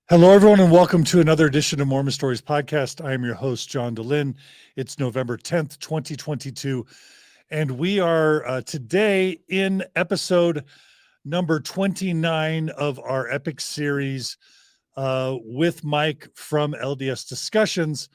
Hello, everyone, and welcome to another edition of Mormon Stories Podcast. I am your host, John DeLynn. It's November 10th, 2022, and we are today in episode number 29 of our epic series with Mike from LDS Discussions,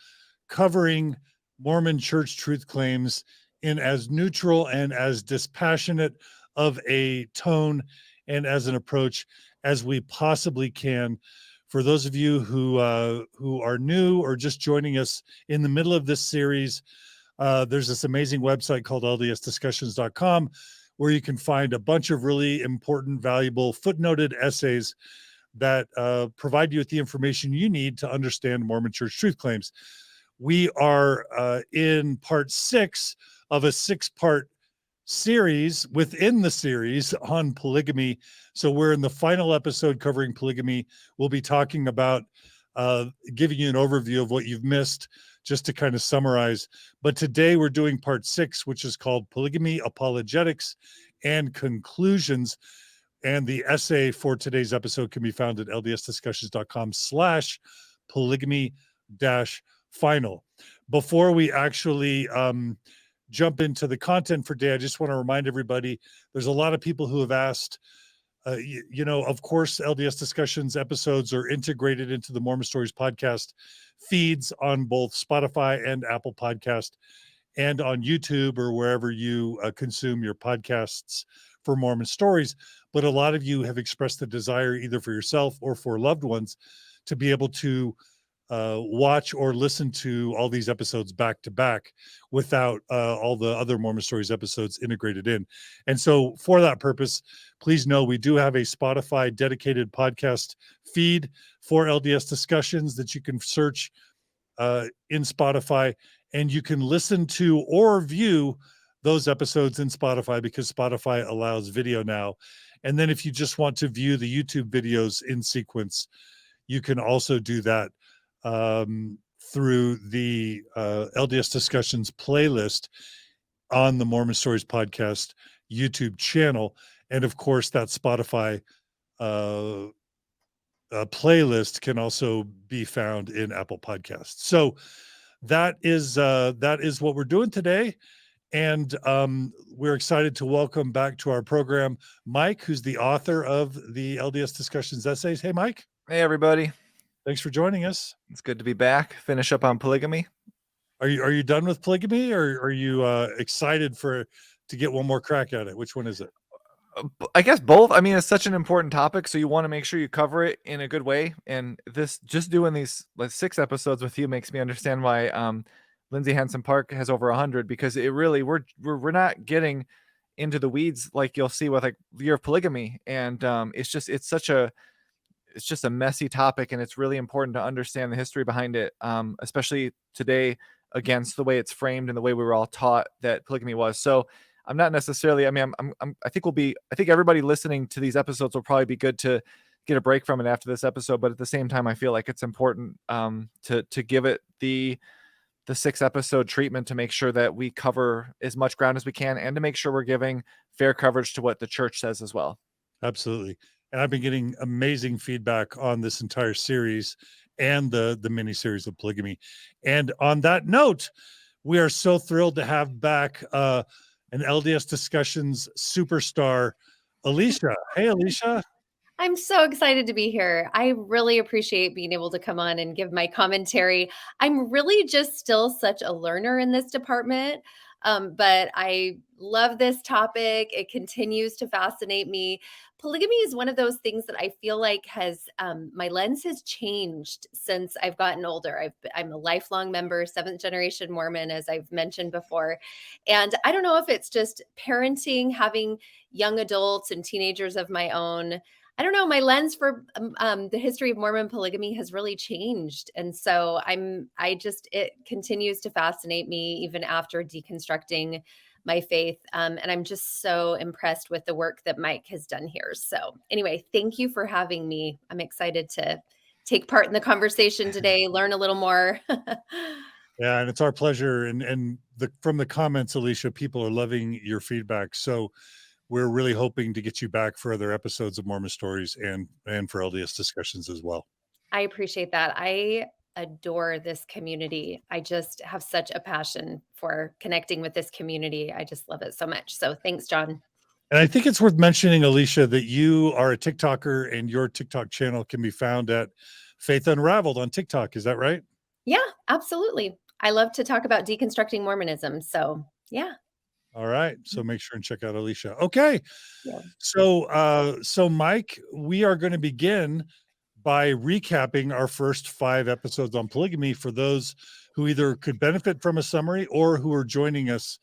covering Mormon church truth claims in as neutral and as dispassionate of a tone and as an approach as we possibly can. For those of you who are new or just joining us in the middle of this series, there's this amazing website called ldsdiscussions.com where you can find a bunch of really important, valuable footnoted essays that provide you with the information you need to understand Mormon church truth claims. We are in part 6 of a 6-part series within the series on polygamy. So we're in the final episode covering polygamy. We'll be talking about giving you an overview of what you've missed, just to kind of summarize. But today we're doing part 6, which is called Polygamy, Apologetics, and Conclusions. And the essay for today's episode can be found at ldsdiscussions.com/polygamy-final. Before we actually jump into the content for today, I just want to remind everybody, there's a lot of people who have asked, of course, LDS Discussions episodes are integrated into the Mormon Stories podcast feeds on both Spotify and Apple Podcast, and on YouTube or wherever you consume your podcasts for Mormon Stories. But a lot of you have expressed the desire, either for yourself or for loved ones, to be able to watch or listen to all these episodes back to back without all the other Mormon Stories episodes integrated in. And so for that purpose, please know we do have a Spotify dedicated podcast feed for LDS Discussions that you can search in Spotify, and you can listen to or view those episodes in Spotify because Spotify allows video now. And then if you just want to view the YouTube videos in sequence, you can also do that through the LDS Discussions playlist on the Mormon Stories podcast YouTube channel. And of course, that Spotify playlist can also be found in Apple Podcasts. So that is what we're doing today. And we're excited to welcome back to our program Mike, who's the author of the LDS Discussions essays. Hey, Mike. Hey, everybody. Thanks for joining us. It's good to be back. Finish up on polygamy. Are you done with polygamy, or are you excited to get one more crack at it? Which one is it? I guess both. I mean, it's such an important topic, so you want to make sure you cover it in a good way. And just doing these 6 episodes with you makes me understand why Lindsay Hansen Park has over 100, because it really we're not getting into the weeds like you'll see with like the year of polygamy, and it's just a messy topic, and it's really important to understand the history behind it, especially today against the way it's framed and the way we were all taught that polygamy was. So I'm not necessarily, I mean, I think everybody listening to these episodes will probably be good to get a break from it after this episode. But at the same time, I feel like it's important to give it the 6-episode treatment to make sure that we cover as much ground as we can, and to make sure we're giving fair coverage to what the church says as well. Absolutely. And I've been getting amazing feedback on this entire series and the mini series of polygamy. And on that note, we are so thrilled to have back an LDS Discussions superstar, Elisha. Hey, Elisha. I'm so excited to be here. I really appreciate being able to come on and give my commentary. I'm really just still such a learner in this department, but I love this topic. It continues to fascinate me. Polygamy is one of those things that I feel like has my lens has changed since I've gotten older. I'm a lifelong member, 7th generation Mormon, as I've mentioned before. And I don't know if it's just parenting, having young adults and teenagers of my own. I don't know, my lens for the history of Mormon polygamy has really changed. And so it continues to fascinate me even after deconstructing my faith. And I'm just so impressed with the work that Mike has done here. So anyway, thank you for having me. I'm excited to take part in the conversation today, learn a little more. Yeah, and it's our pleasure. And from the comments, Elisha, people are loving your feedback. So we're really hoping to get you back for other episodes of Mormon Stories and for LDS Discussions as well. I appreciate that. I adore this community. I just have such a passion for connecting with this community. I just love it so much. So thanks, John. And I think it's worth mentioning, Elisha, that you are a TikToker and your TikTok channel can be found at Faith Unraveled on TikTok. Is that right? Yeah, absolutely. I love to talk about deconstructing Mormonism. So yeah. All right. So make sure and check out Elisha. Okay. Yeah. So Mike, we are going to begin by recapping our first 5 episodes on polygamy for those who either could benefit from a summary or who are joining us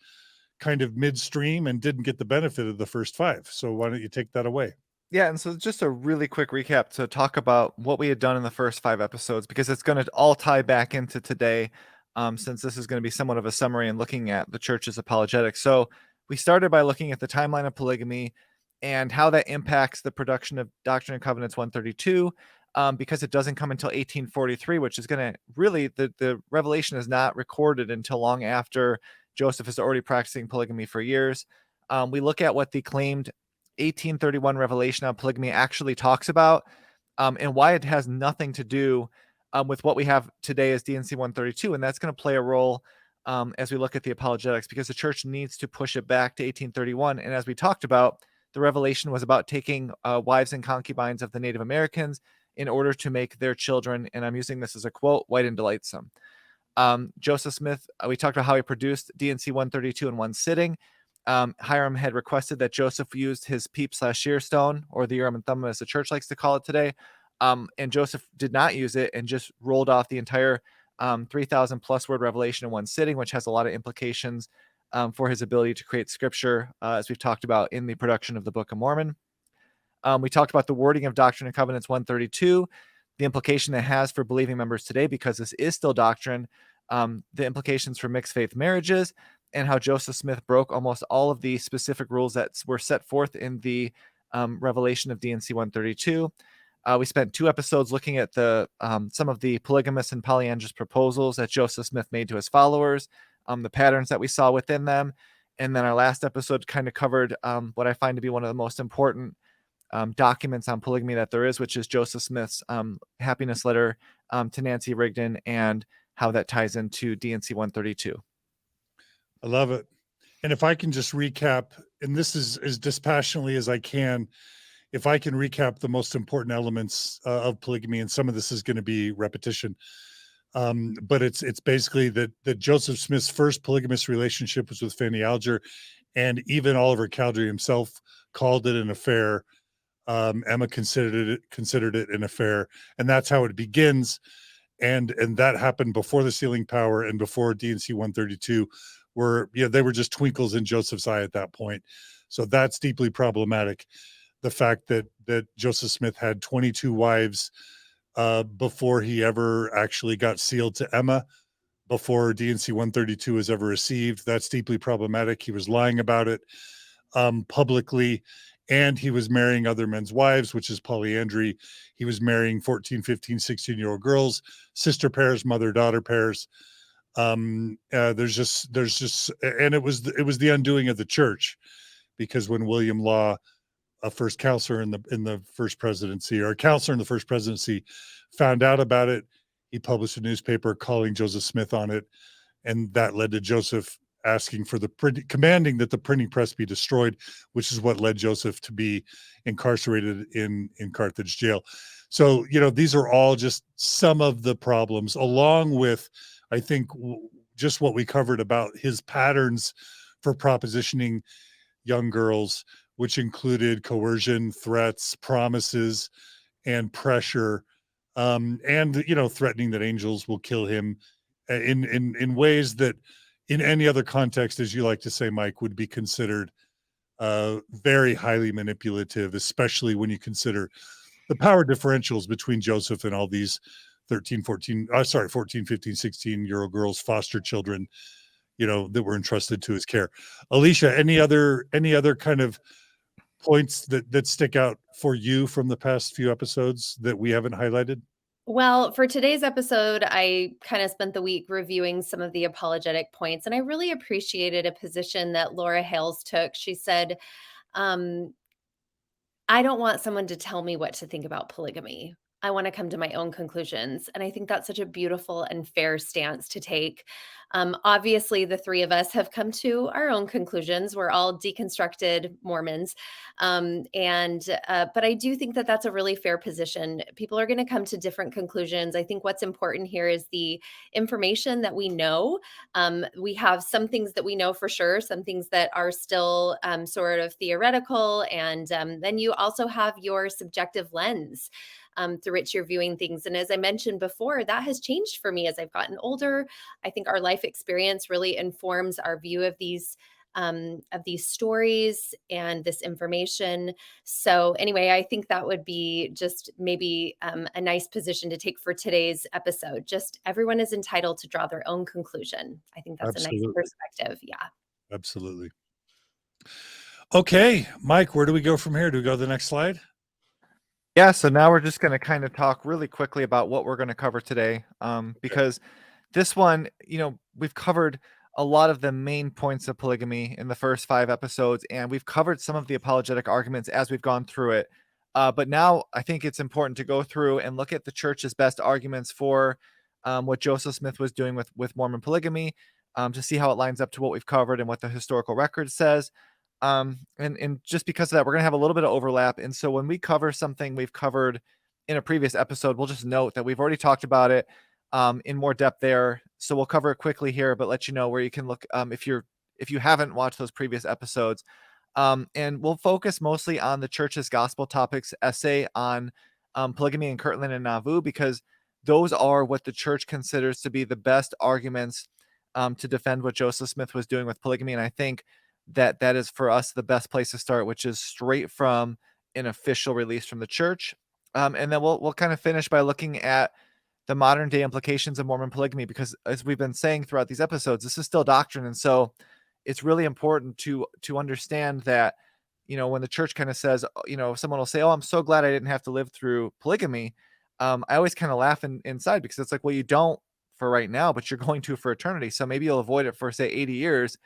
kind of midstream and didn't get the benefit of the first 5. So why don't you take that away? Yeah, and so just a really quick recap to talk about what we had done in the first 5 episodes, because it's going to all tie back into today, since this is going to be somewhat of a summary and looking at the church's apologetics. So we started by looking at the timeline of polygamy and how that impacts the production of Doctrine and Covenants 132, because it doesn't come until 1843, which is going to really, the revelation is not recorded until long after Joseph is already practicing polygamy for years. We look at what the claimed 1831 revelation on polygamy actually talks about, and why it has nothing to do with what we have today as DNC 132. And that's going to play a role as we look at the apologetics, because the church needs to push it back to 1831. And as we talked about, the revelation was about taking wives and concubines of the Native Americans in order to make their children, and I'm using this as a quote, white and delightsome. Joseph Smith, we talked about how he produced DNC 132 in one sitting. Hiram had requested that Joseph used his peep/shear stone, or the Urim and Thummim as the church likes to call it today. And Joseph did not use it and just rolled off the entire 3,000 plus word revelation in one sitting, which has a lot of implications for his ability to create scripture, as we've talked about in the production of the Book of Mormon. We talked about the wording of Doctrine and Covenants 132, the implication it has for believing members today, because this is still doctrine, the implications for mixed faith marriages, and how Joseph Smith broke almost all of the specific rules that were set forth in the revelation of DNC 132. We spent 2 episodes looking at the some of the polygamous and polyandrous proposals that Joseph Smith made to his followers, the patterns that we saw within them. And then our last episode kind of covered what I find to be one of the most important documents on polygamy that there is, which is Joseph Smith's happiness letter to Nancy Rigdon, and how that ties into DNC 132. I love it. And if I can just recap, and this is as dispassionately as I can, if I can recap the most important elements of polygamy, and some of this is going to be repetition, but it's basically that Joseph Smith's first polygamous relationship was with Fanny Alger, and even Oliver Cowdery himself called it an affair. Emma considered it an affair, and that's how it begins. And that happened before the sealing power and before DNC 132, where they were just twinkles in Joseph's eye at that point. So that's deeply problematic. The fact that Joseph Smith had 22 wives before he ever actually got sealed to Emma, before DNC 132 was ever received, that's deeply problematic. He was lying about it publicly, and he was marrying other men's wives, which is polyandry. He was marrying 14, 15, 16-year-old girls, sister pairs, mother-daughter pairs. There's just, and it was the undoing of the church, because when William Law, a first counselor in the first presidency, or a counselor in the first presidency, found out about it, he published a newspaper calling Joseph Smith on it, and that led to Joseph asking for commanding that the printing press be destroyed, which is what led Joseph to be incarcerated in Carthage jail. So, these are all just some of the problems, along with, I think, just what we covered about his patterns for propositioning young girls, which included coercion, threats, promises, and pressure, and threatening that angels will kill him in ways that, in any other context, as you like to say, Mike, would be considered very highly manipulative, especially when you consider the power differentials between Joseph and all these 14, 15, 16-year-old girls, foster children, that were entrusted to his care. Elisha, any other kind of points that stick out for you from the past few episodes that we haven't highlighted? Well, for today's episode, I kind of spent the week reviewing some of the apologetic points, and I really appreciated a position that Laura Hales took. She said, I don't want someone to tell me what to think about polygamy. I want to come to my own conclusions. And I think that's such a beautiful and fair stance to take. Obviously, the three of us have come to our own conclusions. We're all deconstructed Mormons. But I do think that that's a really fair position. People are going to come to different conclusions. I think what's important here is the information that we know. We have some things that we know for sure, some things that are still sort of theoretical. And then you also have your subjective lens through which you're viewing things. And as I mentioned before, that has changed for me as I've gotten older. I think our life experience really informs our view of these stories and this information. So anyway, I think that would be just maybe a nice position to take for today's episode. Just everyone is entitled to draw their own conclusion. I think that's a nice Absolutely. perspective. Yeah. Absolutely. Okay, Mike, where do we go from here? Do we go to the next slide? Yeah, so now we're just going to kind of talk really quickly about what we're going to cover today, because this one, we've covered a lot of the main points of polygamy in the first 5 episodes, and we've covered some of the apologetic arguments as we've gone through it. But now I think it's important to go through and look at the church's best arguments for what Joseph Smith was doing with Mormon polygamy, to see how it lines up to what we've covered and what the historical record says. And just because of that, we're going to have a little bit of overlap. And so when we cover something we've covered in a previous episode, we'll just note that we've already talked about it in more depth there. So we'll cover it quickly here, but let you know where you can look if you haven't watched those previous episodes. And we'll focus mostly on the church's gospel topics essay on polygamy in Kirtland and Nauvoo, because those are what the church considers to be the best arguments to defend what Joseph Smith was doing with polygamy. And I think that is for us the best place to start, which is straight from an official release from the church. And then we'll kind of finish by looking at the modern day implications of Mormon polygamy, because as we've been saying throughout these episodes, this is still doctrine. And so it's really important to understand that, when the church kind of says, someone will say, "Oh, I'm so glad I didn't have to live through polygamy." I always kind of laugh inside, because it's like, well, you don't for right now, but you're going to for eternity. So maybe you'll avoid it for, say, 80 years.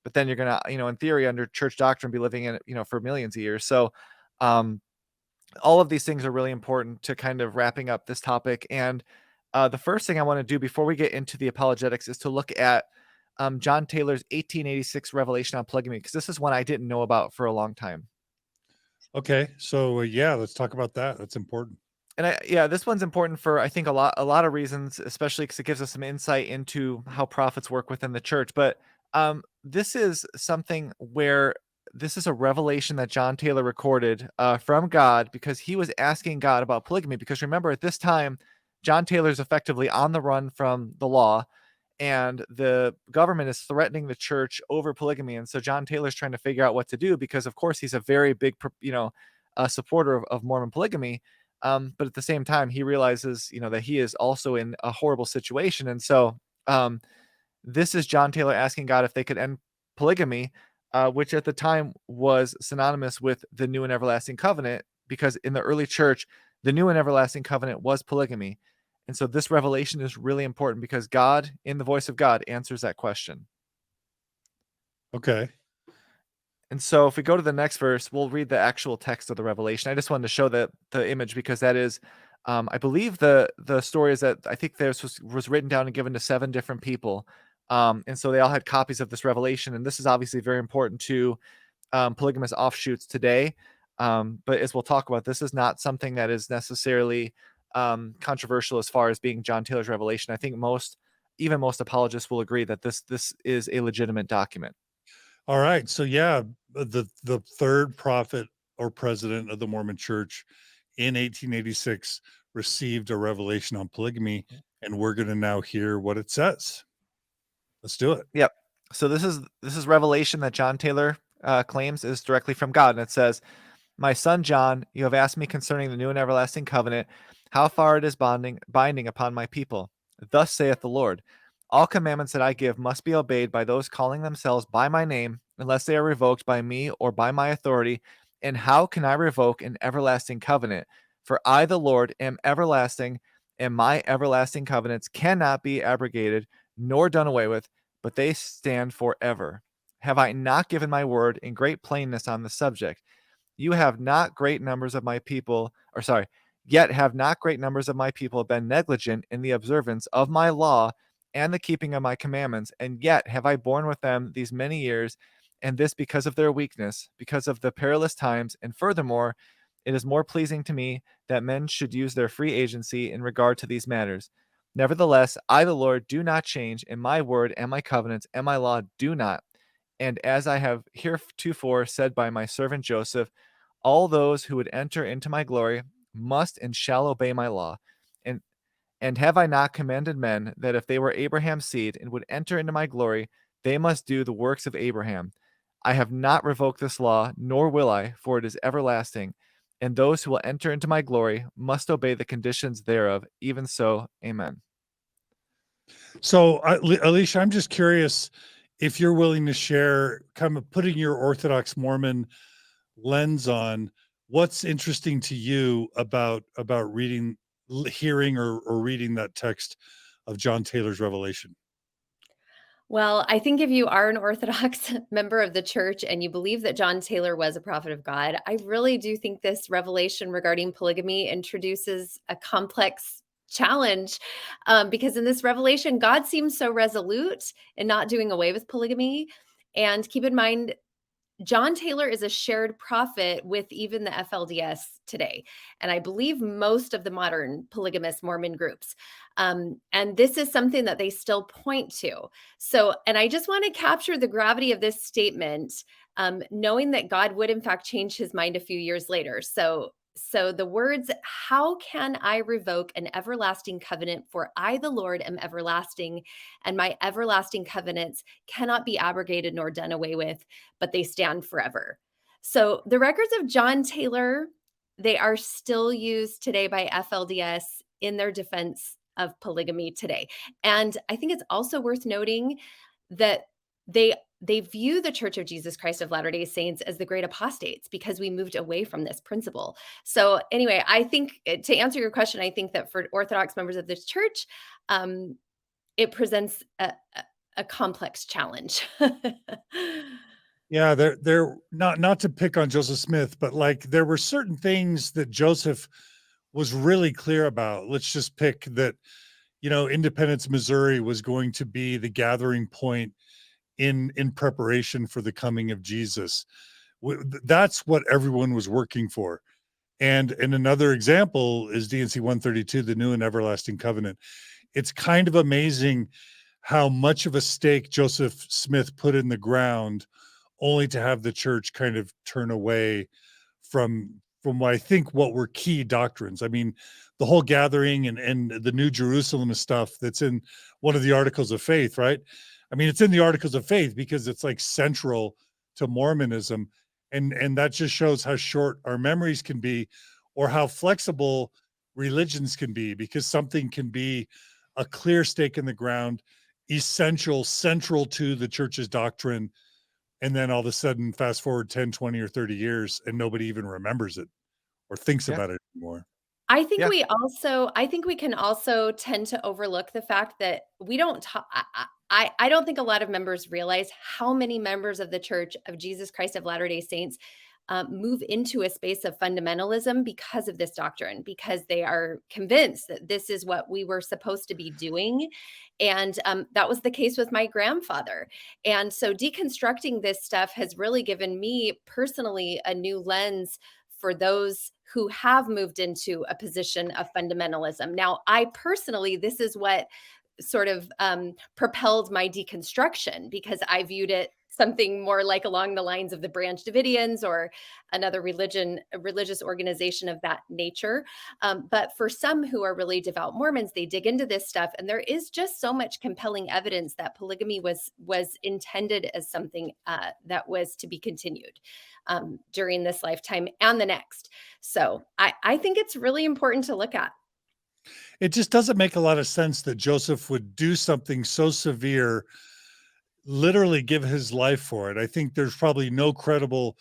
But then you're going to, in theory, under church doctrine, be living in it, for millions of years. So all of these things are really important to kind of wrapping up this topic. And the first thing I want to do before we get into the apologetics is to look at John Taylor's 1886 revelation on polygamy, because this is one I didn't know about for a long time. Okay, so let's talk about that. That's important. And this one's important for, I think, a lot of reasons, especially because it gives us some insight into how prophets work within the church. But this is something where this is a revelation that John Taylor recorded from God, because he was asking God about polygamy. Because remember, at this time, John Taylor's effectively on the run from the law, and the government is threatening the church over polygamy. And so John Taylor's trying to figure out what to do, because, of course, he's a very big, supporter of Mormon polygamy. But at the same time, he realizes, that he is also in a horrible situation. And so this is John Taylor asking God if they could end polygamy, which at the time was synonymous with the new and everlasting covenant, because in the early church, the new and everlasting covenant was polygamy. And so this revelation is really important, because God, in the voice of God, answers that question. Okay. And so if we go to the next verse, we'll read the actual text of the revelation. I just wanted to show the image, because that is, I believe the story is that I think this was written down and given to 7 different people. And so they all had copies of this revelation. And this is obviously very important to polygamous offshoots today. But as we'll talk about, this is not something that is necessarily controversial as far as being John Taylor's revelation. I think even most apologists will agree that this is a legitimate document. All right. So the third prophet or president of the Mormon Church in 1886 received a revelation on polygamy, and we're going to now hear what it says. Let's do it. Yep. So this is revelation that John Taylor claims is directly from God, and it says, "My son John, you have asked me concerning the new and everlasting covenant, how far it is binding upon my people. Thus saith the Lord, all commandments that I give must be obeyed by those calling themselves by my name, unless they are revoked by me or by my authority. And how can I revoke an everlasting covenant? For I, the Lord, am everlasting, and my everlasting covenants cannot be abrogated nor done away with, but they stand forever. Have I not given my word in great plainness on the subject? You have not great numbers of my people, Yet have not great numbers of my people been negligent in the observance of my law and the keeping of my commandments, and yet have I borne with them these many years, and this because of their weakness, because of the perilous times, and furthermore, it is more pleasing to me that men should use their free agency in regard to these matters. Nevertheless, I, the Lord, do not change, and my word and my covenants and my law do not. And as I have heretofore said by my servant Joseph, all those who would enter into my glory must and shall obey my law. And have I not commanded men that if they were Abraham's seed and would enter into my glory, they must do the works of Abraham? I have not revoked this law, nor will I, for it is everlasting. And those who will enter into my glory must obey the conditions thereof. Even so, amen. So, Elisha, I'm just curious if you're willing to share, kind of putting your Orthodox Mormon lens on what's interesting to you about reading, hearing, or reading that text of John Taylor's Revelation. Well, I think if you are an Orthodox member of the church and you believe that John Taylor was a prophet of God, I really do think this revelation regarding polygamy introduces a complex challenge, because in this revelation, God seems so resolute in not doing away with polygamy. And keep in mind, John Taylor is a shared prophet with even the FLDS today, and I believe most of the modern polygamous Mormon groups. And this is something that they still point to. So, and I just want to capture the gravity of this statement, knowing that God would, in fact, change his mind a few years later. So the words, "How can I revoke an everlasting covenant? For I, the Lord, am everlasting, and my everlasting covenants cannot be abrogated nor done away with, but they stand forever." So the records of John Taylor, they are still used today by FLDS in their defense of polygamy today. And I think it's also worth noting that they view the Church of Jesus Christ of Latter-day Saints as the great apostates because we moved away from this principle. So anyway, I think to answer your question, I think that for Orthodox members of this church, it presents a complex challenge. Yeah, they're not to pick on Joseph Smith, but like there were certain things that Joseph was really clear about. Let's just pick that, Independence, Missouri was going to be the gathering point in preparation for the coming of Jesus. That's what everyone was working for. And another example is D&C 132, the New and Everlasting Covenant. It's kind of amazing how much of a stake Joseph Smith put in the ground, only to have the church kind of turn away from what were key doctrines. I mean, the whole gathering and the New Jerusalem stuff that's in one of the Articles of Faith, right? I mean, it's in the Articles of Faith because it's like central to Mormonism, and that just shows how short our memories can be, or how flexible religions can be, because something can be a clear stake in the ground, essential, central to the church's doctrine, and then all of a sudden fast forward 10, 20, or 30 years and nobody even remembers it or thinks Yeah. about it anymore. I think Yeah. I think we can also tend to overlook the fact that we don't talk. I don't think a lot of members realize how many members of the Church of Jesus Christ of Latter-day Saints move into a space of fundamentalism because of this doctrine, because they are convinced that this is what we were supposed to be doing. And that was the case with my grandfather. And so deconstructing this stuff has really given me personally a new lens for those who have moved into a position of fundamentalism. Now, I personally, this is what sort of propelled my deconstruction, because I viewed it something more like along the lines of the Branch Davidians or another religious organization of that nature. But for some who are really devout Mormons, they dig into this stuff, and there is just so much compelling evidence that polygamy was intended as something that was to be continued during this lifetime and the next. So I think it's really important to look at. It just doesn't make a lot of sense that Joseph would do something so severe, literally give his life for it. I think there's probably no credible,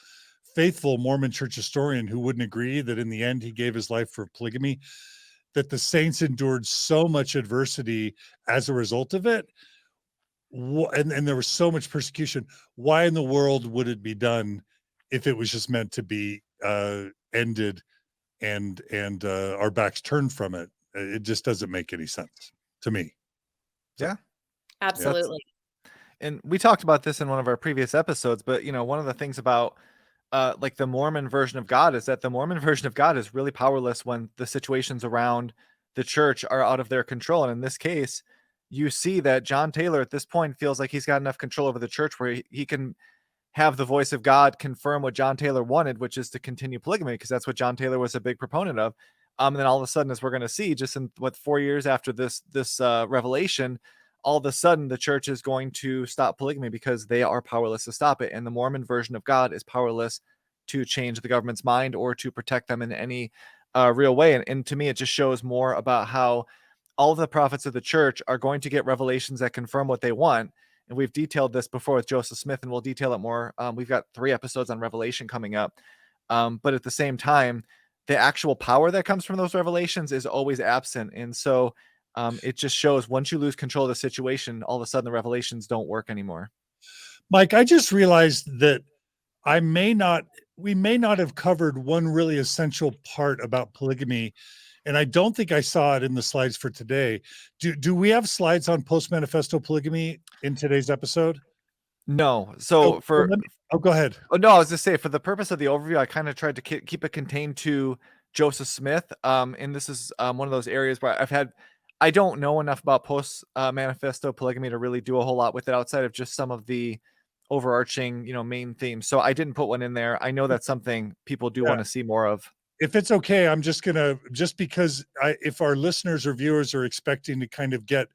faithful Mormon church historian who wouldn't agree that in the end he gave his life for polygamy, that the saints endured so much adversity as a result of it. And there was so much persecution. Why in the world would it be done if it was just meant to be ended and our backs turned from it. It just doesn't make any sense to me. So, Yeah. Absolutely. And we talked about this in one of our previous episodes, but one of the things about like the Mormon version of God is that the Mormon version of God is really powerless when the situations around the church are out of their control. And in this case, you see that John Taylor at this point feels like he's got enough control over the church where he can have the voice of God confirm what John Taylor wanted, which is to continue polygamy, because that's what John Taylor was a big proponent of. And then all of a sudden, as we're going to see, just in 4 years after this revelation, all of a sudden the church is going to stop polygamy because they are powerless to stop it. And the Mormon version of God is powerless to change the government's mind or to protect them in any real way. And to me, it just shows more about how all of the prophets of the church are going to get revelations that confirm what they want. And we've detailed this before with Joseph Smith, and we'll detail it more. We've got 3 episodes on Revelation coming up. But at the same time, the actual power that comes from those revelations is always absent. And so it just shows once you lose control of the situation, all of a sudden the revelations don't work anymore. Mike, I just realized that we may not have covered one really essential part about polygamy. And I don't think I saw it in the slides for today. Do we have slides on post-manifesto polygamy in today's episode? No. So go ahead. Oh, no, I was just saying, for the purpose of the overview, I kind of tried to keep it contained to Joseph Smith. And this is one of those areas where I don't know enough about post-manifesto polygamy to really do a whole lot with it outside of just some of the overarching, main themes. So I didn't put one in there. I know that's something people do want to see more of. If it's okay, I'm just because if our listeners or viewers are expecting to kind of get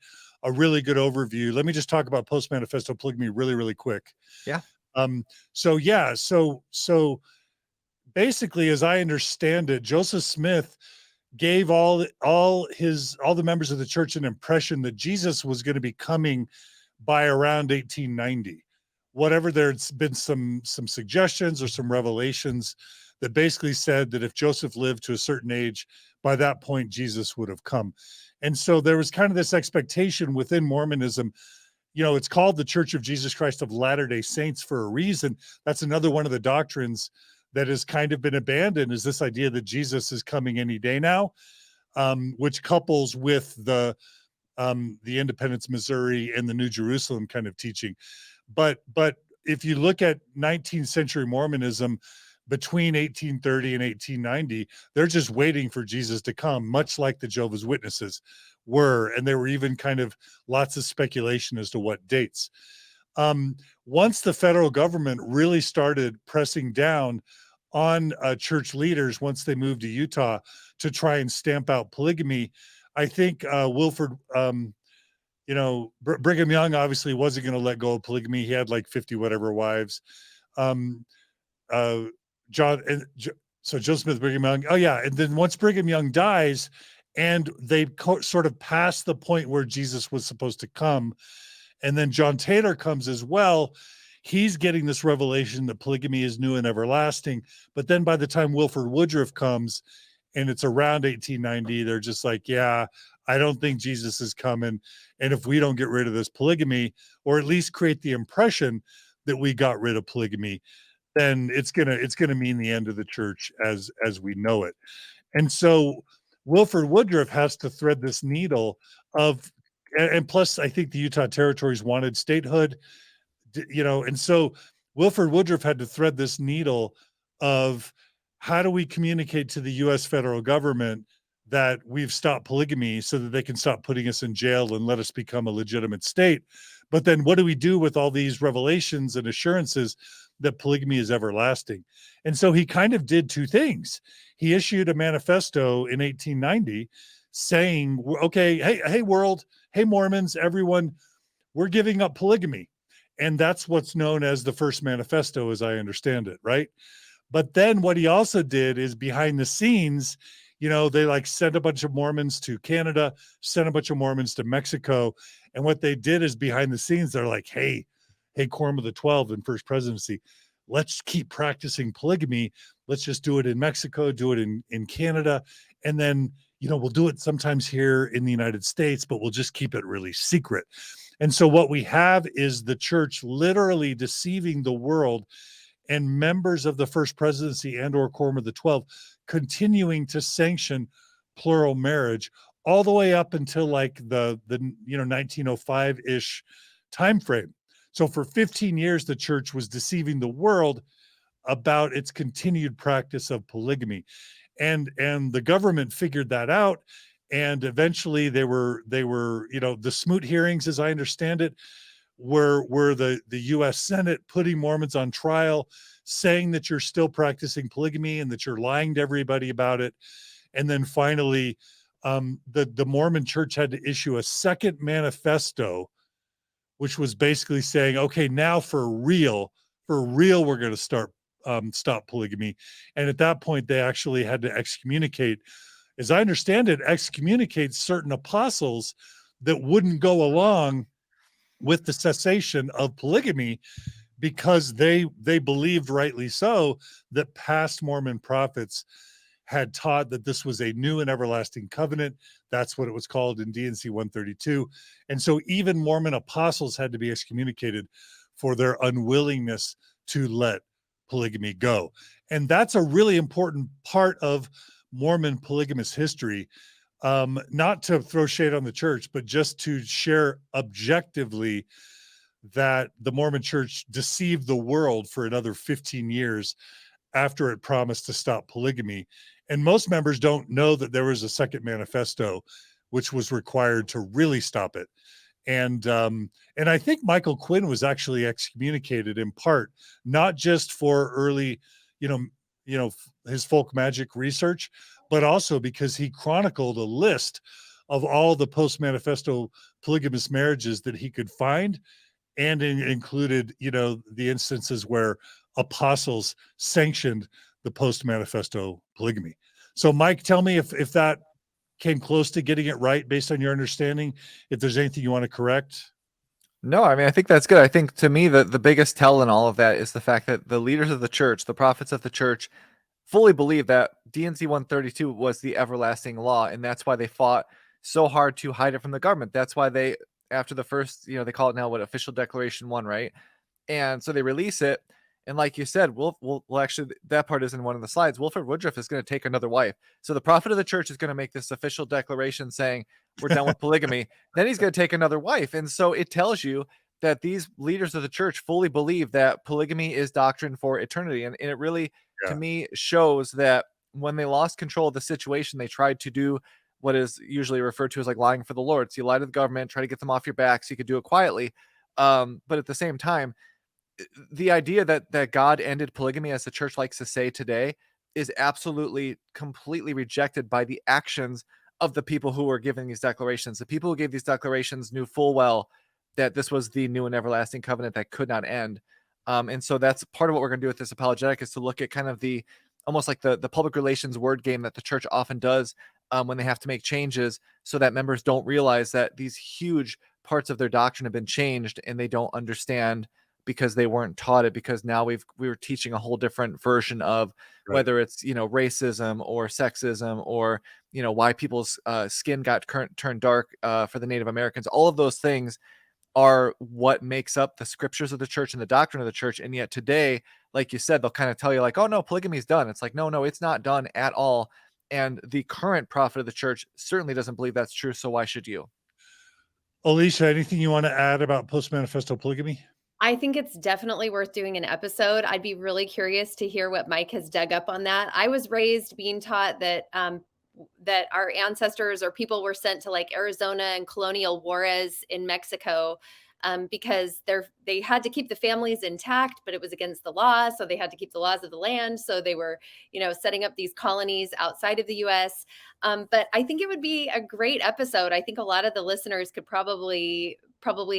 a really good overview, let me just talk about post-manifesto polygamy really, really quick. Yeah. So basically, as I understand it, Joseph Smith gave all the members of the church an impression that Jesus was going to be coming by around 1890. Whatever, there's been some suggestions or some revelations that basically said that if Joseph lived to a certain age, by that point, Jesus would have come. And so there was kind of this expectation within Mormonism. It's called the Church of Jesus Christ of Latter-day Saints for a reason. That's another one of the doctrines that has kind of been abandoned, is this idea that Jesus is coming any day now, which couples with the Independence, Missouri, and the New Jerusalem kind of teaching. But if you look at 19th century Mormonism, between 1830 and 1890, they're just waiting for Jesus to come, much like the Jehovah's Witnesses were. And there were even kind of lots of speculation as to what dates. Once the federal government really started pressing down on church leaders, once they moved to Utah to try and stamp out polygamy, I think Brigham Young obviously wasn't going to let go of polygamy. He had like 50 whatever wives. So Joseph Smith, Brigham Young. Oh yeah. And then once Brigham Young dies and they sort of pass the point where Jesus was supposed to come, and then John Taylor comes as well, he's getting this revelation that polygamy is new and everlasting. But then by the time Wilford Woodruff comes, and it's around 1890, they're just like, yeah, I don't think Jesus is coming. And if we don't get rid of this polygamy, or at least create the impression that we got rid of polygamy, then it's gonna mean the end of the church as we know it. And so Wilford Woodruff has to thread this needle of, and plus I think the Utah territories wanted statehood, and so Wilford Woodruff had to thread this needle of, how do we communicate to the U.S. federal government that we've stopped polygamy so that they can stop putting us in jail and let us become a legitimate state? But then what do we do with all these revelations and assurances that polygamy is everlasting? And so he kind of did 2 things. He issued a manifesto in 1890 saying, okay, hey world, hey Mormons, everyone, we're giving up polygamy. And that's what's known as the first manifesto, as I understand it, right? But then what he also did is, behind the scenes, they like sent a bunch of Mormons to Canada, sent a bunch of Mormons to Mexico. And what they did is, behind the scenes, they're like, hey, Quorum of the 12 and First Presidency, let's keep practicing polygamy. Let's just do it in Mexico, do it in Canada. And then, we'll do it sometimes here in the United States, but we'll just keep it really secret. And so what we have is the church literally deceiving the world, and members of the First Presidency and or Quorum of the 12 continuing to sanction plural marriage all the way up until like the 1905-ish time frame. So for 15 years, the church was deceiving the world about its continued practice of polygamy. And the government figured that out. And eventually they were, the Smoot hearings, as I understand it, were the US Senate putting Mormons on trial, saying that you're still practicing polygamy and that you're lying to everybody about it. And then finally, the Mormon church had to issue a second manifesto, which was basically saying, okay, now for real, we're going to stop polygamy. And at that point, they actually had to excommunicate, as I understand it, excommunicate certain apostles that wouldn't go along with the cessation of polygamy, because they believed, rightly so, that past Mormon prophets had taught that this was a new and everlasting covenant. That's what it was called in D&C 132. And so even Mormon apostles had to be excommunicated for their unwillingness to let polygamy go. And that's a really important part of Mormon polygamous history. Not to throw shade on the church, but just to share objectively that the Mormon church deceived the world for another 15 years after it promised to stop polygamy. And most members don't know that there was a second manifesto, which was required to really stop it. And I think Michael Quinn was actually excommunicated in part, not just for early, his folk magic research, but also because he chronicled a list of all the post-manifesto polygamous marriages that he could find, and included, the instances where apostles sanctioned the post-manifesto polygamy. So, Mike, tell me if that came close to getting it right based on your understanding, if there's anything you want to correct. No, I mean, I think that's good. I think to me, the biggest tell in all of that is the fact that the leaders of the church, the prophets of the church, fully believe that D&C 132 was the everlasting law. And that's why they fought so hard to hide it from the government. That's why they, after the first, they call it now official declaration 1, right? And so they release it. And like you said, we'll actually, that part is in one of the slides. Wilford Woodruff is going to take another wife. So the prophet of the church is going to make this official declaration saying we're done with polygamy. Then he's going to take another wife. And so it tells you that these leaders of the church fully believe that polygamy is doctrine for eternity. And it really, to me, shows that when they lost control of the situation, they tried to do what is usually referred to as like lying for the Lord. So you lie to the government, try to get them off your back so you could do it quietly. But at the same time, the idea that God ended polygamy, as the church likes to say today, is absolutely completely rejected by the actions of the people who were giving these declarations. The people who gave these declarations knew full well that this was the new and everlasting covenant that could not end. And so that's part of what we're going to do with this apologetic, is to look at kind of the almost like the public relations word game that the church often does when they have to make changes, so that members don't realize that these huge parts of their doctrine have been changed and they don't understand because they weren't taught it, because now we were teaching a whole different version of whether it's, racism or sexism or, why people's skin got turned dark for the Native Americans. All of those things are what makes up the scriptures of the church and the doctrine of the church. And yet today, like you said, they'll kind of tell you like, oh no, polygamy is done. It's like, no, it's not done at all. And the current prophet of the church certainly doesn't believe that's true. So why should you? Elisha, anything you want to add about post-manifesto polygamy? I think it's definitely worth doing an episode. I'd be really curious to hear what Mike has dug up on that. I was raised being taught that that our ancestors or people were sent to like Arizona and colonial Juarez in Mexico because they had to keep the families intact, but it was against the law. So they had to keep the laws of the land. So they were, setting up these colonies outside of the U.S. But I think it would be a great episode. I think a lot of the listeners could probably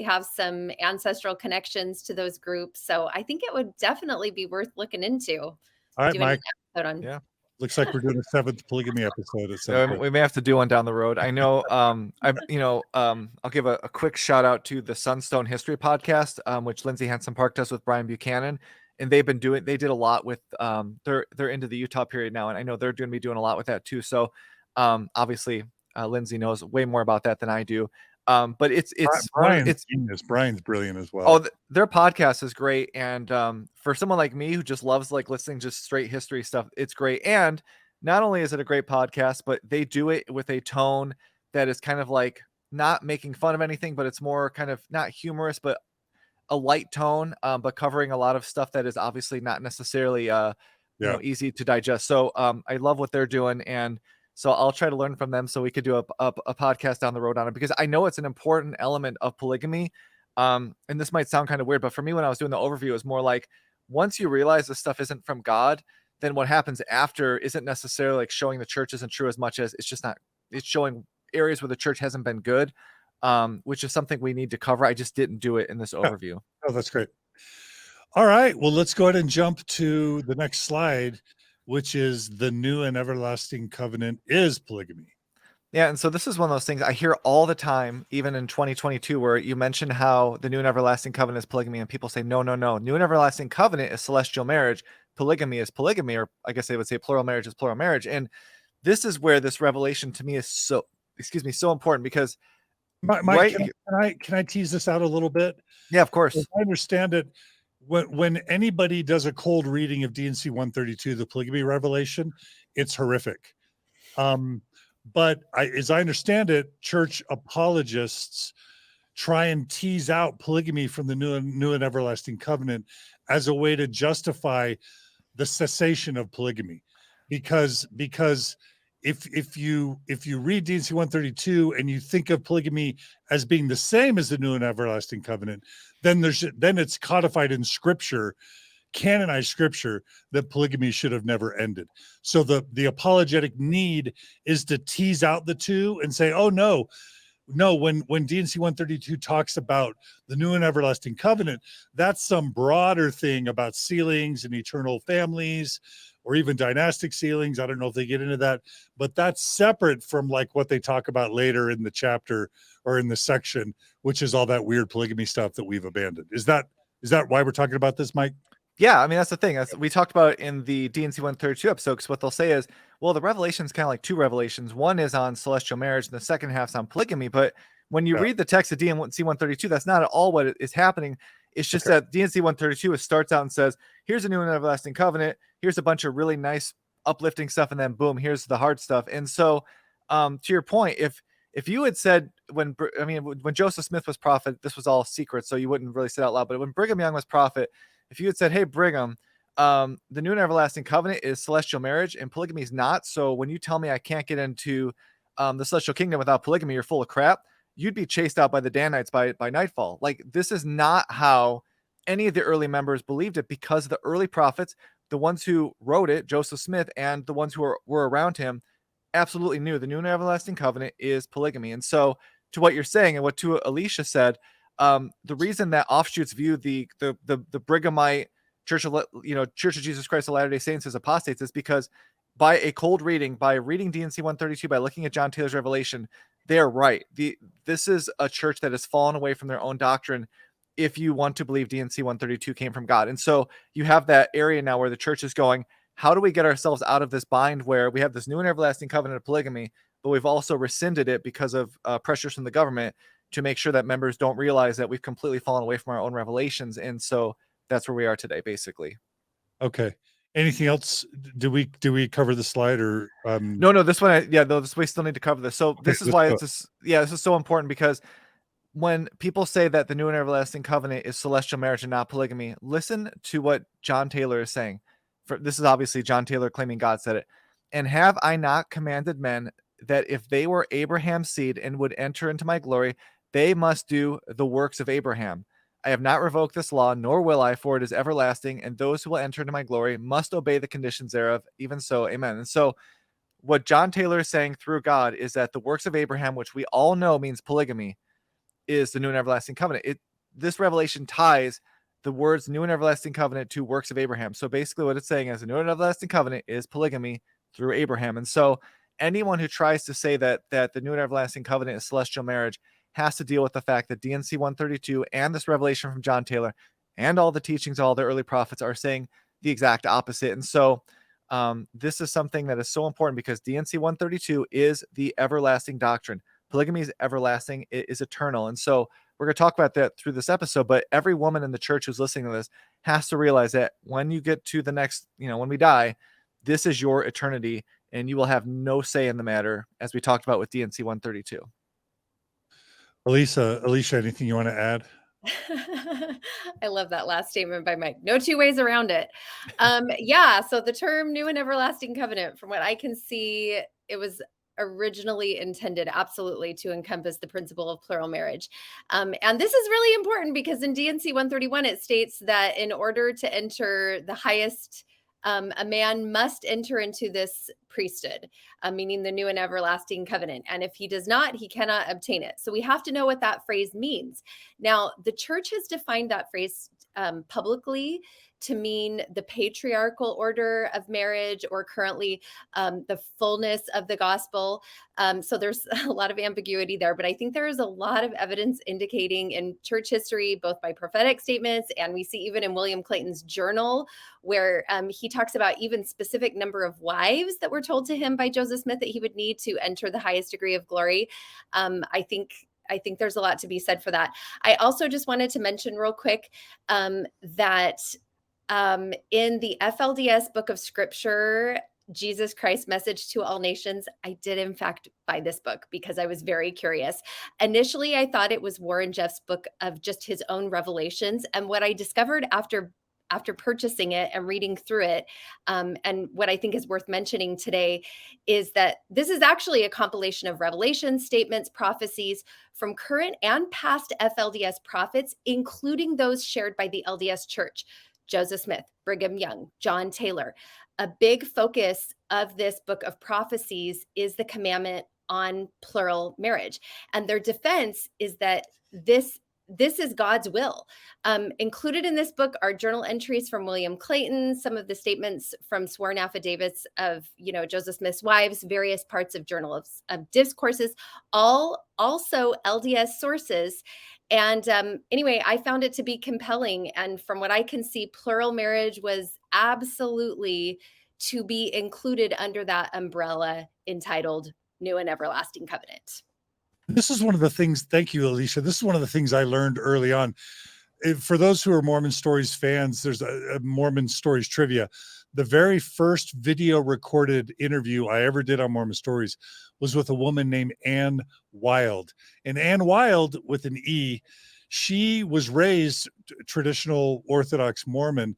have some ancestral connections to those groups. So I think it would definitely be worth looking into. All right, Mike. Yeah. Looks like we're doing a 7th polygamy episode at some point. We may have to do one down the road. I know. I'll give a quick shout out to the Sunstone History podcast, which Lindsay Hansen Park does with Brian Buchanan, and they did a lot with. They're into the Utah period now, and I know they're going to be doing a lot with that too. So, obviously, Lindsay knows way more about that than I do. But it's genius. Brian's brilliant as well. Oh, their podcast is great, and for someone like me who just loves like listening just straight history stuff, it's great. And not only is it a great podcast, but they do it with a tone that is kind of like not making fun of anything, but it's more kind of not humorous, but a light tone, but covering a lot of stuff that is obviously not necessarily Yeah. easy to digest. So I love what they're doing, and so I'll try to learn from them so we could do a podcast down the road on it, because I know it's an important element of polygamy. And this might sound kind of weird, but for me, when I was doing the overview, it was more like, once you realize this stuff isn't from God, then what happens after isn't necessarily like showing the church isn't true as much as it's just not, it's showing areas where the church hasn't been good, which is something we need to cover. I just didn't do it in this overview. Oh, that's great. All right. Well, let's go ahead and jump to the next slide, which is the new and everlasting covenant is polygamy. Yeah, and so this is one of those things I hear all the time, even in 2022, where you mention how the new and everlasting covenant is polygamy, and people say, no, no, no. New and everlasting covenant is celestial marriage. Polygamy is polygamy, or I guess they would say plural marriage is plural marriage. And this is where this revelation to me is so important, because Mike, can I tease this out a little bit? Yeah, of course. As I understand it, when anybody does a cold reading of D&C 132, the polygamy revelation, it's horrific. But as I understand it, church apologists try and tease out polygamy from the new and everlasting covenant as a way to justify the cessation of polygamy, because if you read D&C 132 and you think of polygamy as being the same as the new and everlasting covenant, then it's codified in scripture, canonized scripture, that polygamy should have never ended. So the apologetic need is to tease out the two and say, oh no, when D&C 132 talks about the new and everlasting covenant, that's some broader thing about sealings and eternal families, or even dynastic sealings. I don't know if they get into that, but that's separate from like what they talk about later in the chapter or in the section, which is all that weird polygamy stuff that we've abandoned. Is that why we're talking about this, Mike? Yeah, I mean, that's the thing. As we talked about in the D&C 132 episode, because what they'll say is, well, the revelation is kind of like two revelations. One is on celestial marriage, and the second half's on polygamy. But when you read the text of D&C 132, that's not at all what is happening. It's just that D&C 132 starts out and says, here's a new and everlasting covenant. Here's a bunch of really nice, uplifting stuff, and then boom, here's the hard stuff. And so, to your point, if you had said when Joseph Smith was prophet, this was all secret, so you wouldn't really say it out loud. But when Brigham Young was prophet, if you had said, hey, Brigham, the new and everlasting covenant is celestial marriage and polygamy is not. So when you tell me I can't get into the celestial kingdom without polygamy, you're full of crap. You'd be chased out by the Danites by nightfall. Like, this is not how any of the early members believed it, because the early prophets, the ones who wrote it, Joseph Smith, and the ones who were around him, absolutely knew the new and everlasting covenant is polygamy. And so, to what you're saying and what Elisha said, the reason that offshoots view the Brighamite Church of Jesus Christ of Latter-day Saints as apostates is because by a cold reading, by reading D&C 132, by looking at John Taylor's revelation, they're right. This is a church that has fallen away from their own doctrine, if you want to believe D&C 132 came from God. And so you have that area now where the church is going, how do we get ourselves out of this bind where we have this new and everlasting covenant of polygamy, but we've also rescinded it because of pressures from the government to make sure that members don't realize that we've completely fallen away from our own revelations. And so that's where we are today, basically. Okay. Anything else? Do we cover the slide or No, this one, we still need to cover this. So this is why this is so important, because when people say that the new and everlasting covenant is celestial marriage and not polygamy, listen to what John Taylor is saying. This is obviously John Taylor claiming God said it. And have I not commanded men that if they were Abraham's seed and would enter into my glory, they must do the works of Abraham. I have not revoked this law, nor will I, for it is everlasting, and those who will enter into my glory must obey the conditions thereof. Even so, amen. And so what John Taylor is saying through God is that the works of Abraham, which we all know means polygamy, is the new and everlasting covenant. This revelation ties the words new and everlasting covenant to works of Abraham. So basically what it's saying is the new and everlasting covenant is polygamy through Abraham. And so anyone who tries to say that the new and everlasting covenant is celestial marriage has to deal with the fact that D&C 132 and this revelation from John Taylor and all the teachings of all the early prophets are saying the exact opposite. And so this is something that is so important, because D&C 132 is the everlasting doctrine. Polygamy is everlasting. It is eternal. And so we're going to talk about that through this episode, but every woman in the church who's listening to this has to realize that when you get to the next, when we die, this is your eternity. and you will have no say in the matter, as we talked about with DNC 132. Elisha, anything you want to add? I love that last statement by Mike. No two ways around it. Yeah, so the term new and everlasting covenant, from what I can see, it was originally intended absolutely to encompass the principle of plural marriage. And this is really important because in DNC 131, it states that in order to enter the highest, a man must enter into this priesthood, meaning the new and everlasting covenant. And if he does not, he cannot obtain it. So we have to know what that phrase means. Now, the church has defined that phrase publicly to mean the patriarchal order of marriage, or currently the fullness of the gospel. So there's a lot of ambiguity there, but I think there is a lot of evidence indicating in church history, both by prophetic statements, and we see even in William Clayton's journal, where he talks about even specific number of wives that were told to him by Joseph Smith that he would need to enter the highest degree of glory. I think there's a lot to be said for that. I also just wanted to mention real quick that in the FLDS Book of Scripture, Jesus Christ Message to All Nations, I did in fact buy this book because I was very curious. Initially, I thought it was Warren Jeff's book of just his own revelations. And what I discovered after purchasing it and reading through it, and what I think is worth mentioning today, is that this is actually a compilation of revelations, statements, prophecies from current and past FLDS prophets, including those shared by the LDS Church. Joseph Smith, Brigham Young, John Taylor. A big focus of this book of prophecies is the commandment on plural marriage. And their defense is that this is God's will. Included in this book are journal entries from William Clayton, some of the statements from sworn affidavits of, Joseph Smith's wives, various parts of Journal of Discourses, all also LDS sources. And anyway, I found it to be compelling. And from what I can see, plural marriage was absolutely to be included under that umbrella entitled New and Everlasting Covenant. This is one of the things, thank you, Elisha. This is one of the things I learned early on. For those who are Mormon Stories fans, there's a Mormon Stories trivia. The very first video recorded interview I ever did on Mormon Stories was with a woman named Ann Wild. And Ann Wild, with an E, she was raised traditional Orthodox Mormon.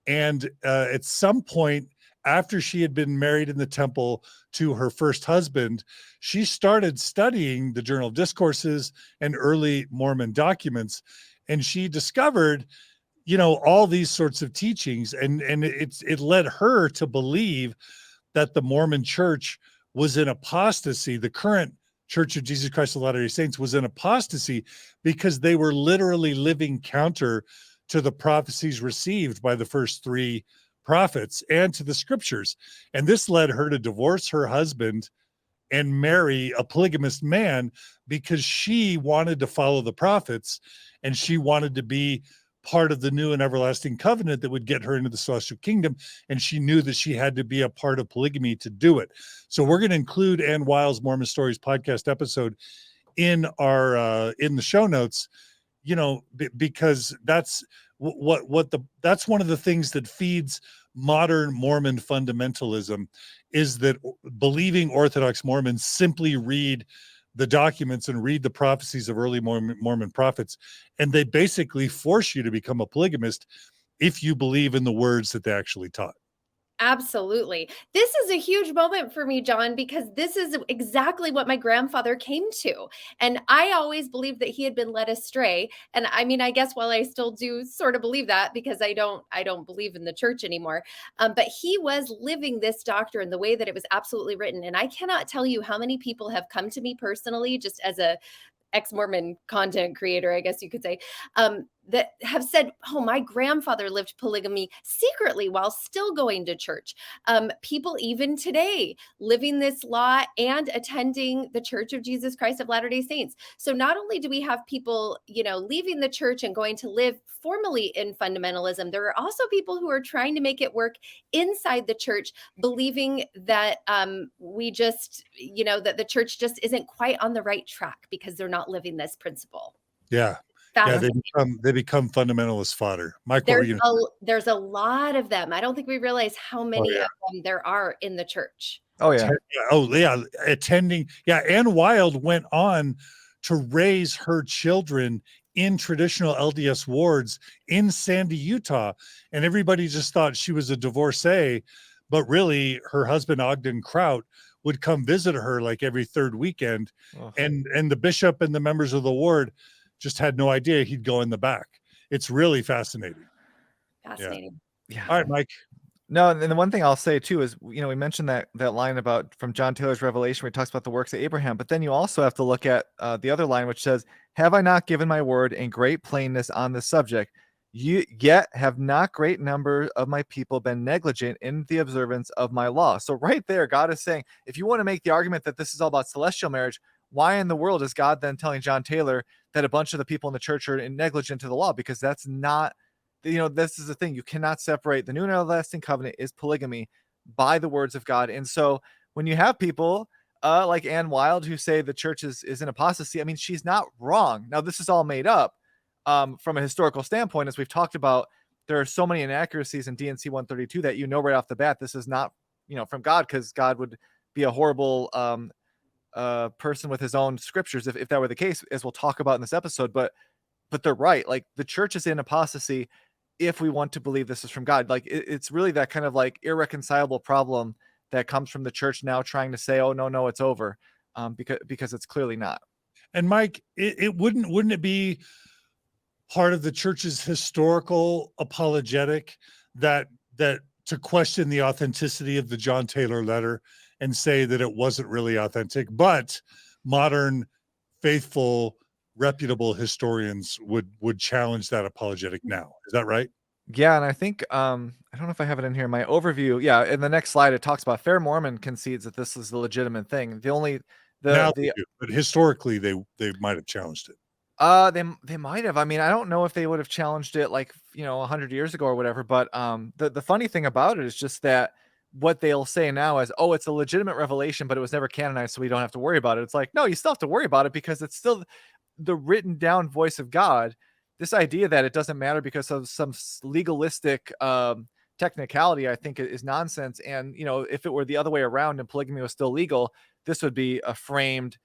And at some point, after she had been married in the temple to her first husband, she started studying the Journal of Discourses and early Mormon documents. And she discovered, all these sorts of teachings. And it led her to believe that the Mormon Church was in apostasy. The current Church of Jesus Christ of Latter-day Saints was in apostasy because they were literally living counter to the prophecies received by the first three prophets and to the scriptures. And this led her to divorce her husband and marry a polygamous man because she wanted to follow the prophets and she wanted to be part of the new and everlasting covenant that would get her into the celestial kingdom. And she knew that she had to be a part of polygamy to do it. So we're going to include Ann Wild's Mormon Stories podcast episode in our in the show notes, because that's that's one of the things that feeds modern Mormon fundamentalism, is that believing Orthodox Mormons simply read the documents and read the prophecies of early Mormon prophets, and they basically force you to become a polygamist if you believe in the words that they actually taught. Absolutely. This is a huge moment for me, John, because this is exactly what my grandfather came to. And I always believed that he had been led astray. And I mean, I guess while I still do sort of believe that, because I don't believe in the church anymore. But he was living this doctrine the way that it was absolutely written. And I cannot tell you how many people have come to me personally, just as a ex-Mormon content creator, I guess you could say, that have said, oh, my grandfather lived polygamy secretly while still going to church. People even today living this law and attending the Church of Jesus Christ of Latter-day Saints. So not only do we have people, leaving the church and going to live formally in fundamentalism, there are also people who are trying to make it work inside the church, believing that we just, that the church just isn't quite on the right track because they're not living this principle. Yeah. Yeah, Fascinating. they become fundamentalist fodder. Mike, what were you? There's a lot of them. I don't think we realize how many yeah. of them there are in the church. Oh yeah. Oh yeah, attending. Yeah, Ann Wild went on to raise her children in traditional LDS wards in Sandy, Utah, and everybody just thought she was a divorcee, but really her husband Ogden Kraut would come visit her like every third weekend, Ugh. and the bishop and the members of the ward just had no idea he'd go in the back. It's really fascinating. Fascinating. Yeah. All right, Mike. No, and the one thing I'll say too is, we mentioned that line about from John Taylor's Revelation where he talks about the works of Abraham, but then you also have to look at the other line which says, "Have I not given my word in great plainness on this subject? You yet have not great number of my people been negligent in the observance of my law." So right there, God is saying, if you want to make the argument that this is all about celestial marriage, why in the world is God then telling John Taylor that a bunch of the people in the church are negligent to the law? Because that's not, this is the thing. You cannot separate the new and everlasting covenant is polygamy by the words of God. And so when you have people like Ann Wild who say the church is in apostasy, I mean, she's not wrong. Now, this is all made up from a historical standpoint. As we've talked about, there are so many inaccuracies in DNC 132 that right off the bat, this is not, from God, because God would be a horrible person with his own scriptures if that were the case, as we'll talk about in this episode. But they're right. Like, the church is in apostasy if we want to believe this is from God. Like, it's really that kind of like irreconcilable problem that comes from the church now trying to say, oh no, it's over, because it's clearly not. And Mike, it wouldn't it be part of the church's historical apologetic that to question the authenticity of the John Taylor letter and say that it wasn't really authentic, but modern, faithful, reputable historians would challenge that apologetic now. Is that right? Yeah, and I think I don't know if I have it in here. My overview, yeah, in the next slide, it talks about Fair Mormon concedes that this is the legitimate thing. Now they do, but historically they might have challenged it. They might have. I mean, I don't know if they would have challenged it like 100 years ago or whatever. But the funny thing about it is just that what they'll say now is, oh, it's a legitimate revelation, but it was never canonized, so we don't have to worry about it. It's like, no, you still have to worry about it because it's still the written down voice of God. This idea that it doesn't matter because of some legalistic technicality, I think, is nonsense. And if it were the other way around and polygamy was still legal, this would be a framed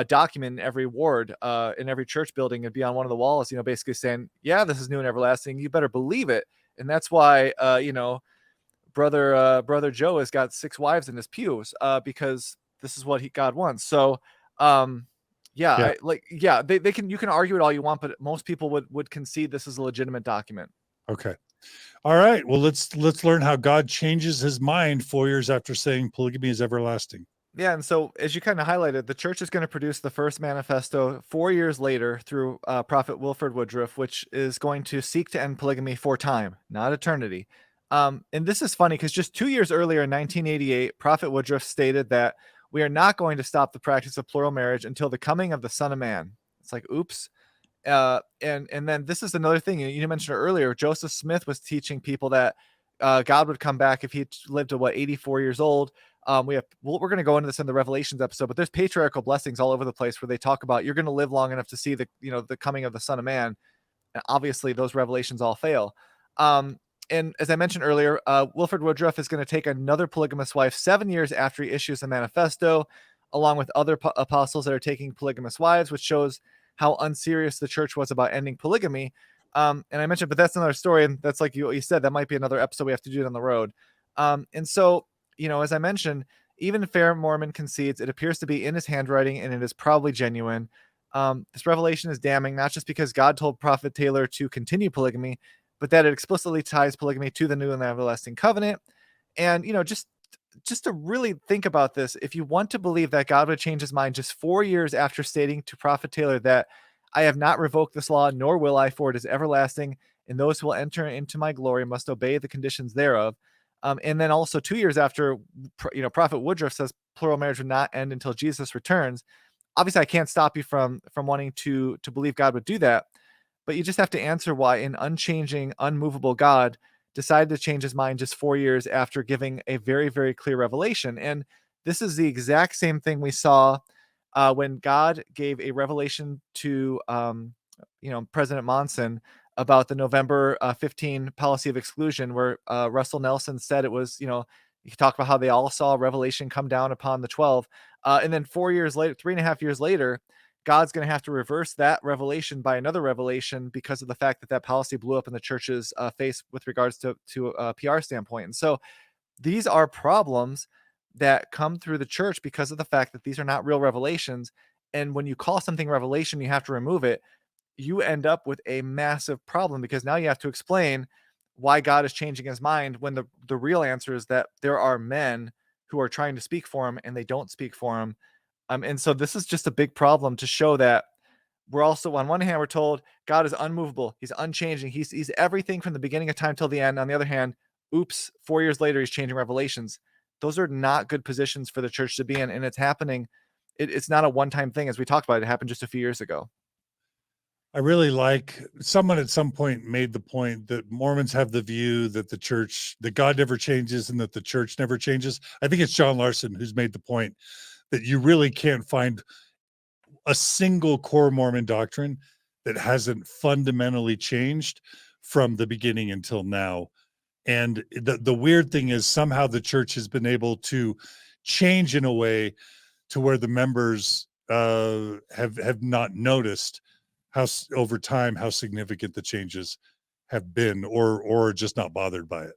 document in every ward, in every church building. It'd be on one of the walls, basically saying, yeah, this is new and everlasting. You better believe it. And that's why, brother Joe has got 6 wives in his pews, because this is what God wants. So, yeah. They can, you can argue it all you want, but most people would concede this is a legitimate document. Okay. All right. Well, let's learn how God changes his mind 4 years after saying polygamy is everlasting. Yeah, and so as you kind of highlighted, the church is going to produce the first manifesto 4 years later through Prophet Wilford Woodruff, which is going to seek to end polygamy for time, not eternity. And this is funny because just 2 years earlier in 1988, Prophet Woodruff stated that we are not going to stop the practice of plural marriage until the coming of the Son of Man. It's like, oops. And then this is another thing you mentioned earlier. Joseph Smith was teaching people that God would come back if he lived to 84 years old. We're going to go into this in the Revelations episode, but there's patriarchal blessings all over the place where they talk about you're going to live long enough to see the coming of the Son of Man. And obviously those revelations all fail. And as I mentioned earlier, Wilford Woodruff is going to take another polygamous wife 7 years after he issues the manifesto, along with other apostles that are taking polygamous wives, which shows how unserious the church was about ending polygamy. And I mentioned, but that's another story. And that's like you said, that might be another episode we have to do down the road. And so, as I mentioned, even Fair Mormon concedes it appears to be in his handwriting and it is probably genuine. This revelation is damning, not just because God told Prophet Taylor to continue polygamy, but that it explicitly ties polygamy to the new and everlasting covenant. And, just to really think about this, if you want to believe that God would change his mind just 4 years after stating to Prophet Taylor that I have not revoked this law, nor will I, for it is everlasting, and those who will enter into my glory must obey the conditions thereof. And then also 2 years after, Prophet Woodruff says plural marriage would not end until Jesus returns. Obviously, I can't stop you from wanting to believe God would do that, but you just have to answer why an unchanging, unmovable God decided to change his mind just 4 years after giving a very, very clear revelation. And this is the exact same thing we saw when God gave a revelation to President Monson about the November 15 policy of exclusion, where Russell Nelson said it was, you talk about how they all saw revelation come down upon the 12. And then 4 years later, 3.5 years later, God's going to have to reverse that revelation by another revelation because of the fact that that policy blew up in the church's face with regards to a PR standpoint. And so these are problems that come through the church because of the fact that these are not real revelations. And when you call something revelation, you have to remove it. You end up with a massive problem because now you have to explain why God is changing his mind when the real answer is that there are men who are trying to speak for him and they don't speak for him. And so this is just a big problem to show that we're also, on one hand, we're told God is unmovable. He's unchanging. He's everything from the beginning of time till the end. On the other hand, oops, 4 years later, he's changing revelations. Those are not good positions for the church to be in. And it's happening. It's not a one-time thing. As we talked about, it happened just a few years ago. I really like, someone at some point made the point that Mormons have the view that that God never changes and that the church never changes. I think it's John Larson who's made the point that you really can't find a single core Mormon doctrine that hasn't fundamentally changed from the beginning until now. And the weird thing is somehow the church has been able to change in a way to where the members have not noticed over time how significant the changes have been, or just not bothered by it.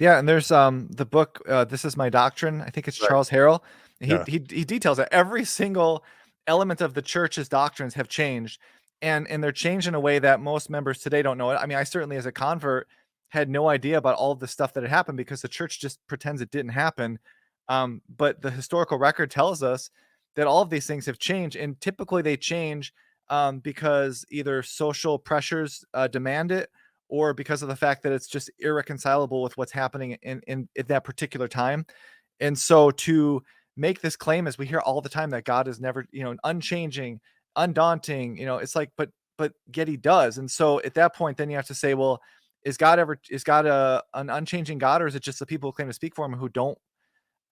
Yeah, and there's the book This Is My Doctrine. I think it's Right. Charles Harrell. Yeah. He details that every single element of the church's doctrines have changed, and they're changed in a way that most members today don't know it. I mean, I certainly as a convert had no idea about all of the stuff that had happened because the church just pretends it didn't happen. But the historical record tells us that all of these things have changed, and typically they change because either social pressures demand it, or because of the fact that it's just irreconcilable with what's happening in at that particular time. And so to make this claim, as we hear all the time, that God is never, unchanging, undaunting, it's like, but yet he does. And so at that point, then you have to say, well, is God an unchanging God, or is it just the people who claim to speak for him who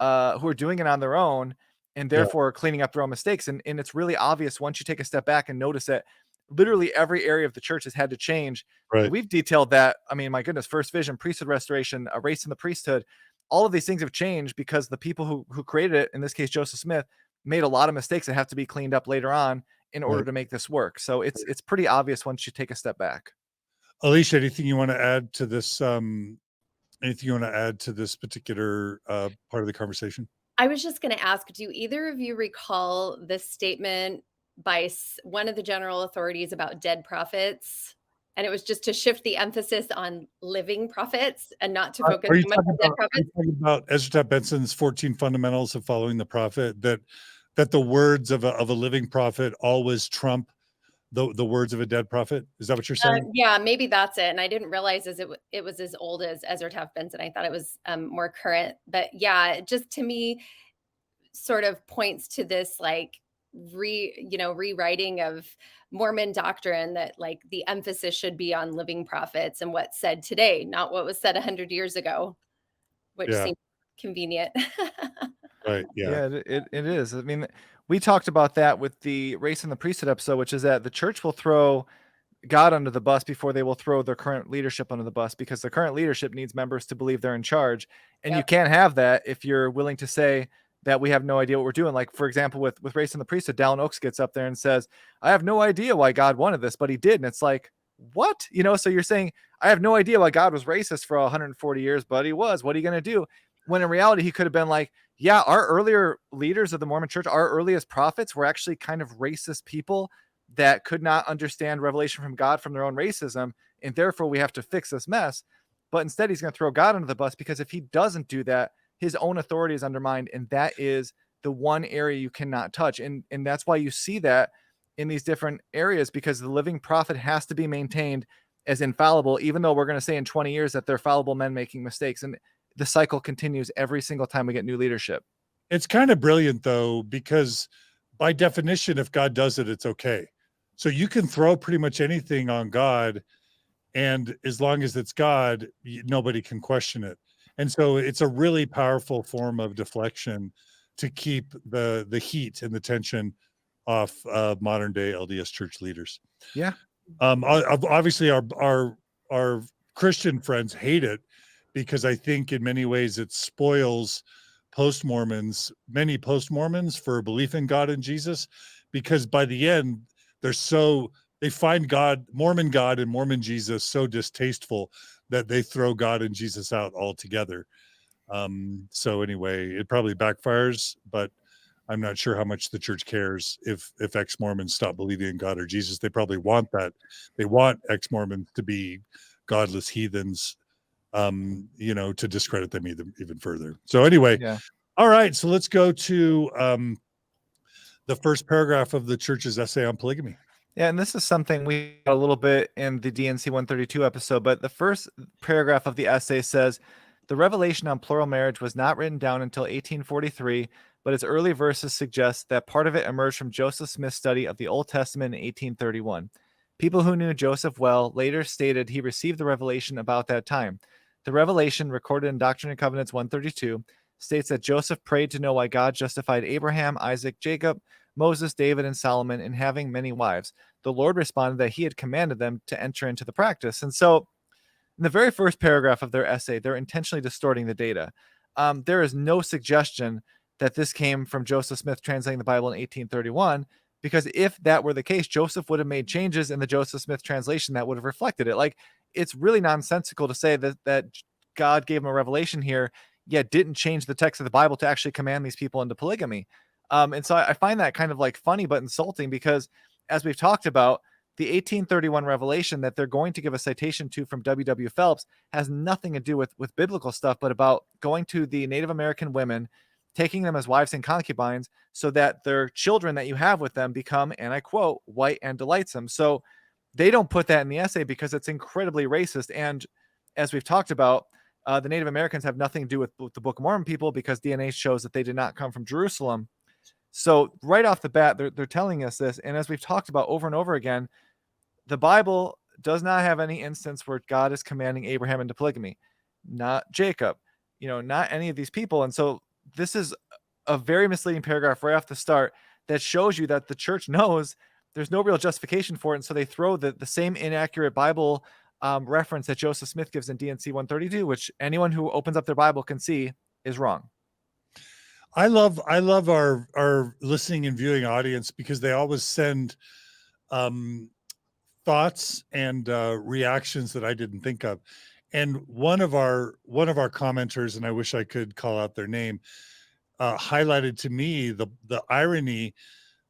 are doing it on their own and Yeah. therefore cleaning up their own mistakes? And it's really obvious once you take a step back and notice that literally every area of the church has had to change. Right. We've detailed that. I mean, my goodness, first vision, priesthood restoration, a race in the priesthood, all of these things have changed because the people who created it, in this case, Joseph Smith, made a lot of mistakes that have to be cleaned up later on in order Right. to make this work. So it's pretty obvious once you take a step back. Elisha, anything you want to add to this? Anything you want to add to this particular part of the conversation? I was just going to ask, do either of you recall this statement by one of the general authorities about dead prophets? And it was just to shift the emphasis on living prophets and not to focus Are you so much talking on dead about, are you prophets. talking about Ezra Taft Benson's 14 fundamentals of following the prophet, that the words of a living prophet always trump the words of a dead prophet? Is that what you're saying? Yeah, maybe that's it. And I didn't realize it was as old as Ezra Taft Benson. I thought it was more current. But yeah, it just to me sort of points to this like rewriting of Mormon doctrine, that like the emphasis should be on living prophets and what's said today, not what was said 100 years ago, which Yeah. seems convenient. Right. Yeah. Yeah, it is. I mean, we talked about that with the race and the priesthood episode, which is that the church will throw God under the bus before they will throw their current leadership under the bus, because the current leadership needs members to believe they're in charge. And you Yep. can't have that if you're willing to say that we have no idea what we're doing. Like, for example, with race and the priesthood, Dallin Oaks gets up there and says, I have no idea why God wanted this, but he did. And it's like, what? So you're saying, I have no idea why God was racist for 140 years, but he was. What are you going to do? When in reality, he could have been like, yeah, our earlier leaders of the Mormon church, our earliest prophets were actually kind of racist people that could not understand revelation from God from their own racism, and therefore we have to fix this mess. But instead, he's going to throw God under the bus, because if he doesn't do that, his own authority is undermined, and that is the one area you cannot touch. And that's why you see that in these different areas, because the living prophet has to be maintained as infallible, even though we're going to say in 20 years that they're fallible men making mistakes. And the cycle continues every single time we get new leadership. It's kind of brilliant though, because by definition, if God does it, it's okay. So you can throw pretty much anything on God, and as long as it's God, nobody can question it. And so it's a really powerful form of deflection to keep the heat and the tension off modern day LDS church leaders. Yeah. Obviously our Christian friends hate it because I think in many ways it spoils many post-Mormons for belief in God and Jesus, because by the end they find Mormon God and Mormon Jesus so distasteful that they throw God and Jesus out altogether. So anyway, it probably backfires, but I'm not sure how much the church cares if ex-Mormons stop believing in God or Jesus. They probably want that. They want ex-Mormons to be godless heathens, to discredit them even further. So anyway, Yeah. all right. So let's go to the first paragraph of the church's essay on polygamy. Yeah, and this is something we got a little bit in the DNC 132 episode, but the first paragraph of the essay says, the revelation on plural marriage was not written down until 1843, but its early verses suggest that part of it emerged from Joseph Smith's study of the Old Testament in 1831. People who knew Joseph well later stated he received the revelation about that time. The revelation, recorded in Doctrine and Covenants 132, states that Joseph prayed to know why God justified Abraham, Isaac, Jacob, Moses, David, and Solomon in having many wives. The Lord responded that he had commanded them to enter into the practice. And so in the very first paragraph of their essay, they're intentionally distorting the data. There is no suggestion that this came from Joseph Smith translating the Bible in 1831, because if that were the case, Joseph would have made changes in the Joseph Smith translation that would have reflected it. Like, it's really nonsensical to say that God gave him a revelation here, yet didn't change the text of the Bible to actually command these people into polygamy. And so I find that kind of like funny but insulting, because as we've talked about, the 1831 revelation that they're going to give a citation to from W.W. Phelps has nothing to do with biblical stuff, but about going to the Native American women, taking them as wives and concubines so that their children that you have with them become, and I quote, white and delightsome. So they don't put that in the essay because it's incredibly racist. And as we've talked about, the Native Americans have nothing to do with the Book of Mormon people, because DNA shows that they did not come from Jerusalem. So right off the bat, they're telling us this. And as we've talked about over and over again, the Bible does not have any instance where God is commanding Abraham into polygamy, not Jacob, not any of these people. And so this is a very misleading paragraph right off the start that shows you that the church knows there's no real justification for it. And so they throw the same inaccurate Bible reference that Joseph Smith gives in DNC 132, which anyone who opens up their Bible can see is wrong. I love our listening and viewing audience, because they always send thoughts and reactions that I didn't think of. And one of our commenters, and I wish I could call out their name, highlighted to me the irony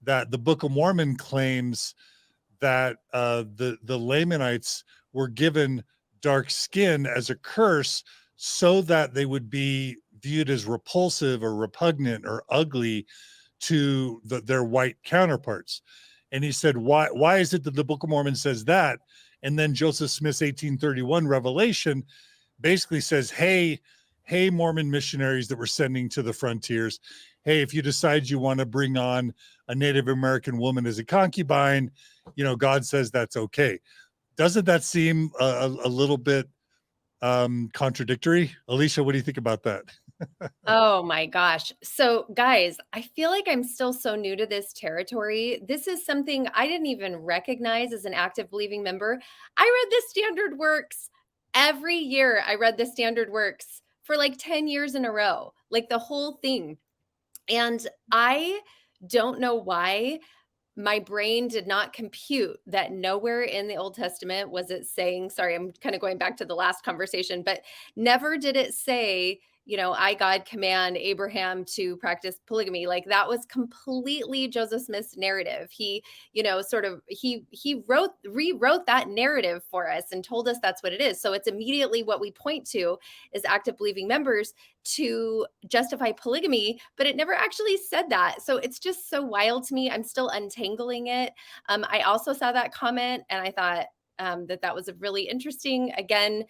that the Book of Mormon claims that the Lamanites were given dark skin as a curse so that they would be viewed as repulsive or repugnant or ugly to their white counterparts. And he said, why is it that the Book of Mormon says that? And then Joseph Smith's 1831 revelation basically says, hey, Mormon missionaries that we're sending to the frontiers, hey, if you decide you want to bring on a Native American woman as a concubine, God says that's okay. Doesn't that seem a little bit contradictory? Elisha, what do you think about that? Oh my gosh. So, guys, I feel like I'm still so new to this territory. This is something I didn't even recognize as an active believing member. I read the standard works every year. I read the standard works for like 10 years in a row, like the whole thing. And I don't know why my brain did not compute that nowhere in the Old Testament was it saying, sorry, I'm kind of going back to the last conversation, but never did it say, I, God, command Abraham to practice polygamy. Like, that was completely Joseph Smith's narrative. He, he rewrote that narrative for us and told us that's what it is. So it's immediately what we point to as active believing members to justify polygamy, but it never actually said that. So it's just so wild to me. I'm still untangling it. I also saw that comment and I thought that was a really interesting. Again,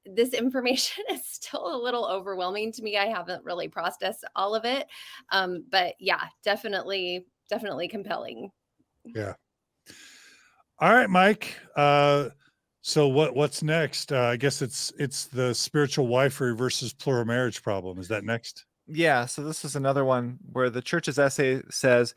this information is still a little overwhelming to me. I haven't really processed all of it. But yeah, definitely compelling. Yeah. All right, Mike. So what's next? I guess it's the spiritual wifery versus plural marriage problem. Is that next? Yeah, so this is another one where the church's essay says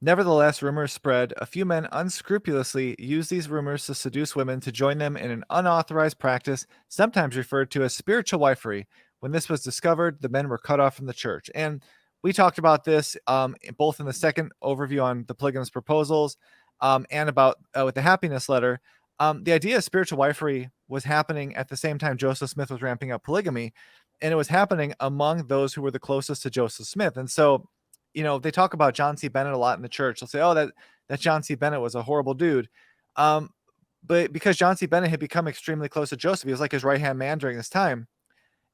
Nevertheless, rumors spread. A few men unscrupulously used these rumors to seduce women to join them in an unauthorized practice, sometimes referred to as spiritual wifery. When this was discovered, the men were cut off from the church. And we talked about this both in the second overview on the polygamous proposals and about with the happiness letter. The idea of spiritual wifery was happening at the same time Joseph Smith was ramping up polygamy, and it was happening among those who were the closest to Joseph Smith. And so, they talk about John C. Bennett a lot in the church. They'll say, "Oh, that John C. Bennett was a horrible dude," but because John C. Bennett had become extremely close to Joseph, he was like his right hand man during this time,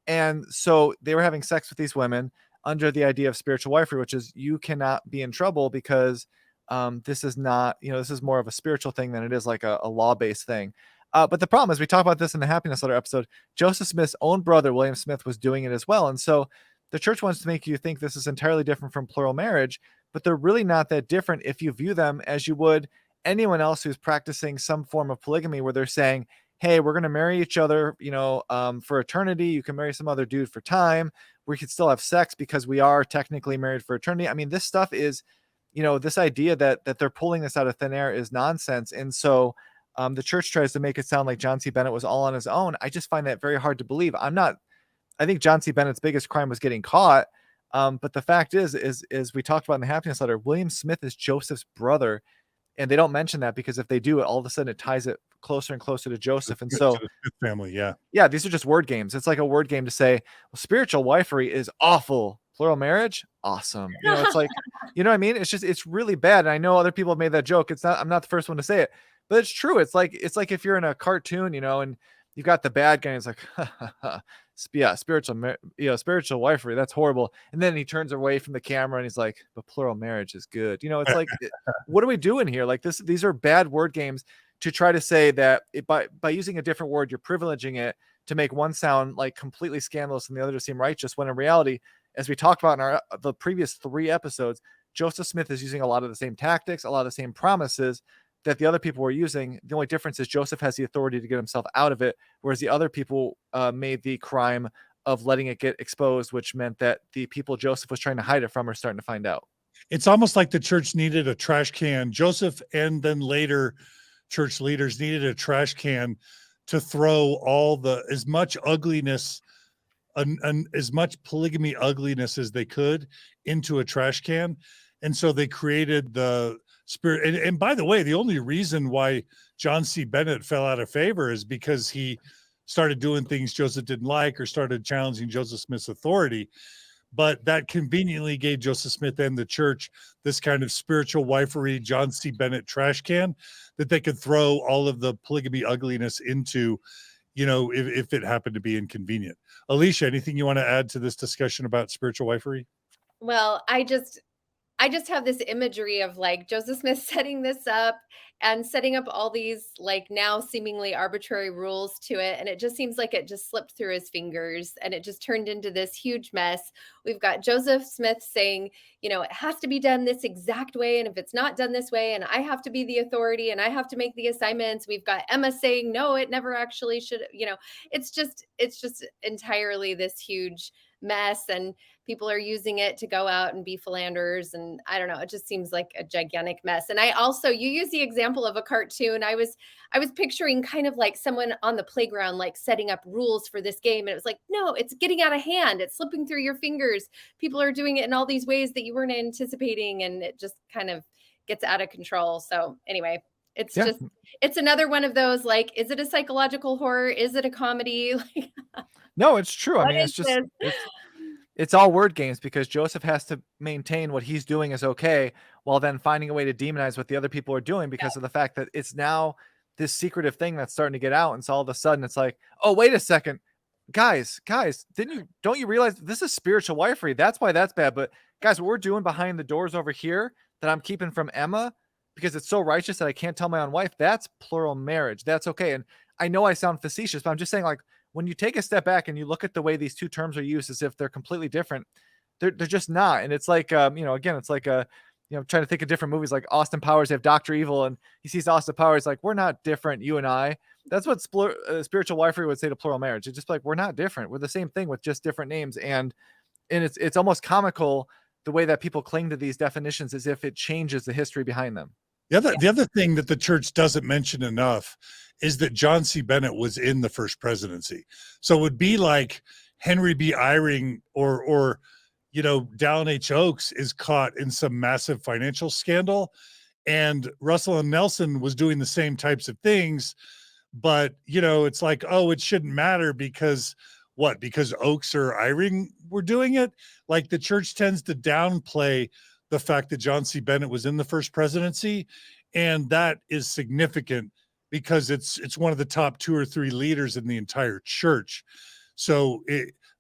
and so they were having sex with these women under the idea of spiritual wifery, which is you cannot be in trouble because this is not, this is more of a spiritual thing than it is like a law-based thing. But the problem is, we talk about this in the happiness letter episode, Joseph Smith's own brother, William Smith, was doing it as well. And so the church wants to make you think this is entirely different from plural marriage, but they're really not that different if you view them as you would anyone else who's practicing some form of polygamy, where they're saying, hey, we're going to marry each other, for eternity. You can marry some other dude for time. We could still have sex because we are technically married for eternity. I mean, this stuff is, this idea that they're pulling this out of thin air is nonsense. And so the church tries to make it sound like John C. Bennett was all on his own. I just find that very hard to believe. I think John C. Bennett's biggest crime was getting caught. But the fact is we talked about in the happiness letter, William Smith is Joseph's brother. And they don't mention that because if they do, all of a sudden it ties it closer and closer to Joseph. And so To the family, yeah. Yeah, these are just word games. It's like a word game to say, well, spiritual wifery is awful. Plural marriage, awesome. It's like, you know what I mean? It's really bad. And I know other people have made that joke. I'm not the first one to say it, but it's true. It's like if you're in a cartoon, and you've got the bad guy, and it's like, yeah, spiritual wifery, that's horrible. And then he turns away from the camera and he's like, but plural marriage is good. It's like, what are we doing here? Like these are bad word games to try to say that by using a different word, you're privileging it to make one sound like completely scandalous and the other to seem righteous, when in reality, as we talked about in the previous 3 episodes, Joseph Smith is using a lot of the same tactics, a lot of the same promises that the other people were using. The only difference is Joseph has the authority to get himself out of it, whereas the other people made the crime of letting it get exposed, which meant that the people Joseph was trying to hide it from are starting to find out. It's almost like the church needed a trash can. Joseph and then later church leaders needed a trash can to throw as much ugliness and as much polygamy ugliness as they could into a trash can. And so they created the spirit. And by the way, the only reason why John C. Bennett fell out of favor is because he started doing things Joseph didn't like or started challenging Joseph Smith's authority. But that conveniently gave Joseph Smith and the church this kind of spiritual wifery John C. Bennett trash can that they could throw all of the polygamy ugliness into, if it happened to be inconvenient. Elisha, anything you want to add to this discussion about spiritual wifery? Well, I just have this imagery of like Joseph Smith setting this up and setting up all these like now seemingly arbitrary rules to it. And it just seems like it just slipped through his fingers and it just turned into this huge mess. We've got Joseph Smith saying, it has to be done this exact way. And if it's not done this way, and I have to be the authority and I have to make the assignments. We've got Emma saying, no, it never actually should, it's just entirely this huge mess. And people are using it to go out and be philanderers. And I don't know, it just seems like a gigantic mess. And you use the example of a cartoon. I was picturing kind of like someone on the playground, like setting up rules for this game. And it was like, no, it's getting out of hand. It's slipping through your fingers. People are doing it in all these ways that you weren't anticipating. And it just kind of gets out of control. So anyway, it's another one of those, like, is it a psychological horror? Is it a comedy? No, it's true. I mean, it's all word games because Joseph has to maintain what he's doing is okay while then finding a way to demonize what the other people are doing because of the fact that it's now this secretive thing that's starting to get out. And so all of a sudden it's like, oh, wait a second, guys, don't you realize this is spiritual wifery? That's why that's bad. But guys, what we're doing behind the doors over here that I'm keeping from Emma because it's so righteous that I can't tell my own wife, that's plural marriage. That's okay. And I know I sound facetious, but I'm just saying, like, when you take a step back and you look at the way these two terms are used as if they're completely different, they're just not. And it's like, again, it's like trying to think of different movies like Austin Powers, they have Dr. Evil and he sees Austin Powers like, we're not different, you and I. That's what spiritual wifery would say to plural marriage. It's just like, we're not different. We're the same thing with just different names. And it's almost comical the way that people cling to these definitions as if it changes the history behind them. The other thing that the church doesn't mention enough is that John C. Bennett was in the first presidency. So it would be like Henry B. Eyring or Dallin H. Oaks is caught in some massive financial scandal, and Russell M. Nelson was doing the same types of things, but it's like, oh, it shouldn't matter because what? Because Oaks or Eyring were doing it? Like, the church tends to downplay the fact that John C. Bennett was in the first presidency, and that is significant because it's one of the top 2 or 3 leaders in the entire church. So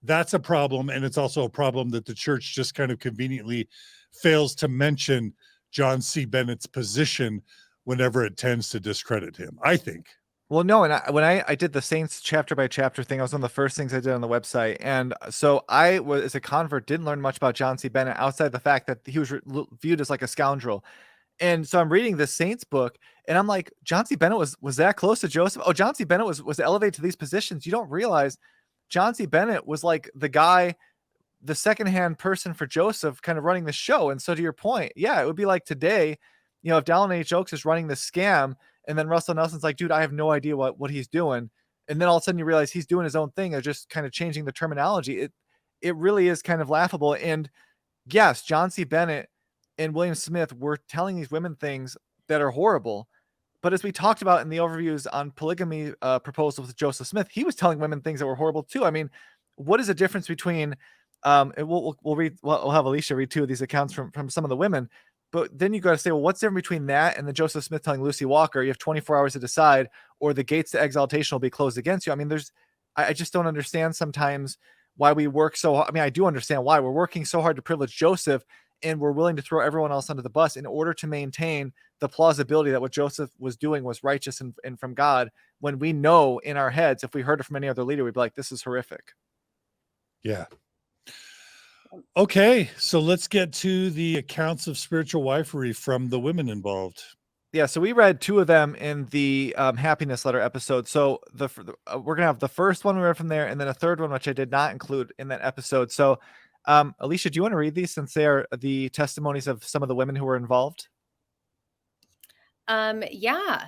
that's a problem, and it's also a problem that the church just kind of conveniently fails to mention John C. Bennett's position whenever it tends to discredit him, I think. Well, no, and when I did the Saints chapter by chapter thing, I was one of the first things I did on the website, and so I was, as a convert, didn't learn much about John C. Bennett outside the fact that he was viewed as like a scoundrel. And so I'm reading the Saints book, and I'm like, John C. Bennett was that close to Joseph? Oh, John C. Bennett was elevated to these positions. You don't realize John C. Bennett was like the guy, the secondhand person for Joseph, kind of running the show. And so to your point, yeah, it would be like today, if Dallin H. Oaks is running the scam, and then Russell Nelson's like, dude, I have no idea what he's doing. And then all of a sudden you realize he's doing his own thing, or just kind of changing the terminology. It really is kind of laughable. And yes, John C. Bennett and William Smith were telling these women things that are horrible. But as we talked about in the overviews on polygamy proposals with Joseph Smith, he was telling women things that were horrible too. I mean, what is the difference between, we'll have Elisha read 2 of these accounts from some of the women, but then you got to say, well, what's the difference between that and the Joseph Smith telling Lucy Walker, you have 24 hours to decide, or the gates to exaltation will be closed against you? I mean, I just don't understand sometimes why we work so hard. I mean, I do understand why we're working so hard to privilege Joseph, and we're willing to throw everyone else under the bus in order to maintain the plausibility that what Joseph was doing was righteous and from God, when we know in our heads, if we heard it from any other leader, we'd be like, this is horrific. Yeah. Okay, so let's get to the accounts of spiritual wifery from the women involved. Yeah, so we read 2 of them in the happiness letter episode. So we're gonna have the first one we read from there, and then a third one which I did not include in that episode. So, Elisha, do you want to read these since they are the testimonies of some of the women who were involved? Yeah.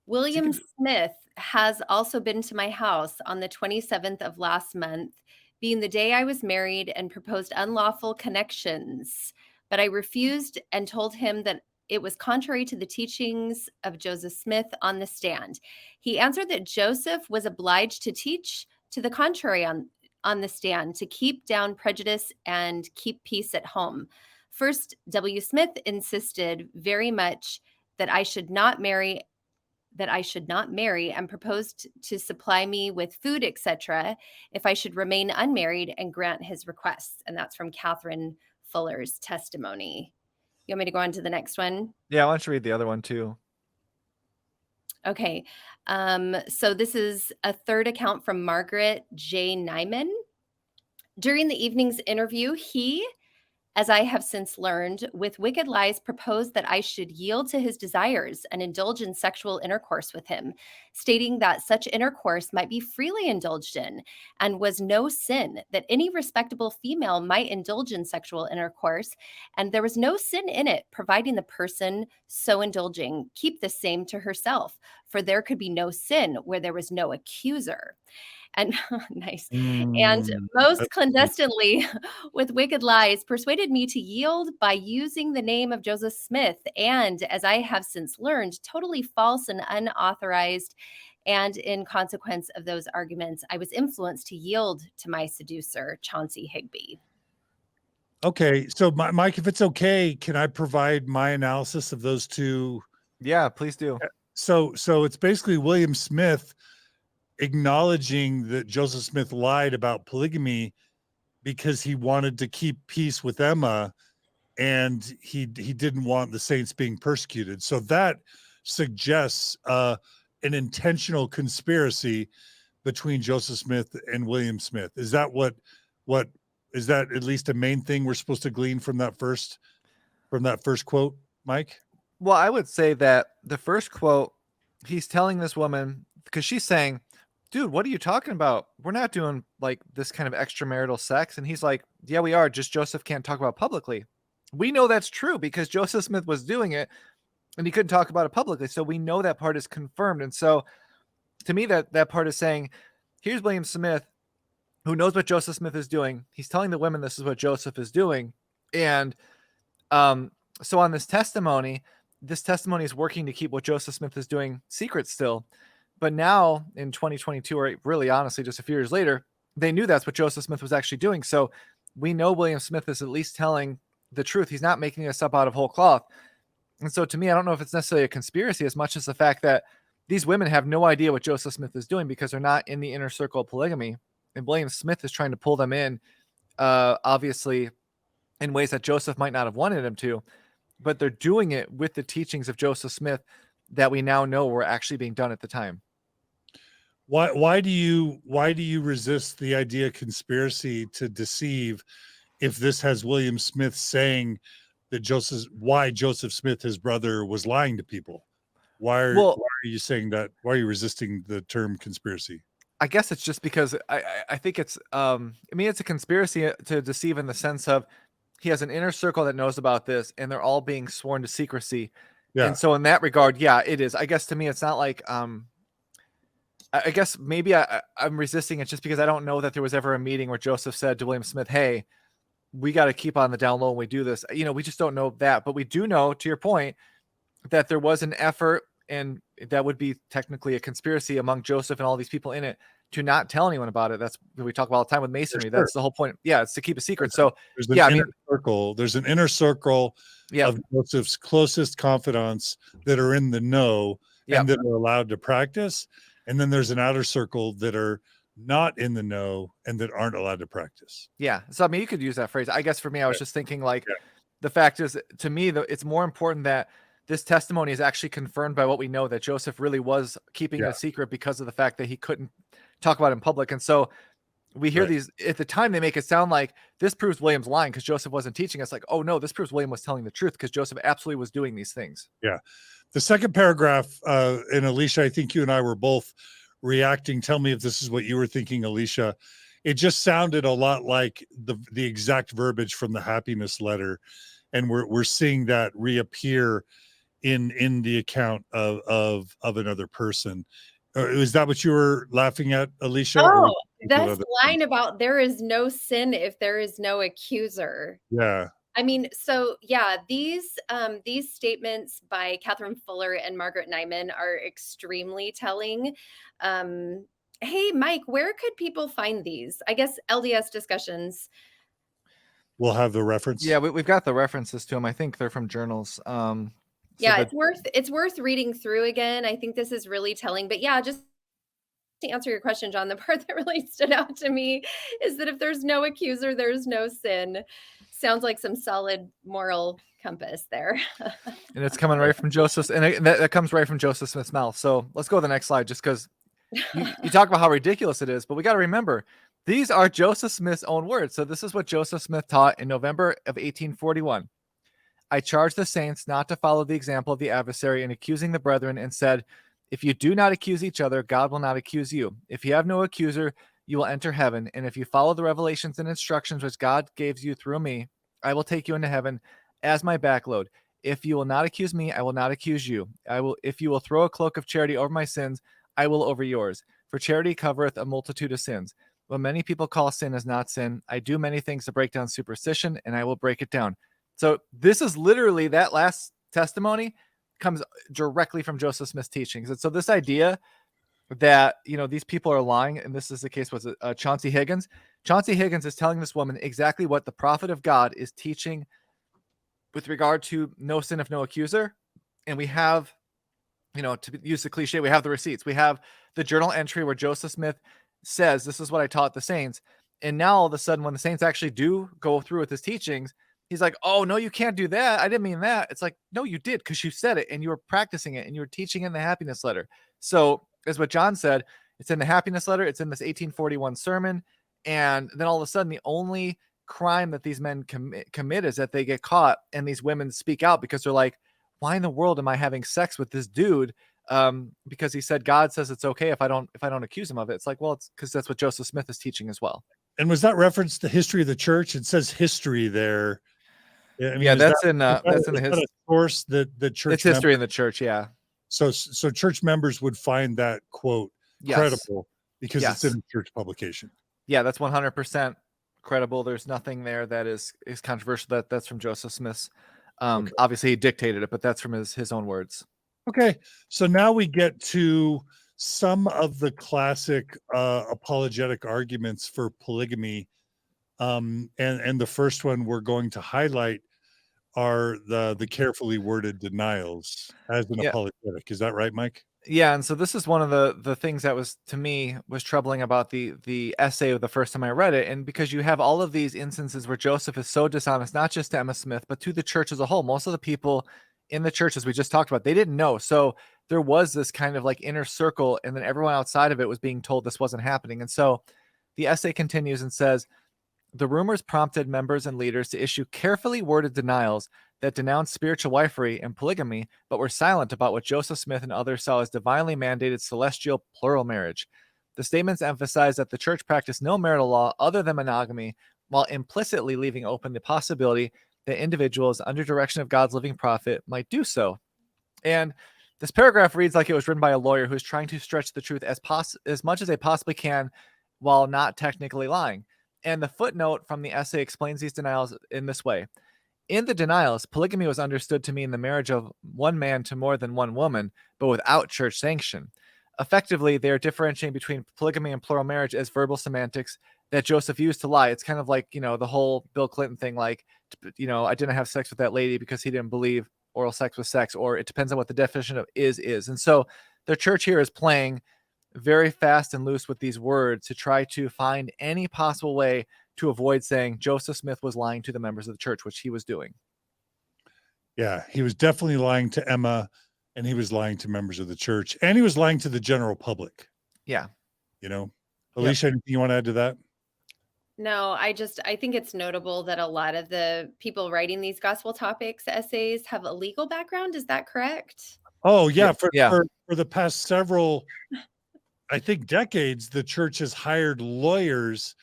William Smith has also been to my house on the 27th of last month, being the day I was married, and proposed unlawful connections. But I refused and told him that it was contrary to the teachings of Joseph Smith on the stand. He answered that Joseph was obliged to teach to the contrary on the stand, to keep down prejudice and keep peace at home. First, W. Smith insisted very much that I should not marry and proposed to supply me with food, etc., if I should remain unmarried and grant his requests. And that's from Catherine Fuller's testimony. You want me to go on to the next one? Yeah, why don't you read the other one too? Okay. So this is a third account from Margaret J. Nyman. During the evening's interview, he, as I have since learned, with wicked lies proposed that I should yield to his desires and indulge in sexual intercourse with him, stating that such intercourse might be freely indulged in and was no sin, that any respectable female might indulge in sexual intercourse, and there was no sin in it, providing the person so indulging keep the same to herself, for there could be no sin where there was no accuser. And nice. And most clandestinely, with wicked lies, persuaded me to yield by using the name of Joseph Smith, and, as I have since learned, totally false and unauthorized. And in consequence of those arguments, I was influenced to yield to my seducer, Chauncey Higby. Okay, so Mike, if it's okay, can I provide my analysis of those 2? Yeah, please do. So it's basically William Smith acknowledging that Joseph Smith lied about polygamy because he wanted to keep peace with Emma, and he didn't want the saints being persecuted. So that suggests an intentional conspiracy between Joseph Smith and William Smith. Is that what is that at least a main thing we're supposed to glean from that first quote, Mike? Well, I would say that the first quote, he's telling this woman, because she's saying, dude, what are you talking about? We're not doing like this kind of extramarital sex. And he's like, yeah, we are. Just Joseph can't talk about it publicly. We know that's true because Joseph Smith was doing it and he couldn't talk about it publicly. So we know that part is confirmed. And so to me, that part is saying, here's William Smith, who knows what Joseph Smith is doing. He's telling the women this is what Joseph is doing. And so on this testimony is working to keep what Joseph Smith is doing secret still. But now in 2022, or really honestly, just a few years later, they knew that's what Joseph Smith was actually doing. So we know William Smith is at least telling the truth. He's not making this up out of whole cloth. And so to me, I don't know if it's necessarily a conspiracy as much as the fact that these women have no idea what Joseph Smith is doing because they're not in the inner circle of polygamy. And William Smith is trying to pull them in, obviously, in ways that Joseph might not have wanted him to. But they're doing it with the teachings of Joseph Smith that we now know were actually being done at the time. Why do you resist the idea of conspiracy to deceive if this has William Smith saying that Joseph Smith, his brother, was lying to people? Why are you saying that? Why are you resisting the term conspiracy? I guess it's just because I think it's it's a conspiracy to deceive in the sense of he has an inner circle that knows about this and they're all being sworn to secrecy. Yeah. And so in that regard, yeah, it is. I guess to me, it's not like I guess maybe I'm resisting it just because I don't know that there was ever a meeting where Joseph said to William Smith, hey, we got to keep on the down low when we do this. We just don't know that. But we do know, to your point, that there was an effort, and that would be technically a conspiracy among Joseph and all these people in it to not tell anyone about it. That's what we talk about all the time with masonry. Sure. That's the whole point. Yeah, it's to keep a secret. So there's an inner circle. There's an inner circle of Joseph's closest confidants that are in the know and that are allowed to practice. And then there's an outer circle that are not in the know and that aren't allowed to practice. Yeah. So, you could use that phrase. I guess for me, I was just thinking the fact is, to me, it's more important that this testimony is actually confirmed by what we know, that Joseph really was keeping it a secret because of the fact that he couldn't talk about it in public. And so we hear these at the time, they make it sound like this proves William's lying because Joseph wasn't teaching us. Like, oh no, this proves William was telling the truth because Joseph absolutely was doing these things. Yeah. The second paragraph, and Elisha, I think you and I were both reacting. Tell me if this is what you were thinking, Elisha. It just sounded a lot like the exact verbiage from the happiness letter. And we're seeing that reappear in the account of another person. Is that what you were laughing at, Elisha? Oh, that's line about there is no sin if there is no accuser. Yeah. So these statements by Catherine Fuller and Margaret Nyman are extremely telling. Hey, Mike, where could people find these? I guess LDS discussions. We'll have the reference. Yeah, we've got the references to them. I think they're from journals. It's worth reading through again. I think this is really telling. But just to answer your question, John, the part that really stood out to me is that if there's no accuser, there's no sin. Sounds like some solid moral compass there. And it's coming right from Joseph, and that comes right from Joseph Smith's mouth. So let's go to the next slide, just because you talk about how ridiculous it is, but we got to remember, these are Joseph Smith's own words. So this is what Joseph Smith taught in November of 1841. I charge the saints not to follow the example of the adversary in accusing the brethren, and said, if you do not accuse each other, God will not accuse you. If you have no accuser, you will enter heaven. And if you follow the revelations and instructions which God gives you through me, I will take you into heaven as my backload. If you will not accuse me, I will not accuse you. If you will throw a cloak of charity over my sins, I will over yours. For charity covereth a multitude of sins. What many people call sin is not sin. I do many things to break down superstition, and I will break it down. So this is literally, that last testimony comes directly from Joseph Smith's teachings. And so this idea that, these people are lying, and this is the case with Chauncey Higgins. Chauncey Higgins is telling this woman exactly what the prophet of God is teaching with regard to no sin if no accuser. And we have, to use the cliche, we have the receipts. We have the journal entry where Joseph Smith says, this is what I taught the saints. And now all of a sudden, when the saints actually do go through with his teachings, he's like, oh, no, you can't do that. I didn't mean that. It's like, no, you did, because you said it and you were practicing it and you were teaching in the happiness letter. So as what John said, it's in the happiness letter. It's in this 1841 sermon. And then all of a sudden, the only crime that these men commit is that they get caught, and these women speak out because they're like, why in the world am I having sex with this dude because he said God says it's okay if I don't accuse him of it. It's like, well, it's because that's what Joseph Smith is teaching as well. And was that reference to history of the church? It says history there. Yeah, I mean, Yeah, is that's that, in a source that the church it's history in the church. Yeah. So church members would find that quote Yes. credible because it's Yes. in a church publication. Yeah, that's 100% credible. There's nothing there that is controversial. That's from Joseph Smith's. Okay. Obviously he dictated it, but that's from his own words. Okay, so now we get to some of the classic apologetic arguments for polygamy, and the first one we're going to highlight are the carefully worded denials as an Yeah. apologetic. Is that right, Mike? Yeah, and so this is one of the things that was, to me, was troubling about the essay the first time I read it. And because you have all of these instances where Joseph is so dishonest, not just to Emma Smith, but to the church as a whole. Most of the people in the church, as we just talked about, they didn't know. So there was this kind of like inner circle, and then everyone outside of it was being told this wasn't happening. And so the essay continues and says, the rumors prompted members and leaders to issue carefully worded denials that denounced spiritual wifery and polygamy, but were silent about what Joseph Smith and others saw as divinely mandated celestial plural marriage. The statements emphasized that the church practiced no marital law other than monogamy, while implicitly leaving open the possibility that individuals, under direction of God's living prophet, might do so. And this paragraph reads like it was written by a lawyer who's trying to stretch the truth as much as they possibly can while not technically lying. And the footnote from the essay explains these denials in this way. In the denials, polygamy was understood to mean the marriage of one man to more than one woman, but without church sanction. Effectively, they are differentiating between polygamy and plural marriage as verbal semantics that Joseph used to lie. It's kind of like, the whole Bill Clinton thing, like, I didn't have sex with that lady because he didn't believe oral sex was sex, or it depends on what the definition of is. And so the church here is playing very fast and loose with these words to try to find any possible way to avoid saying Joseph Smith was lying to the members of the church, which he was doing. Yeah, he was definitely lying to Emma, and he was lying to members of the church, and he was lying to the general public. Yeah. Elisha, anything you want to add to that? No, I think it's notable that a lot of the people writing these gospel topics essays have a legal background. Is that correct? Oh, yeah. Yeah. For the past several, I think, decades, the church has hired lawyers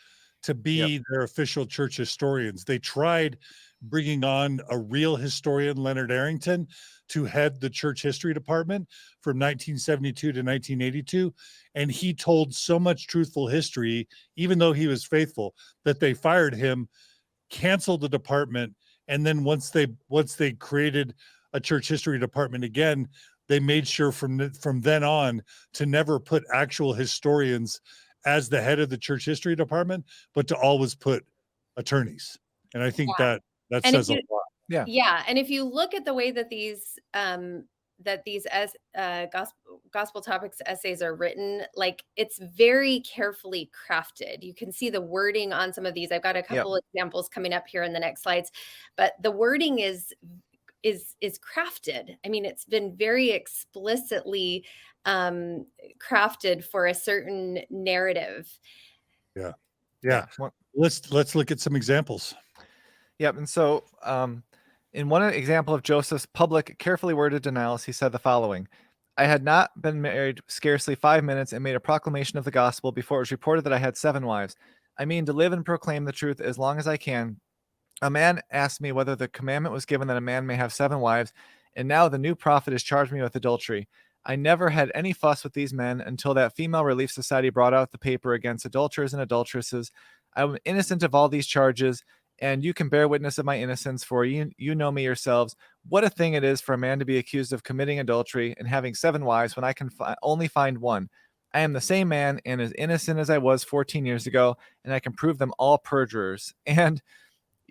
to be their official church historians. They tried bringing on a real historian, Leonard Arrington, to head the church history department from 1972 to 1982. And he told so much truthful history, even though he was faithful, that they fired him, canceled the department. And then once they created a church history department again, they made sure from then on to never put actual historians as the head of the church history department, but to always put attorneys. And I think that says a lot. Yeah. And if you look at the way that these gospel topics essays are written, like, it's very carefully crafted. You can see the wording on some of these. I've got a couple examples coming up here in the next slides, but the wording is crafted. I mean, it's been very explicitly crafted for a certain narrative. Yeah. Let's look at some examples. Yep. And so in one example of Joseph's public, carefully worded denials, he said the following: I had not been married scarcely 5 minutes and made a proclamation of the gospel before it was reported that I had 7 wives. I mean to live and proclaim the truth as long as I can. A man asked me whether the commandment was given that a man may have 7 wives, and now the new prophet has charged me with adultery. I never had any fuss with these men until that female relief society brought out the paper against adulterers and adulteresses. I'm innocent of all these charges, and you can bear witness of my innocence, for you know me yourselves. What a thing it is for a man to be accused of committing adultery and having 7 wives when I can only find one. I am the same man and as innocent as I was 14 years ago, and I can prove them all perjurers. And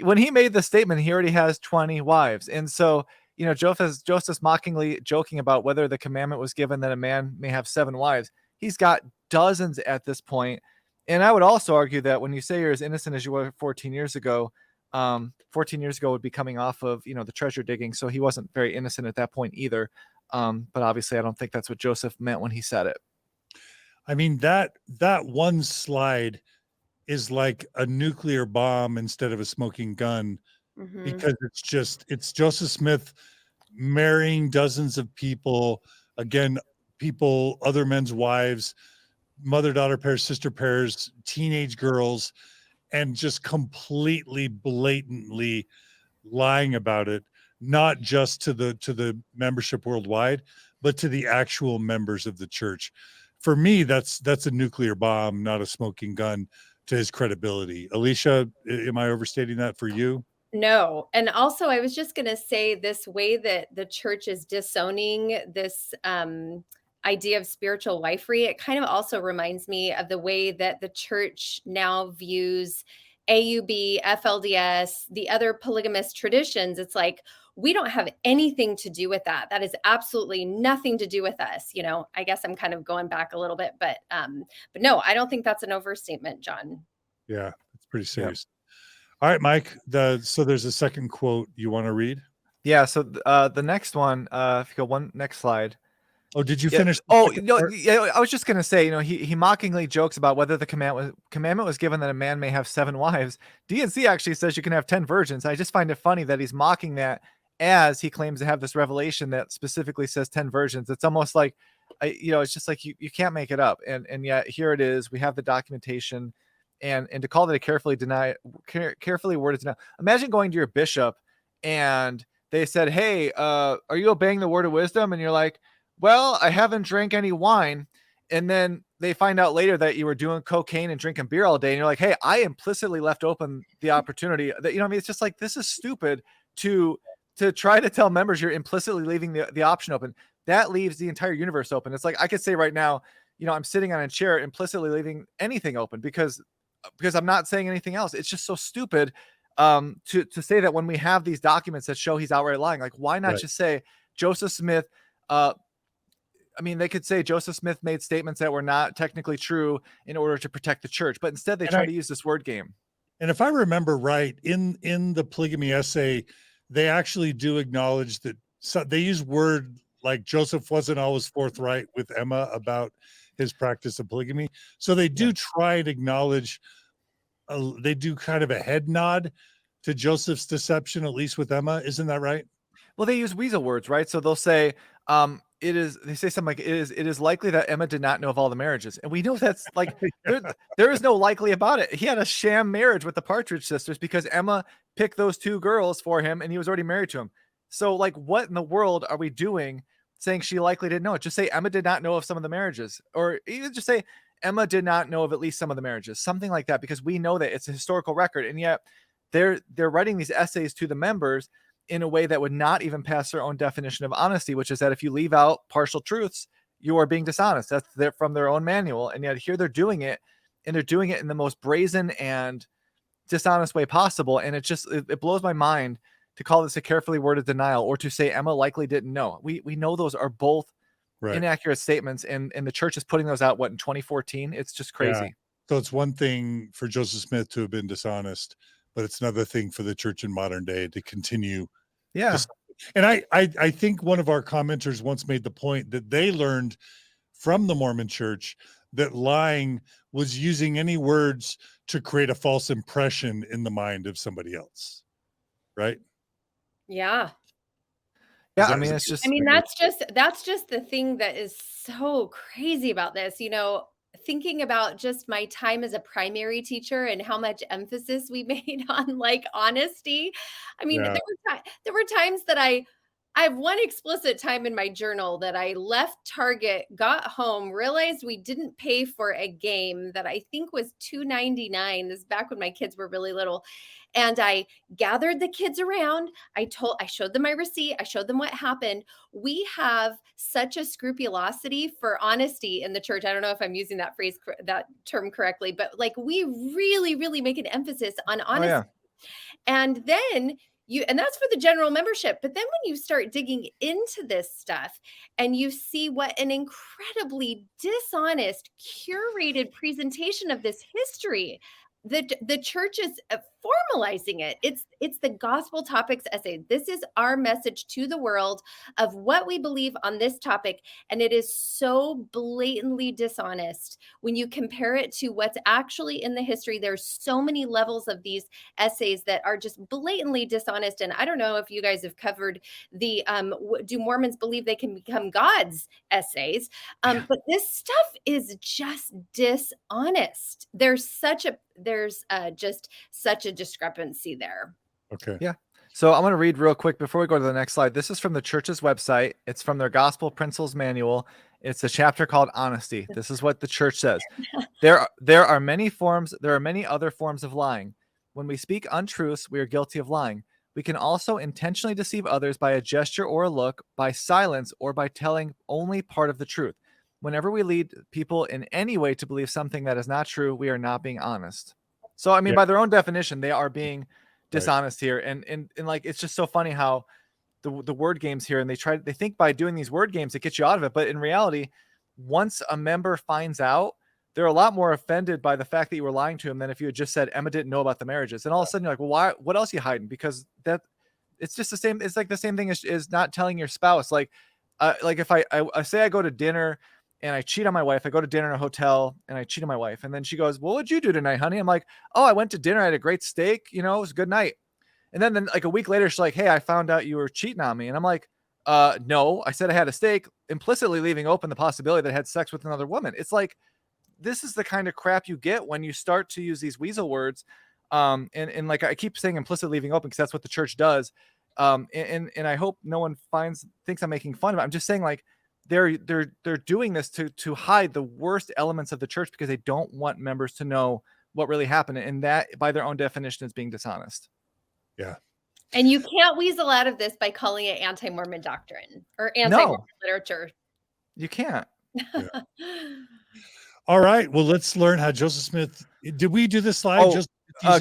when he made the statement, he already has 20 wives. And so, Joseph's mockingly joking about whether the commandment was given that a man may have 7 wives. He's got dozens at this point. And I would also argue that when you say you're as innocent as you were 14 years ago, 14 years ago would be coming off of, the treasure digging. So he wasn't very innocent at that point either. But obviously I don't think that's what Joseph meant when he said it. I mean, that one slide is like a nuclear bomb instead of a smoking gun, because it's Joseph Smith marrying dozens of people, again, people, other men's wives, mother-daughter pairs, sister pairs, teenage girls, and just completely blatantly lying about it, not just to the membership worldwide, but to the actual members of the church. For me, that's a nuclear bomb, not a smoking gun to his credibility. Elisha, am I overstating that for you? No. And also, I was just going to say this way that the church is disowning this idea of spiritual wifery. It kind of also reminds me of the way that the church now views AUB, FLDS, the other polygamous traditions. It's like, we don't have anything to do with that. That is absolutely nothing to do with us. You know, I guess I'm kind of going back a little bit, but no, I don't think that's an overstatement, John. Yeah, it's pretty Yeah. serious. All right, Mike. So there's a second quote you want to read. Yeah. So the next one, if you go one next slide. Oh, did you Yeah. finish? Oh, no. Yeah, I was just gonna say, he mockingly jokes about whether the commandment was given that a man may have 7 wives. DNC actually says you can have 10 virgins. I just find it funny that he's mocking that as he claims to have this revelation that specifically says 10 virgins. It's almost like, it's just like you can't make it up. And yet here it is. We have the documentation, and to call it a carefully worded denial. Imagine going to your bishop and they said, "Hey, are you obeying the word of wisdom?" And you're like, "Well, I haven't drank any wine." And then they find out later that you were doing cocaine and drinking beer all day. And you're like, "Hey, I implicitly left open the opportunity that," what I mean? It's just like, this is stupid to try to tell members you're implicitly leaving the option open. That leaves the entire universe open. It's like, I could say right now, I'm sitting on a chair implicitly leaving anything open because I'm not saying anything else. It's just so stupid to say that when we have these documents that show he's outright lying. Like, why not just say Joseph Smith, they could say Joseph Smith made statements that were not technically true in order to protect the church, but instead they try to use this word game. And if I remember right, in the polygamy essay, they actually do acknowledge that they use word like Joseph wasn't always forthright with Emma about his practice of polygamy. So they do try and acknowledge, they do kind of a head nod to Joseph's deception, at least with Emma. Isn't that right? Well, they use weasel words, right? So they'll say, they say something like, it is likely that Emma did not know of all the marriages. And we know that's like, there is no likely about it. He had a sham marriage with the Partridge sisters because Emma picked those 2 girls for him and he was already married to him. So like, what in the world are we doing saying she likely didn't know it? Just say Emma did not know of some of the marriages, or even just say Emma did not know of at least some of the marriages, something like that, because we know that it's a historical record. And yet they're writing these essays to the members in a way that would not even pass their own definition of honesty, which is that if you leave out partial truths, you are being dishonest. That's from their own manual. And yet here they're doing it, and they're doing it in the most brazen and dishonest way possible. And it blows my mind to call this a carefully worded denial, or to say Emma likely didn't know. We know those are both inaccurate statements, and the church is putting those out, in 2014? It's just crazy. Yeah. So it's one thing for Joseph Smith to have been dishonest, but it's another thing for the church in modern day to continue. Yeah. And I think one of our commenters once made the point that they learned from the Mormon church that lying was using any words to create a false impression in the mind of somebody else. Right? Yeah. Yeah. I mean, it's just, that's just the thing that is so crazy about this, thinking about just my time as a primary teacher and how much emphasis we made on like honesty. I mean, there were times that I have one explicit time in my journal that I left Target, got home, realized we didn't pay for a game that I think was $2.99. This is back when my kids were really little. And I gathered the kids around. I showed them my receipt. I showed them what happened. We have such a scrupulosity for honesty in the church. I don't know if I'm using that term correctly, but like, we really, really make an emphasis on honesty. Oh, yeah. And then and that's for the general membership. But then when you start digging into this stuff and you see what an incredibly dishonest, curated presentation of this history, the church is formalizing it. It's the Gospel Topics essay. This is our message to the world of what we believe on this topic, and it is so blatantly dishonest when you compare it to what's actually in the history. There's so many levels of these essays that are just blatantly dishonest. And I don't know if you guys have covered the do Mormons believe they can become gods essays, but this stuff is just dishonest. There's just such a discrepancy there. Okay. Yeah. So I'm going to read real quick before we go to the next slide. This is from the church's website. It's from their Gospel Principles Manual. It's a chapter called Honesty. This is what the church says. There are many other forms of lying. When we speak untruths, we are guilty of lying. We can also intentionally deceive others by a gesture or a look, by silence, or by telling only part of the truth. Whenever we lead people in any way to believe something that is not true, we are not being honest. So, I mean, by their own definition, they are being dishonest here. And like, it's just so funny how the word games here, and they think by doing these word games, it gets you out of it. But in reality, once a member finds out, they're a lot more offended by the fact that you were lying to him than if you had just said Emma didn't know about the marriages. And all of a sudden you're like, well, what else are you hiding? Because it's just the same. It's like the same thing as not telling your spouse. Like if I say I go to dinner and I cheat on my wife, I go to dinner in a hotel and I cheat on my wife. And then she goes, well, what'd you do tonight, honey? I'm like, oh, I went to dinner. I had a great steak. It was a good night. And then like a week later, she's like, hey, I found out you were cheating on me. And I'm like, no, I said I had a steak, implicitly leaving open the possibility that I had sex with another woman. It's like, this is the kind of crap you get when you start to use these weasel words. And like I keep saying implicit leaving open because that's what the church does. And I hope no one thinks I'm making fun of it. I'm just saying like they're doing this to hide the worst elements of the church because they don't want members to know what really happened. And that by their own definition is being dishonest. Yeah. And you can't weasel out of this by calling it anti-Mormon doctrine or anti-Mormon literature. You can't. Yeah. All right. Well, let's learn how Joseph Smith. Did we do this slide?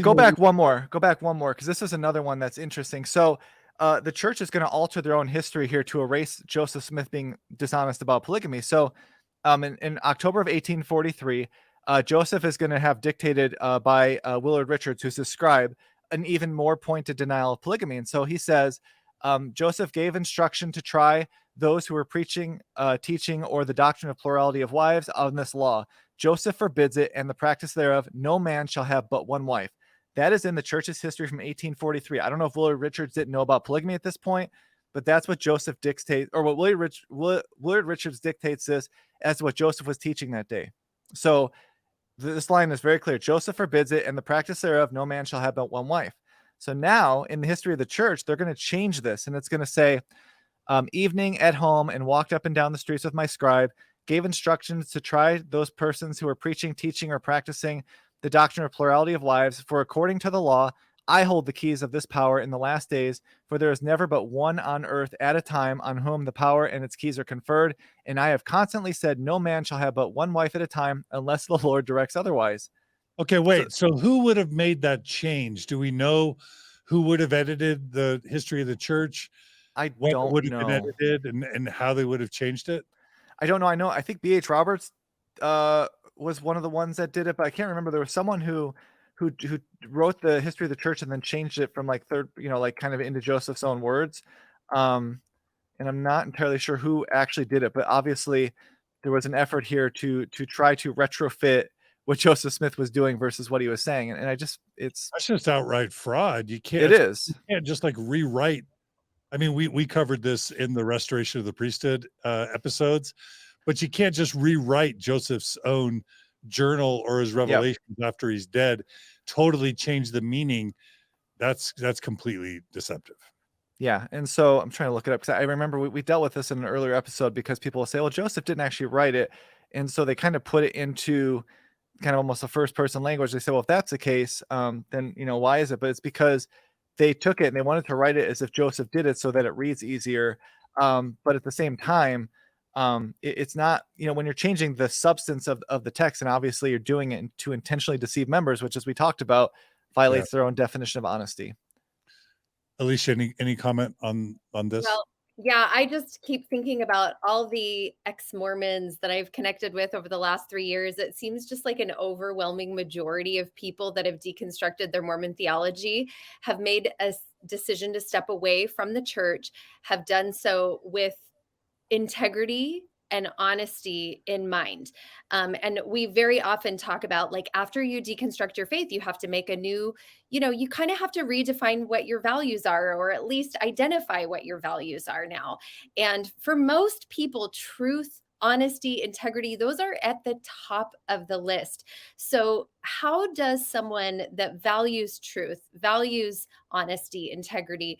Go back one more. Because this is another one that's interesting. So the church is going to alter their own history here to erase Joseph Smith being dishonest about polygamy. So in October of 1843, Joseph is going to have dictated by Willard Richards, who's his scribe, an even more pointed denial of polygamy. And so he says, Joseph gave instruction to try those who were preaching, teaching, or the doctrine of plurality of wives on this law. Joseph forbids it, and the practice thereof, no man shall have but one wife. That is in the church's history from 1843. I don't know if Willard Richards didn't know about polygamy at this point, but that's what Joseph dictates, or what Willard Richards dictates this as what Joseph was teaching that day. So this line is very clear. Joseph forbids it, and the practice thereof, no man shall have but one wife. So now in the history of the church, they're going to change this, and it's going to say, evening at home and walked up and down the streets with my scribe, gave instructions to try those persons who were preaching, teaching, or practicing the doctrine of plurality of wives. For according to the law, I hold the keys of this power in the last days, for there is never but one on earth at a time on whom the power and its keys are conferred. And I have constantly said, no man shall have but one wife at a time unless the Lord directs otherwise. Okay, wait. So who would have made that change? Do we know who would have edited the history of the church? When it would have been edited and how they would have changed it? I don't know. I think B.H. Roberts was one of the ones that did it, but I can't remember. There was someone who wrote the history of the church and then changed it from like kind of into Joseph's own words. And I'm not entirely sure who actually did it, but obviously there was an effort here to try to retrofit what Joseph Smith was doing versus what he was saying. And that's just outright fraud. You can't. It is. You can't just like rewrite. I mean, we covered this in the Restoration of the Priesthood episodes, but you can't just rewrite Joseph's own journal or his revelations after he's dead, totally change the meaning. That's completely deceptive. Yeah. And so I'm trying to look it up because I remember we dealt with this in an earlier episode because people will say, well, Joseph didn't actually write it. And so they kind of put it into kind of almost a first person language. They say, well, if that's the case, then, why is it? But it's because they took it and they wanted to write it as if Joseph did it so that it reads easier. But at the same time, it's not, when you're changing the substance of the text, and obviously you're doing it to intentionally deceive members, which, as we talked about, violates their own definition of honesty. Elisha, any comment on this? Well, Yeah, I just keep thinking about all the ex-Mormons that I've connected with over the last 3 years. It seems just like an overwhelming majority of people that have deconstructed their Mormon theology have made a decision to step away from the church, have done so with integrity and honesty in mind. And we very often talk about, like, after you deconstruct your faith, you have to make a new, you kind of have to redefine what your values are, or at least identify what your values are now. And for most people, truth, honesty, integrity, those are at the top of the list. So, how does someone that values truth, values honesty, integrity,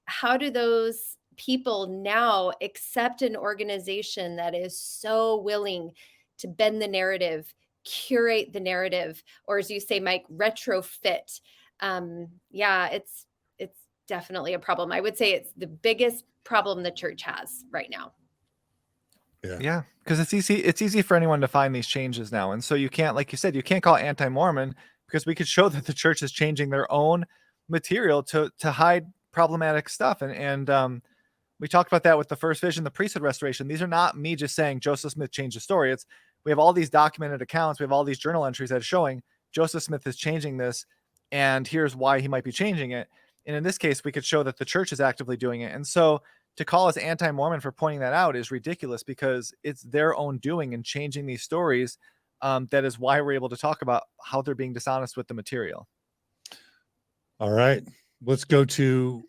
how do those people now accept an organization that is so willing to bend the narrative, curate the narrative, or as you say, Mike, retrofit? Yeah, it's definitely a problem. I would say it's the biggest problem the church has right now. Yeah, because it's easy for anyone to find these changes now. And so you can't, like you said, you can't call it anti-Mormon, because we could show that the church is changing their own material to hide problematic stuff. And we talked about that with the first vision, the priesthood restoration. These are not me just saying Joseph Smith changed the story. It's, we have all these documented accounts, we have all these journal entries that are showing Joseph Smith is changing this, and here's why he might be changing it. And in this case, we could show that the church is actively doing it. And so to call us anti-Mormon for pointing that out is ridiculous, because it's their own doing and changing these stories. That is why we're able to talk about how they're being dishonest with the material. All right, let's go to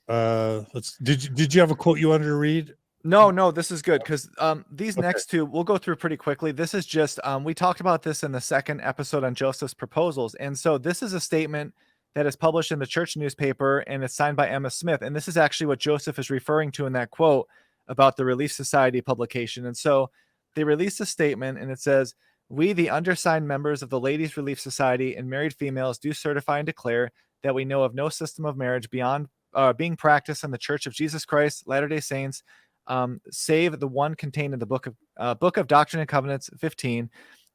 did you have a quote you wanted to read? No, this is good, because these Okay. next two we'll go through pretty quickly. This is just we talked about this in the second episode on Joseph's proposals, and so this is a statement that is published in the church newspaper, and it's signed by Emma Smith, and this is actually what Joseph is referring to in that quote about the Relief Society publication. And so they released a statement, and it says, "We, the undersigned members of the Ladies Relief Society and married females, do certify and declare that we know of no system of marriage beyond being practiced in the Church of Jesus Christ, Latter-day Saints, save the one contained in the Book of Doctrine and Covenants 15,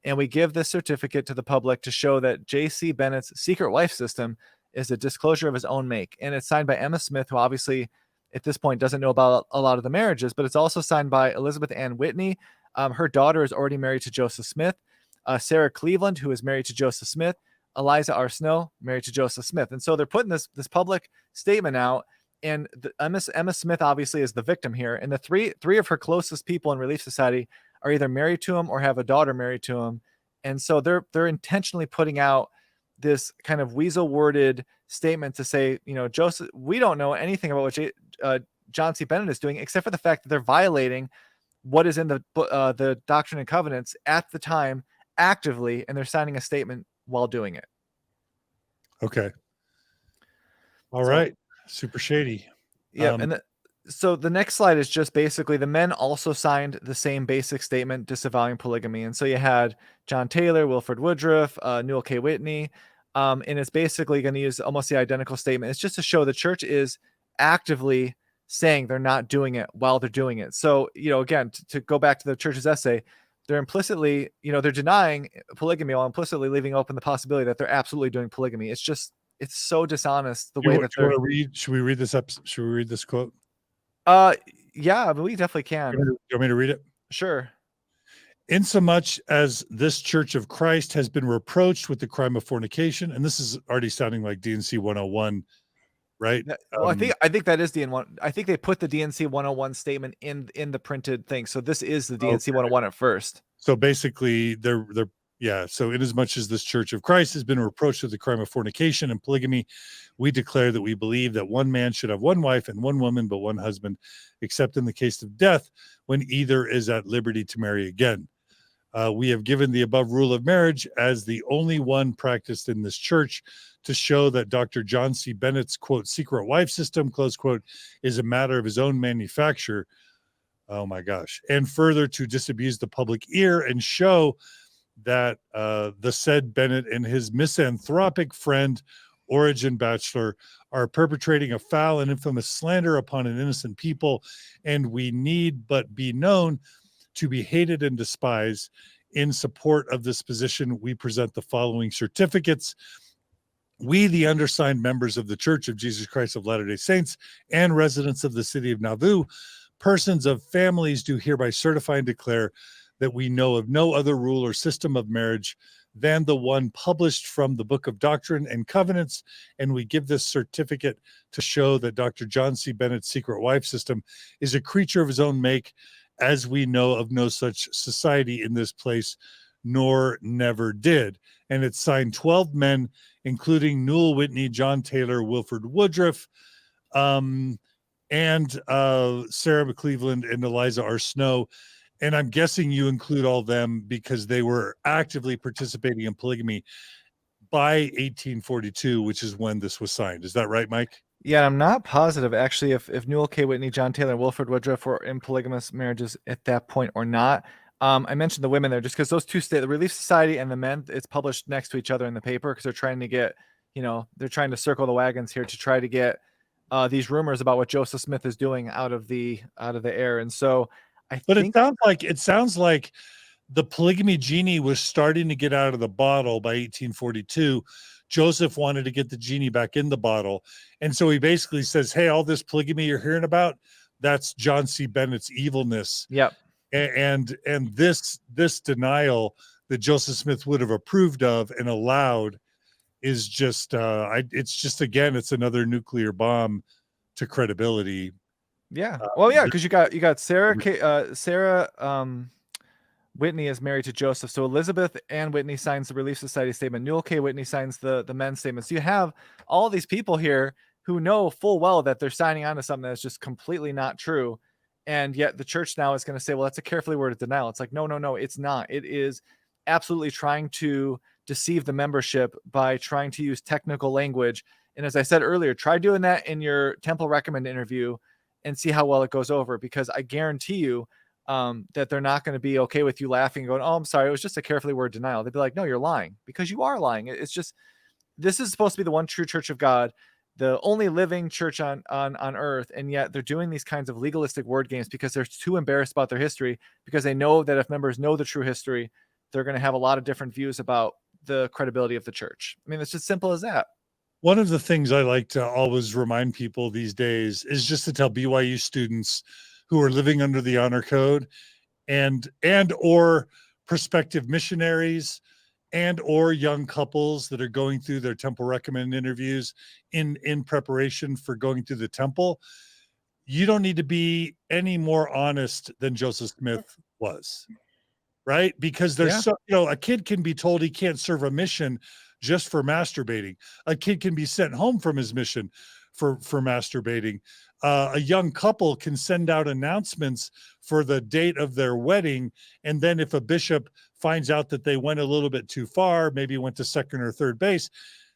and we give this certificate to the public to show that J.C. Bennett's secret wife system is a disclosure of his own make." And it's signed by Emma Smith, who obviously at this point doesn't know about a lot of the marriages, but it's also signed by Elizabeth Ann Whitney. Her daughter is already married to Joseph Smith. Sarah Cleveland, who is married to Joseph Smith. Eliza R. Snow, married to Joseph Smith. And so they're putting this public statement out, and Emma Smith obviously is the victim here. And the three of her closest people in Relief Society are either married to him or have a daughter married to him. And so they're intentionally putting out this kind of weasel worded statement to say, Joseph, we don't know anything about what John C. Bennett is doing, except for the fact that they're violating what is in the Doctrine and Covenants at the time actively, and they're signing a statement while doing it. Okay. All right. Super shady. Yeah. So the next slide is just basically the men also signed the same basic statement disavowing polygamy. And so you had John Taylor, Wilford Woodruff, Newell K. Whitney. And it's basically going to use almost the identical statement. It's just to show the church is actively saying they're not doing it while they're doing it. So, again, to go back to the church's essay, they're implicitly, they're denying polygamy while implicitly leaving open the possibility that they're absolutely doing polygamy. It's so dishonest the way that they're. Should we read this up? Should we read this quote? Yeah, but we definitely can. You want me to read it? Sure. "Insomuch as this Church of Christ has been reproached with the crime of fornication," and this is already sounding like DNC 101, right? Well, I think that is DN1. I think they put the DNC 101 statement in the printed thing. So this is the DNC 101 at first. So basically, so inasmuch as this Church of Christ has been reproached with the crime of fornication and polygamy, we declare that we believe that one man should have one wife and one woman, but one husband, except in the case of death, when either is at liberty to marry again. We have given the above rule of marriage as the only one practiced in this church to show that Dr. John C. Bennett's, quote, secret wife system, close quote, is a matter of his own manufacture. Oh my gosh. And further to disabuse the public ear and show that the said Bennett and his misanthropic friend, Origen Bachelor, are perpetrating a foul and infamous slander upon an innocent people, and we need but be known to be hated and despised. In support of this position, we present the following certificates. We, the undersigned members of the Church of Jesus Christ of Latter-day Saints and residents of the city of Nauvoo, persons of families, do hereby certify and declare that we know of no other rule or system of marriage than the one published from the Book of Doctrine and Covenants, and we give this certificate to show that Dr. John C. Bennett's secret wife system is a creature of his own make, as we know of no such society in this place, nor never did. And it's signed 12 men, including Newell Whitney, John Taylor, Wilford Woodruff, and Sarah McCleveland and Eliza R. Snow. And I'm guessing you include all them because they were actively participating in polygamy by 1842, which is when this was signed. Is that right, Mike? Yeah, I'm not positive actually if Newell K. Whitney, John Taylor, and Wilford Woodruff were in polygamous marriages at that point or not. I mentioned the women there just because those two the Relief Society and the men, it's published next to each other in the paper because they're trying to get, they're trying to circle the wagons here to try to get these rumors about what Joseph Smith is doing out of the air. And so it sounds like the polygamy genie was starting to get out of the bottle by 1842. Joseph wanted to get the genie back in the bottle. And so he basically says, hey, all this polygamy you're hearing about, that's John C. Bennett's evilness. Yep. And this denial that Joseph Smith would have approved of and allowed is just, it's another nuclear bomb to credibility. Yeah. Well, yeah, because you got Sarah Whitney is married to Joseph. So Elizabeth Ann Whitney signs the Relief Society statement. Newell K. Whitney signs the men's statement. So you have all these people here who know full well that they're signing on to something that's just completely not true. And yet the church now is going to say, well, that's a carefully worded denial. It's like, no, it's not. It is absolutely trying to deceive the membership by trying to use technical language. And as I said earlier, try doing that in your Temple Recommend interview and see how well it goes over, because I guarantee you that they're not going to be okay with you laughing and going, oh, I'm sorry, it was just a carefully worded denial. They'd be like, no, you're lying, because you are lying. It's just, this is supposed to be the one true church of God, the only living church on earth. And yet they're doing these kinds of legalistic word games because they're too embarrassed about their history, because they know that if members know the true history, they're going to have a lot of different views about the credibility of the church. I mean, it's just simple as that. One of the things I like to always remind people these days is just to tell BYU students who are living under the honor code and or prospective missionaries and or young couples that are going through their Temple Recommend interviews in preparation for going through the temple, you don't need to be any more honest than Joseph Smith was, right? Because there's a kid can be told he can't serve a mission just for masturbating. A kid can be sent home from his mission for masturbating. A young couple can send out announcements for the date of their wedding, and then if a bishop finds out that they went a little bit too far, maybe went to second or third base,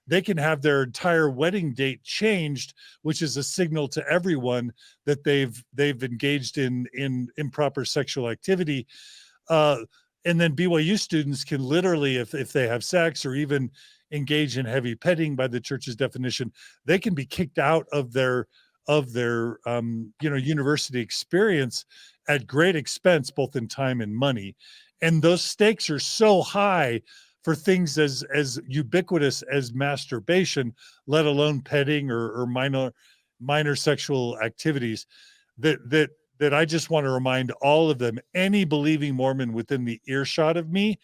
they can have their entire wedding date changed, which is a signal to everyone that they've engaged in improper sexual activity. And then BYU students can literally, if they have sex or even engage in heavy petting by the church's definition, they can be kicked out of their university experience at great expense, both in time and money. And those stakes are so high for things as ubiquitous as masturbation, let alone petting or minor sexual activities, that I just want to remind all of them, any believing Mormon within the earshot of me,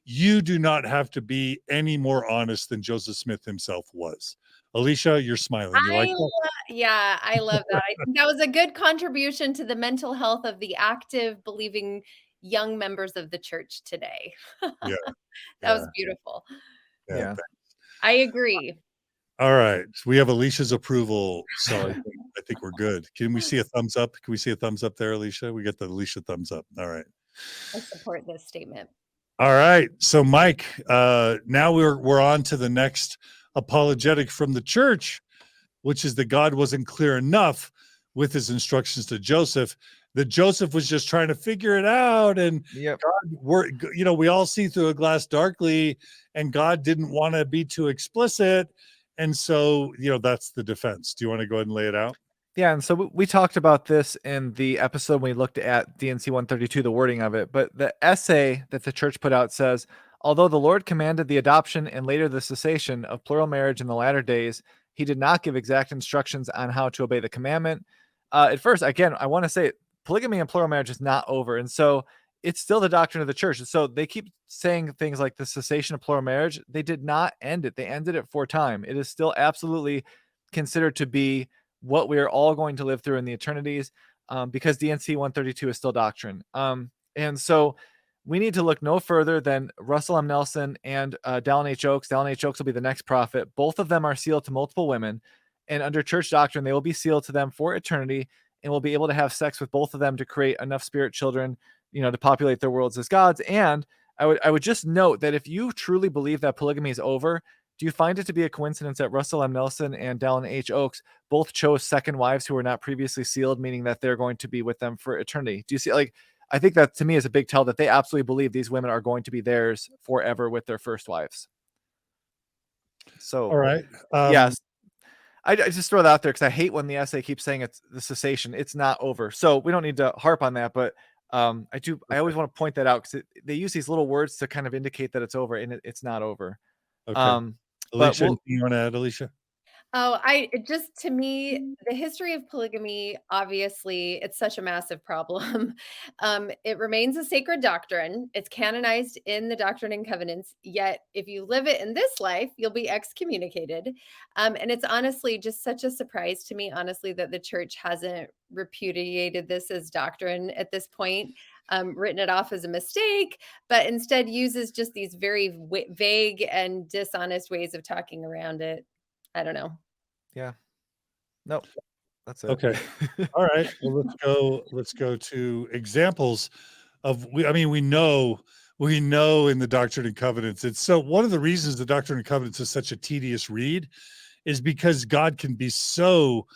you do not have to be any more honest than Joseph Smith himself was. Elisha, you're smiling. You like that? Yeah, I love that. I think that was a good contribution to the mental health of the active, believing young members of the church today. Yeah. That was beautiful. Yeah. I agree. All right. So we have Alicia's approval. So I think we're good. Can we see a thumbs up? Can we see a thumbs up there, Elisha? We get the Elisha thumbs up. All right. I support this statement. All right. So Mike, now we're on to the next apologetic from the church, which is that God wasn't clear enough with his instructions to Joseph, that Joseph was just trying to figure it out. And God, we all see through a glass darkly, and God didn't want to be too explicit. And so, that's the defense. Do you want to go ahead and lay it out? Yeah, and so we talked about this in the episode when we looked at DNC 132, the wording of it. But the essay that the church put out says, Although the Lord commanded the adoption and later the cessation of plural marriage in the latter days, he did not give exact instructions on how to obey the commandment. At first, again, I want to say polygamy and plural marriage is not over. And so it's still the doctrine of the church. And so they keep saying things like the cessation of plural marriage. They did not end it. They ended it for time. It is still absolutely considered to be what we are all going to live through in the eternities, because DNC 132 is still doctrine. And so we need to look no further than Russell M. Nelson and Dallin H. Oaks. Dallin H. Oaks will be the next prophet. Both of them are sealed to multiple women. And under church doctrine, they will be sealed to them for eternity and will be able to have sex with both of them to create enough spirit children, to populate their worlds as gods. And I would just note that if you truly believe that polygamy is over, do you find it to be a coincidence that Russell M. Nelson and Dallin H. Oaks both chose second wives who were not previously sealed, meaning that they're going to be with them for eternity? Do you see, I think that to me is a big tell that they absolutely believe these women are going to be theirs forever with their first wives. So, all right. Yes, I just throw that out there because I hate when the essay keeps saying it's the cessation. It's not over. So we don't need to harp on that, but I always want to point that out because they use these little words to kind of indicate that it's over, and it's not over. Okay. But Elisha, you want to add, Elisha? Oh, to me, the history of polygamy, obviously, it's such a massive problem. It remains a sacred doctrine. It's canonized in the Doctrine and Covenants. Yet, if you live it in this life, you'll be excommunicated. And it's honestly just such a surprise to me, honestly, that the church hasn't repudiated this as doctrine at this point, written it off as a mistake, but instead uses just these very vague and dishonest ways of talking around it. I don't know. Yeah. Nope. That's it. Okay. All right. Well, let's go to examples of we know in the Doctrine and Covenants. It's so one of the reasons the Doctrine and Covenants is such a tedious read is because God can be so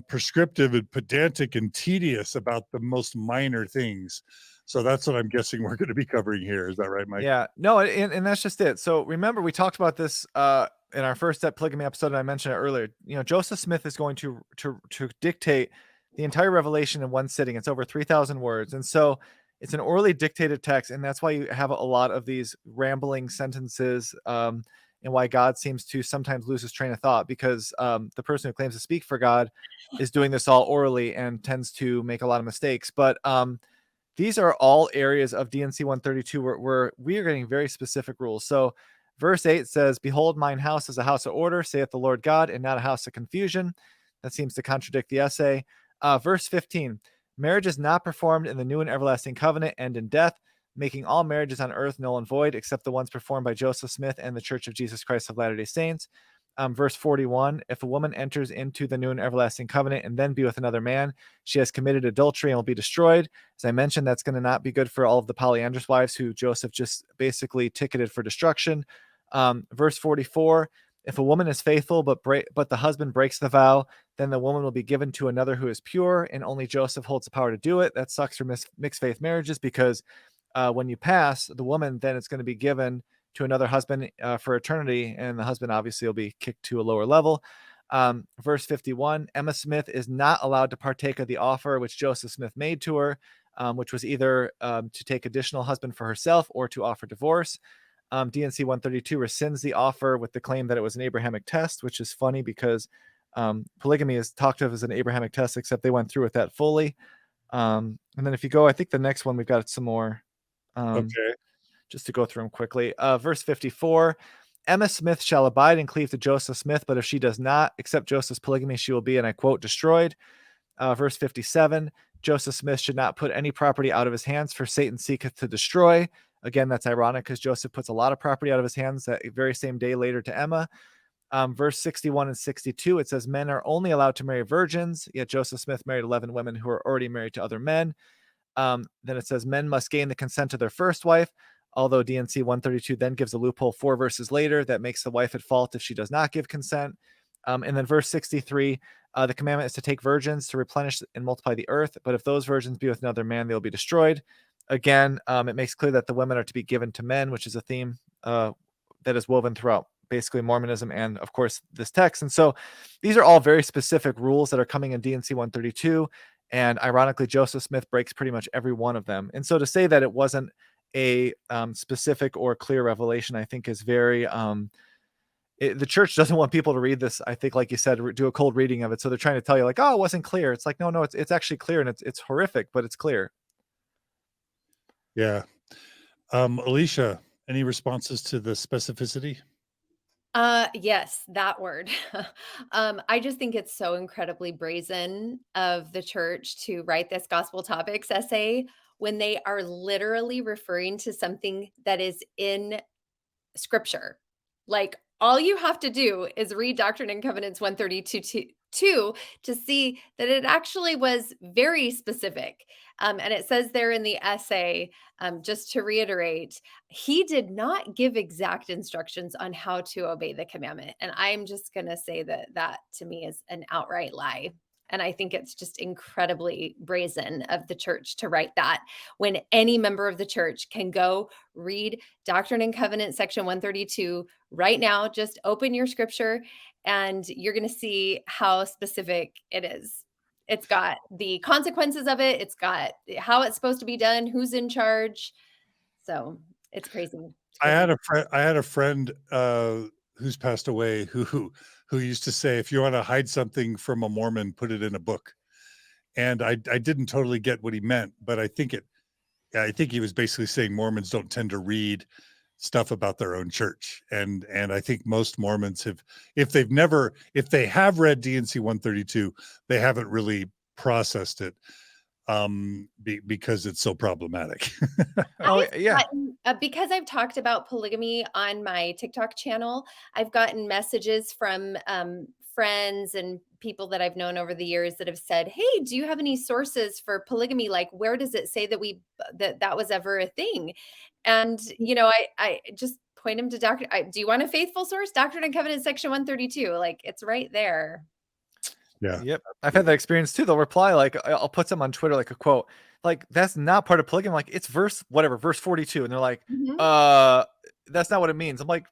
prescriptive and pedantic and tedious about the most minor things. So that's what I'm guessing we're going to be covering here. Is that right, Mike? Yeah. No, and that's just it. So remember, we talked about this in our first step polygamy episode, and I mentioned it earlier. Joseph Smith is going to dictate the entire Revelation in one sitting. It's over 3,000 words, and so it's an orally dictated text, and that's why you have a lot of these rambling sentences, and why God seems to sometimes lose his train of thought, because the person who claims to speak for God is doing this all orally and tends to make a lot of mistakes. But these are all areas of DNC 132 where we are getting very specific rules. So verse 8 says, "Behold, mine house is a house of order, saith the Lord God, and not a house of confusion." That seems to contradict the essay. Verse 15, "Marriage is not performed in the new and everlasting covenant and in death, making all marriages on earth null and void, except the ones performed by Joseph Smith and the Church of Jesus Christ of Latter-day Saints." Verse 41, "If a woman enters into the new and everlasting covenant and then be with another man, she has committed adultery and will be destroyed." As I mentioned, that's going to not be good for all of the polyandrous wives who Joseph just basically ticketed for destruction. Verse 44, "If a woman is faithful, but the husband breaks the vow, then the woman will be given to another who is pure, and only Joseph holds the power to do it." That sucks for mixed faith marriages, because when you pass, the woman then it's going to be given to another husband for eternity, and the husband obviously will be kicked to a lower level. Verse 51, "Emma Smith is not allowed to partake of the offer which Joseph Smith made to her, which was either to take additional husband for herself or to offer divorce." DNC 132 rescinds the offer with the claim that it was an Abrahamic test, which is funny because polygamy is talked of as an Abrahamic test, except they went through with that fully. And then if you go, I think the next one, we've got some more. Okay. Just to go through them quickly. Verse 54, "Emma Smith shall abide and cleave to Joseph Smith, but if she does not accept Joseph's polygamy, she will be," and I quote, "destroyed." Verse 57, "Joseph Smith should not put any property out of his hands, for Satan seeketh to destroy." Again, that's ironic because Joseph puts a lot of property out of his hands that very same day later to Emma. Verse 61 and 62, it says, "Men are only allowed to marry virgins, yet Joseph Smith married 11 women who are already married to other men." Then it says, "Men must gain the consent of their first wife," although DNC 132 then gives a loophole 4 verses later that makes the wife at fault if she does not give consent. And then verse 63, "The commandment is to take virgins to replenish and multiply the earth, but if those virgins be with another man, they will be destroyed." Again, it makes clear that the women are to be given to men, which is a theme that is woven throughout basically Mormonism and, of course, this text. And so these are all very specific rules that are coming in DNC 132. And ironically, Joseph Smith breaks pretty much every one of them. And so to say that it wasn't a specific or clear revelation, I think is very the church doesn't want people to read this. I think, like you said, do a cold reading of it. So they're trying to tell you like, oh, it wasn't clear. It's like, no, it's actually clear, and it's horrific, but it's clear. Yeah. Elisha, any responses to the specificity? Yes, that word. I just think it's so incredibly brazen of the church to write this gospel topics essay when they are literally referring to something that is in scripture. Like, all you have to do is read Doctrine and Covenants 132 to see that it actually was very specific. And it says there in the essay, just to reiterate, he did not give exact instructions on how to obey the commandment. And I'm just going to say that to me is an outright lie. And I think it's just incredibly brazen of the church to write that when any member of the church can go read Doctrine and Covenants section 132 right now. Just open your scripture and you're going to see how specific it is. It's got the consequences of it. It's got how it's supposed to be done, who's in charge. So it's crazy. It's I crazy. had a friend who's passed away who used to say, if you want to hide something from a Mormon, put it in a book. And I didn't totally get what he meant, but I think he was basically saying Mormons don't tend to read stuff about their own church. And I think most Mormons have, if they have read D&C 132, they haven't really processed it because it's so problematic. Oh yeah. Because I've talked about polygamy on my TikTok channel, I've gotten messages from friends and people that I've known over the years that have said, "Hey, do you have any sources for polygamy? Like, where does it say that was ever a thing?" And I just point them to Doctor. Do you want a faithful source? Doctrine and Covenants section 132. Like, it's right there. Yeah. Yep. I've had that experience too. They'll reply, like, I'll put some on Twitter, like a quote, like, that's not part of polygamy. Like, it's verse 42. And they're like, Mhm. that's not what it means. I'm like,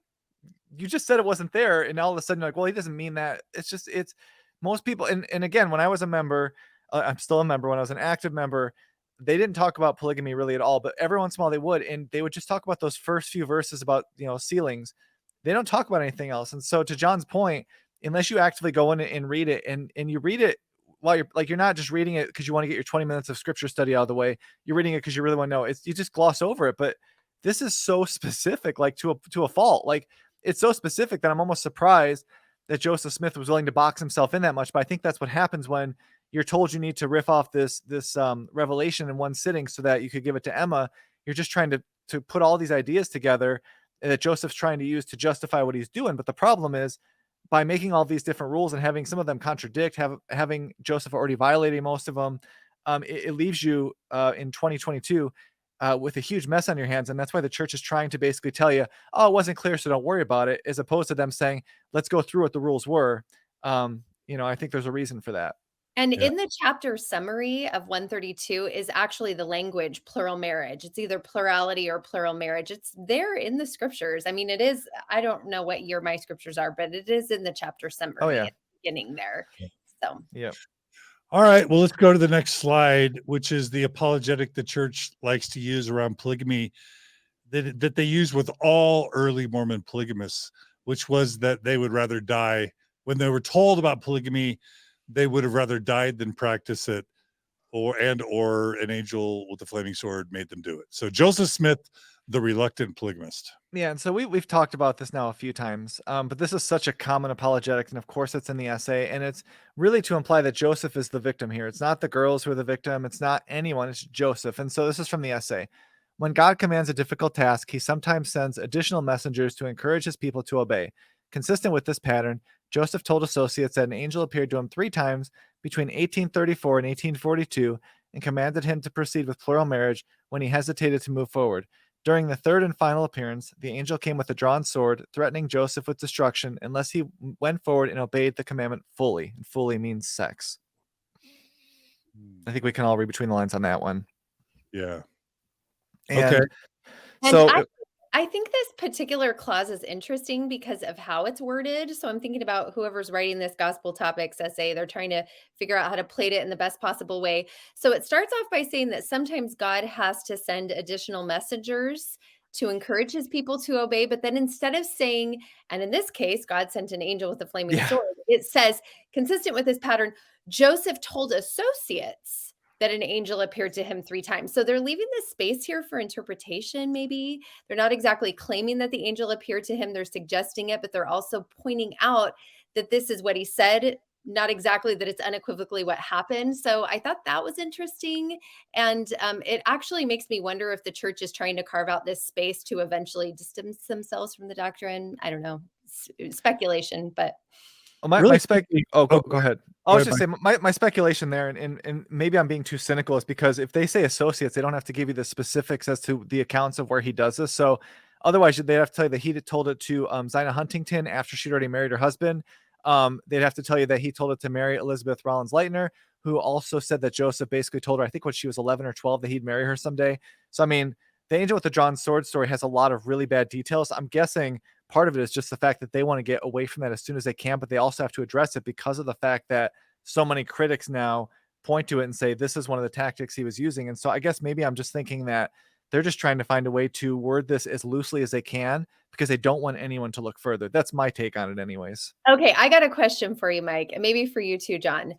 you just said it wasn't there. And all of a sudden, you're like, well, he doesn't mean that. It's most people. And again, when I was a member, I'm still a member. When I was an active member, they didn't talk about polygamy really at all, but every once in a while they would. And they would just talk about those first few verses about, sealings. They don't talk about anything else. And so, to John's point, unless you actively go in and read it, and you read it while you're not just reading it because you want to get your 20 minutes of scripture study out of the way. You're reading it because you really want to know. You just gloss over it. But this is so specific, like to a fault. Like, it's so specific that I'm almost surprised that Joseph Smith was willing to box himself in that much. But I think that's what happens when you're told you need to riff off this revelation in one sitting so that you could give it to Emma. You're just trying to put all these ideas together that Joseph's trying to use to justify what he's doing. But the problem is, by making all these different rules and having some of them contradict, having Joseph already violating most of them, it leaves you in 2022 with a huge mess on your hands. And that's why the church is trying to basically tell you, oh, it wasn't clear, so don't worry about it, as opposed to them saying, let's go through what the rules were. I think there's a reason for that. And Yeah. in the chapter summary of 132 is actually the language plural marriage. It's either plurality or plural marriage. It's there in the scriptures. I mean, it is, I don't know what year my scriptures are, but it is in the chapter summary Oh, yeah. at the beginning there. So, Yeah. All right. Well, let's go to the next slide, which is the apologetic the church likes to use around polygamy that they use with all early Mormon polygamists, which was that they would rather die when they were told about polygamy. They would have rather died than practice it, or an angel with a flaming sword made them do it. So Joseph Smith, the reluctant polygamist. Yeah, and so we've talked about this now a few times, but this is such a common apologetic, and of course it's in the essay, and it's really to imply that Joseph is the victim here. It's not the girls who are the victim, it's not anyone, it's Joseph. And so this is from the essay. When God commands a difficult task, he sometimes sends additional messengers to encourage his people to obey. Consistent with this pattern, Joseph told associates that an angel appeared to him 3 times between 1834 and 1842 and commanded him to proceed with plural marriage when he hesitated to move forward. During the third and final appearance, the angel came with a drawn sword, threatening Joseph with destruction unless he went forward and obeyed the commandment fully. And fully means sex. I think we can all read between the lines on that one. Yeah. And Okay. and so, I think this particular clause is interesting because of how it's worded. So I'm thinking about whoever's writing this gospel topics essay, they're trying to figure out how to plate it in the best possible way. So it starts off by saying that sometimes God has to send additional messengers to encourage his people to obey. But then instead of saying, and in this case, God sent an angel with a flaming Yeah. sword, it says, consistent with this pattern, Joseph told associates that an angel appeared to him 3 times. So they're leaving this space here for interpretation, maybe. They're not exactly claiming that the angel appeared to him. They're suggesting it, but they're also pointing out that this is what he said, not exactly that it's unequivocally what happened. So I thought that was interesting. And it actually makes me wonder if the church is trying to carve out this space to eventually distance themselves from the doctrine. I don't know, speculation, but Well, my Really spec. quickly. Oh, Oh, go ahead. I go was ahead, just Mike. saying my speculation there, and maybe I'm being too cynical, is because if they say associates, they don't have to give you the specifics as to the accounts of where he does this. So otherwise, they'd have to tell you that he told it to Zina Huntington after she'd already married her husband. They'd have to tell you that he told it to Mary Elizabeth Rollins Leitner, who also said that Joseph basically told her, I think when she was 11 or 12, that he'd marry her someday. So I mean, the angel with the drawn sword story has a lot of really bad details. I'm guessing part of it is just the fact that they want to get away from that as soon as they can, but they also have to address it because of the fact that so many critics now point to it and say this is one of the tactics he was using. And so I guess maybe I'm just thinking that they're just trying to find a way to word this as loosely as they can because they don't want anyone to look further. That's my take on it anyways. okay, I got a question for you, Mike, and maybe for you too, John.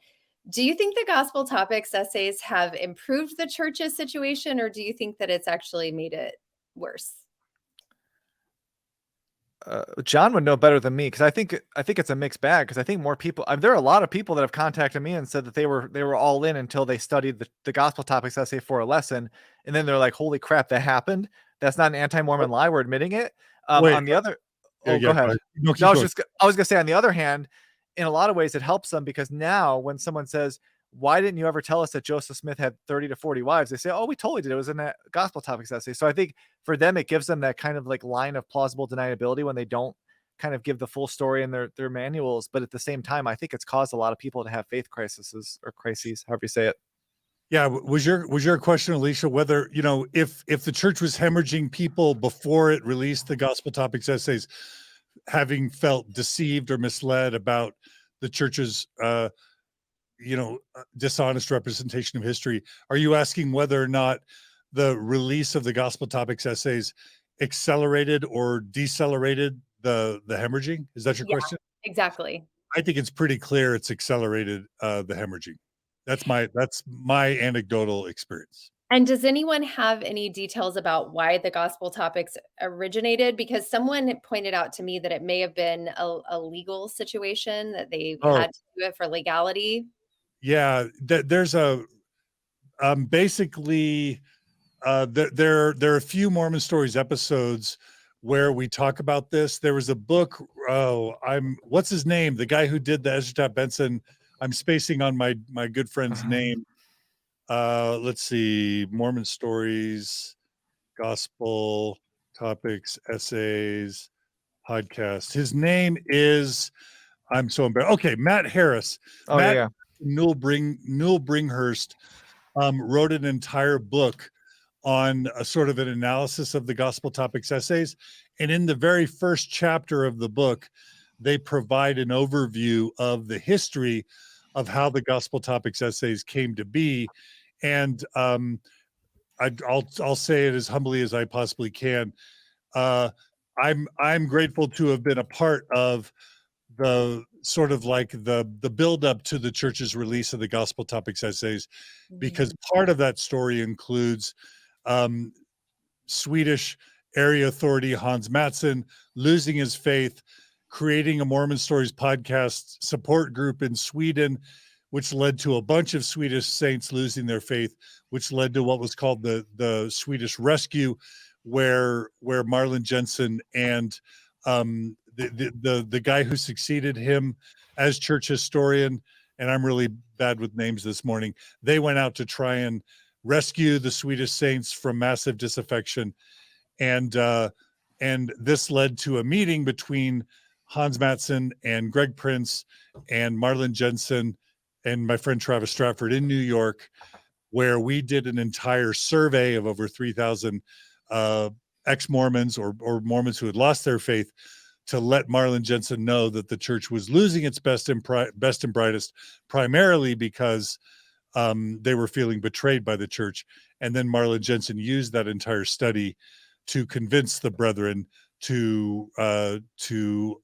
Do you think the gospel topics essays have improved the church's situation, or do you think that it's actually made it worse? John would know better than me because I think it's a mixed bag because I think more people. There are a lot of people that have contacted me and said that they were all in until they studied the gospel topics essay for a lesson, and then they're like, "Holy crap, that happened! That's not an anti-Mormon lie. We're admitting it." Wait, On the other, yeah, oh, go go ahead. ahead. No, No, keep going. I was gonna say on the other hand, in a lot of ways, it helps them because now when someone says, "Why didn't you ever tell us that Joseph Smith had 30 to 40 wives?" They say, "Oh, we totally did. It was in that gospel topics essay." So I think for them, it gives them that kind of like line of plausible deniability when they don't kind of give the full story in their manuals. But at the same time, I think it's caused a lot of people to have faith crises or crises, however you say it. Yeah, was your question, Elisha, whether if the church was hemorrhaging people before it released the gospel topics essays, having felt deceived or misled about the church's dishonest representation of history, are you asking whether or not the release of the gospel topics essays accelerated or decelerated the hemorrhaging? Is that your Yeah, question? exactly. I think it's pretty clear it's accelerated the hemorrhaging. That's my anecdotal experience. And does anyone have any details about why the gospel topics originated? Because someone pointed out to me that it may have been a legal situation that they Oh, had to do it for legality. yeah, there's a basically there are a few Mormon Stories episodes where we talk about this. There was a book. Oh, what's his name? The guy who did the Ezra Taft Benson. I'm spacing on my good friend's name. Let's see, Mormon Stories, Gospel Topics, Essays, Podcast. His name is, I'm so embarrassed. Okay, Matt Harris. Oh Matt yeah. Newell Bringhurst wrote an entire book on a sort of an analysis of the gospel topics essays. And in the very first chapter of the book, they provide an overview of the history of how the gospel topics essays came to be. And I'll say it as humbly as I possibly can. Uh, I'm grateful to have been a part of the sort of like the build up to the church's release of the gospel topics essays, because Mhm. part of that story includes um, Swedish area authority Hans Mattsson losing his faith, creating a Mormon Stories podcast support group in Sweden, which led to a bunch of Swedish saints losing their faith, which led to what was called the Swedish Rescue, where Marlon Jensen and the guy who succeeded him as church historian, and I'm really bad with names this morning, they went out to try and rescue the Swedish saints from massive disaffection, and this led to a meeting between Hans Mattsson and Greg Prince and Marlon Jensen and my friend Travis Stratford in New York, where we did an entire survey of over 3,000 ex-Mormons or Mormons who had lost their faith to let Marlin Jensen know that the church was losing its best and brightest, primarily because they were feeling betrayed by the church. And then Marlin Jensen used that entire study to convince the brethren to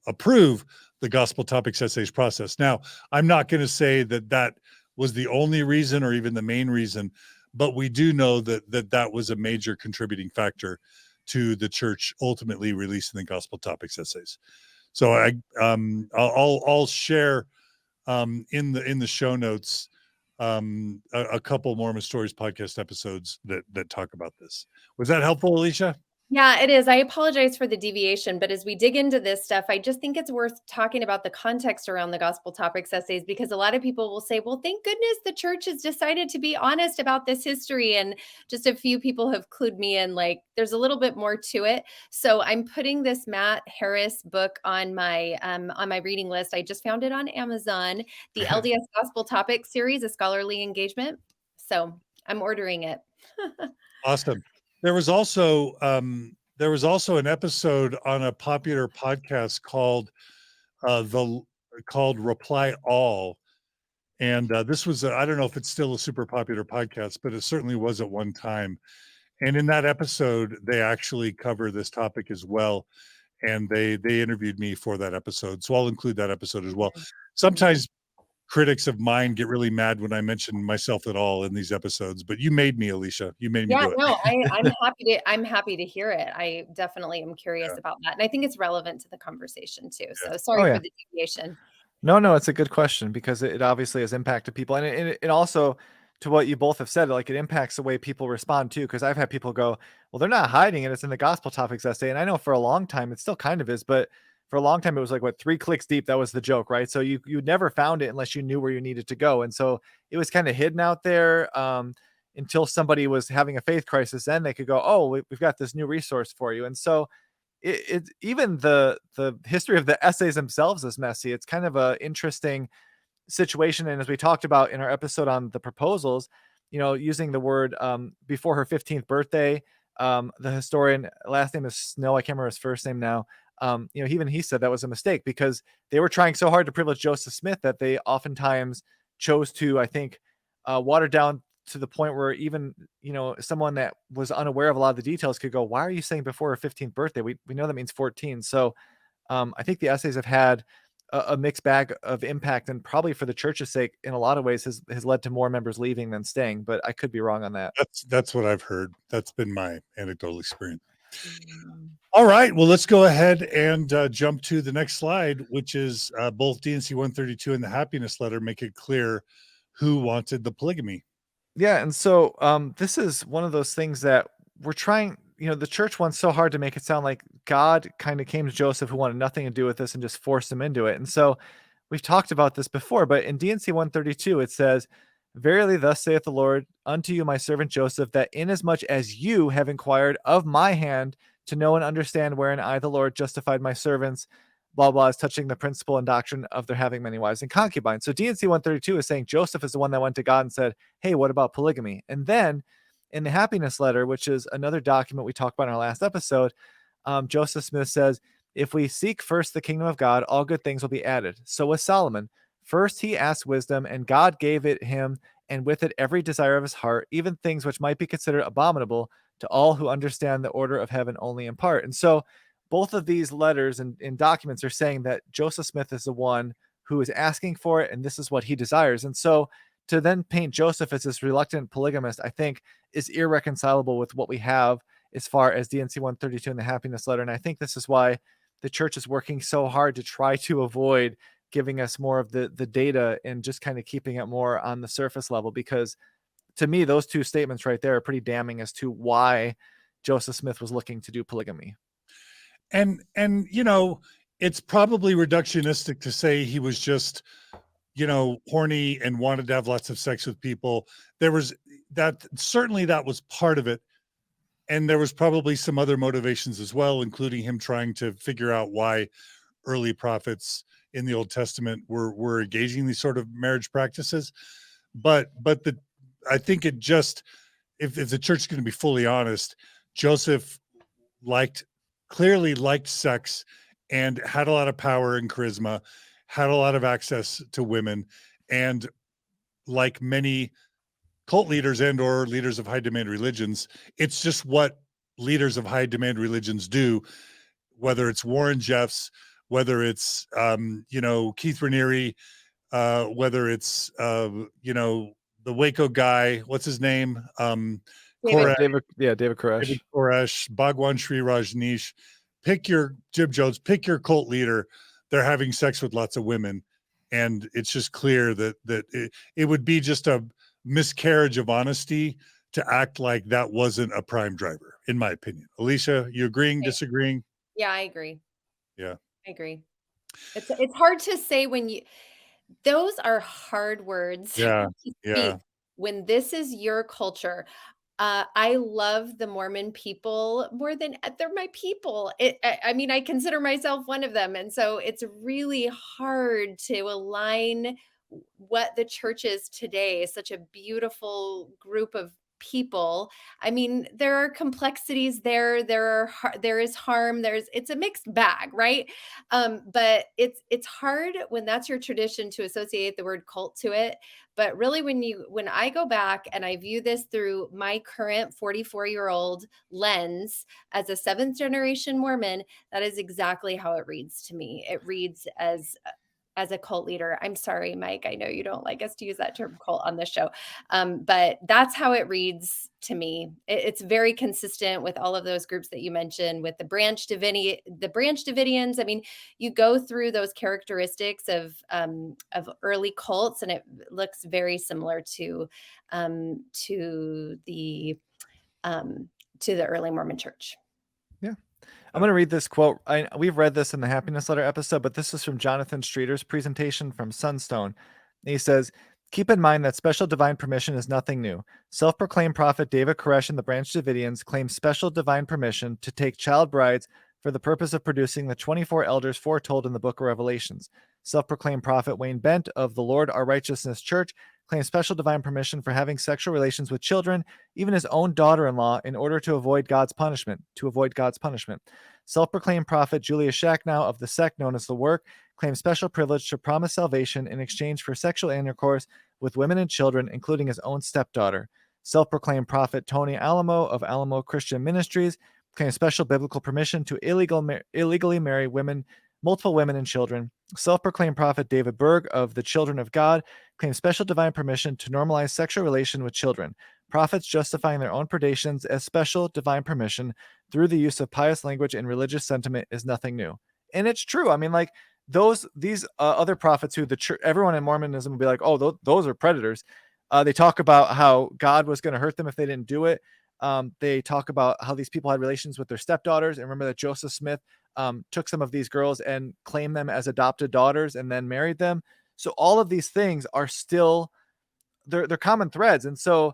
approve the Gospel Topics Essays process. Now, I'm not going to say that that was the only reason or even the main reason, but we do know that was a major contributing factor to the church ultimately releasing the Gospel Topics Essays. So I'll share in the show notes a couple Mormon Stories podcast episodes that talk about this. Was that helpful, Elisha? Yeah, it is. I apologize for the deviation, but as we dig into this stuff, I just think it's worth talking about the context around the Gospel Topics Essays, because a lot of people will say, well, thank goodness the church has decided to be honest about this history. And just a few people have clued me in, like, there's a little bit more to it. So I'm putting this Matt Harris book on my reading list. I just found it on Amazon, the LDS Gospel Topics series, A Scholarly Engagement. So I'm ordering it. Awesome. There was also an episode on a popular podcast called Reply All, and this was I don't know if it's still a super popular podcast, but it certainly was at one time. And in that episode, they actually cover this topic as well, and they interviewed me for that episode, so I'll include that episode as well. Sometimes critics of mine get really mad when I mention myself at all in these episodes, but you made me, Elisha. You made me do it. No, I'm happy to hear it. I definitely am curious about that. And I think it's relevant to the conversation too. So sorry for the deviation. No, it's a good question, because it obviously has impacted people. And it also, to what you both have said, like, it impacts the way people respond too. Because I've had people go, well, they're not hiding it. It's in the Gospel Topics essay. And I know for a long time, it still kind of is, but for a long time, it was like, what, 3 clicks deep. That was the joke, right? So you never found it unless you knew where you needed to go. And so it was kind of hidden out there until somebody was having a faith crisis. Then they could go, oh, we've got this new resource for you. And so it even the history of the essays themselves is messy. It's kind of a interesting situation. And as we talked about in our episode on the proposals, using the word before her 15th birthday, the historian, last name is Snow, I can't remember his first name now. Even he said that was a mistake, because they were trying so hard to privilege Joseph Smith that they oftentimes chose to, I think, water down to the point where even, someone that was unaware of a lot of the details could go, why are you saying before her 15th birthday? We know that means 14. So I think the essays have had a mixed bag of impact, and probably for the church's sake, in a lot of ways, has led to more members leaving than staying. But I could be wrong on that. That's what I've heard. That's been my anecdotal experience. All right, well, let's go ahead and jump to the next slide, which is both D&C 132 and the Happiness Letter make it clear who wanted the polygamy. Yeah, and so this is one of those things that we're trying, the church wants so hard to make it sound like God kind of came to Joseph, who wanted nothing to do with this, and just forced him into it. And so we've talked about this before, but in D&C 132, it says, verily thus saith the Lord unto you, my servant Joseph, that inasmuch as you have inquired of my hand to know and understand wherein I, the Lord, justified my servants, blah, blah, is touching the principle and doctrine of their having many wives and concubines. So D&C 132 is saying Joseph is the one that went to God and said, hey, what about polygamy? And then in the Happiness Letter, which is another document we talked about in our last episode, Joseph Smith says, if we seek first the kingdom of God, all good things will be added. So was Solomon. First he asked wisdom, and God gave it him, and with it every desire of his heart, even things which might be considered abominable to all who understand the order of heaven only in part. And so both of these letters and documents are saying that Joseph Smith is the one who is asking for it, and this is what he desires. And so to then paint Joseph as this reluctant polygamist, I think, is irreconcilable with what we have as far as D&C 132 and the Happiness Letter. And I think this is why the church is working so hard to try to avoid giving us more of the data and just kind of keeping it more on the surface level, because to me, those two statements right there are pretty damning as to why Joseph Smith was looking to do polygamy. And it's probably reductionistic to say he was just, horny and wanted to have lots of sex with people. There was certainly that was part of it. And there was probably some other motivations as well, including him trying to figure out why early prophets in the Old Testament were engaging these sort of marriage practices. But I think it just, if the church is going to be fully honest, Joseph clearly liked sex and had a lot of power and charisma, had a lot of access to women, and like many cult leaders and or leaders of high demand religions, it's just what leaders of high demand religions do, whether it's Warren Jeffs, whether it's Keith Raniere, whether it's the Waco guy, what's his name? David. David Koresh. David Koresh, Bhagwan Sri Rajneesh. Pick your Jim Jones, pick your cult leader. They're having sex with lots of women. And it's just clear that it would be just a miscarriage of honesty to act like that wasn't a prime driver, in my opinion. Elisha, you agreeing, disagreeing? Yeah, I agree. Yeah. I agree. It's hard to say those are hard words Yeah. to Yeah. speak when this is your culture. I love the Mormon people more than they're my people. I mean, I consider myself one of them. And so it's really hard to align what the church is today, such a beautiful group of people. I mean, there are complexities there. There is harm. It's a mixed bag, right? But it's hard when that's your tradition to associate the word cult to it. But really, when I go back and I view this through my current 44-year-old lens as a seventh generation Mormon, that is exactly how it reads to me. It reads as a cult leader. I'm sorry, Mike. I know you don't like us to use that term cult on this show. But that's how it reads to me. It's very consistent with all of those groups that you mentioned with the branch Davidians. I mean, you go through those characteristics of early cults, and it looks very similar to the early Mormon church. Yeah. I'm going to read this quote. We've read this in the Happiness Letter episode, but this is from Jonathan Streeter's presentation from Sunstone. He says, keep in mind that special divine permission is nothing new. Self-proclaimed prophet David Koresh and the Branch Davidians claim special divine permission to take child brides for the purpose of producing the 24 elders foretold in the book of Revelations. Self-proclaimed prophet Wayne Bent of the Lord Our Righteousness Church claims special divine permission for having sexual relations with children, even his own daughter-in-law, in order to avoid God's punishment. Self-proclaimed prophet Julia Shacknow of the sect known as The Work claims special privilege to promise salvation in exchange for sexual intercourse with women and children, including his own stepdaughter. Self-proclaimed prophet Tony Alamo of Alamo Christian Ministries claims special biblical permission to illegally marry multiple women and children. Self-proclaimed prophet David Berg of the Children of God claims special divine permission to normalize sexual relation with children. Prophets justifying their own predations as special divine permission through the use of pious language and religious sentiment is nothing new. And it's true. I mean, like these other prophets who everyone in Mormonism will be like, oh, those are predators. They talk about how God was going to hurt them if they didn't do it. They talk about how these people had relations with their stepdaughters. And remember that Joseph Smith took some of these girls and claimed them as adopted daughters and then married them. So all of these things are still they're common threads. And so,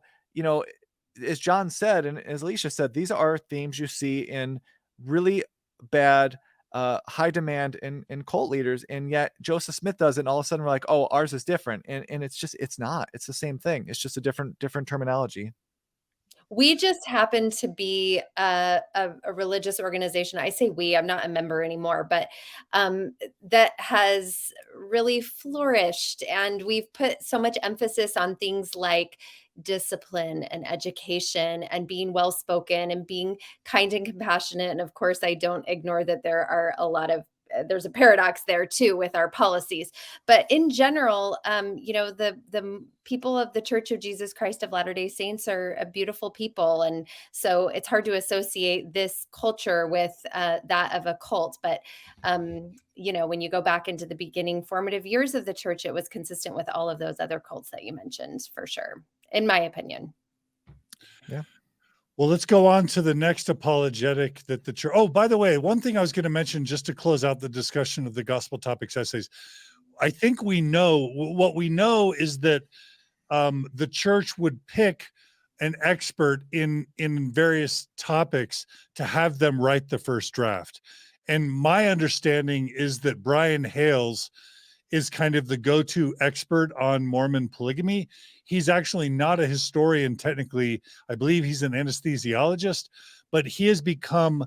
as John said, and as Elisha said, these are themes you see in really bad, high demand in cult leaders. And yet Joseph Smith does it. And all of a sudden we're like, oh, ours is different. And it's not, it's the same thing. It's just a different terminology. We just happen to be a religious organization. I say we, I'm not a member anymore, but that has really flourished. And we've put so much emphasis on things like discipline and education and being well spoken and being kind and compassionate. And of course, I don't ignore that there are there's a paradox there too with our policies, but in general, the people of the Church of Jesus Christ of Latter-day Saints are a beautiful people, and so it's hard to associate this culture with that of a cult. But when you go back into the beginning formative years of the church, it was consistent with all of those other cults that you mentioned, for sure, in my opinion. Yeah. Well, let's go on to the next apologetic that the church. Oh, by the way, one thing I was going to mention just to close out the discussion of the gospel topics essays. I think what we know is that the church would pick an expert in various topics to have them write the first draft. And my understanding is that Brian Hales is kind of the go-to expert on Mormon polygamy. He's actually not a historian technically. I believe he's an anesthesiologist, but he has become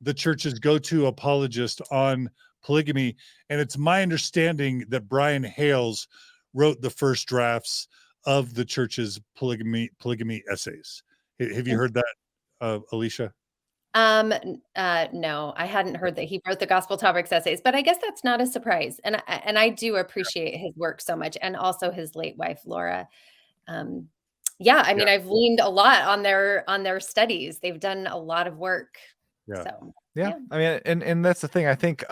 the church's go-to apologist on polygamy. And it's my understanding that Brian Hales wrote the first drafts of the church's polygamy essays. Have you heard that, Elisha? No, I hadn't heard that he wrote the gospel topics essays, but I guess that's not a surprise. And I do appreciate his work so much, and also his late wife, Laura. Um, yeah, I mean, I've leaned a lot on their studies. They've done a lot of work. Yeah. So Yeah. I mean, and that's the thing. I think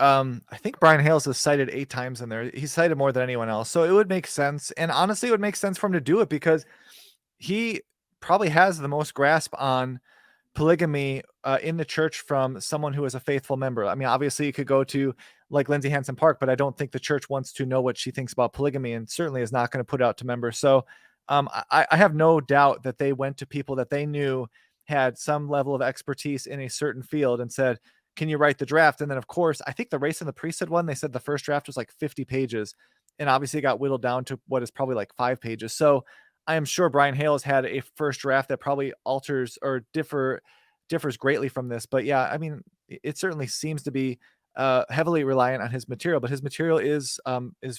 Brian Hales is cited 8 times in there. He's cited more than anyone else. So it would make sense. And honestly, it would make sense for him to do it because he probably has the most grasp on polygamy in the church from someone who is a faithful member. I mean, obviously you could go to like Lindsay Hansen Park, but I don't think the church wants to know what she thinks about polygamy, and certainly is not going to put it out to members. So I have no doubt that they went to people that they knew had some level of expertise in a certain field and said, can you write the draft? And then of course, I think the race and the priesthood one, they said the first draft was like 50 pages, and obviously it got whittled down to what is probably like 5 pages. So I am sure Brian Hales had a first draft that probably alters or differs greatly from this. But yeah, I mean, it certainly seems to be heavily reliant on his material, but his material is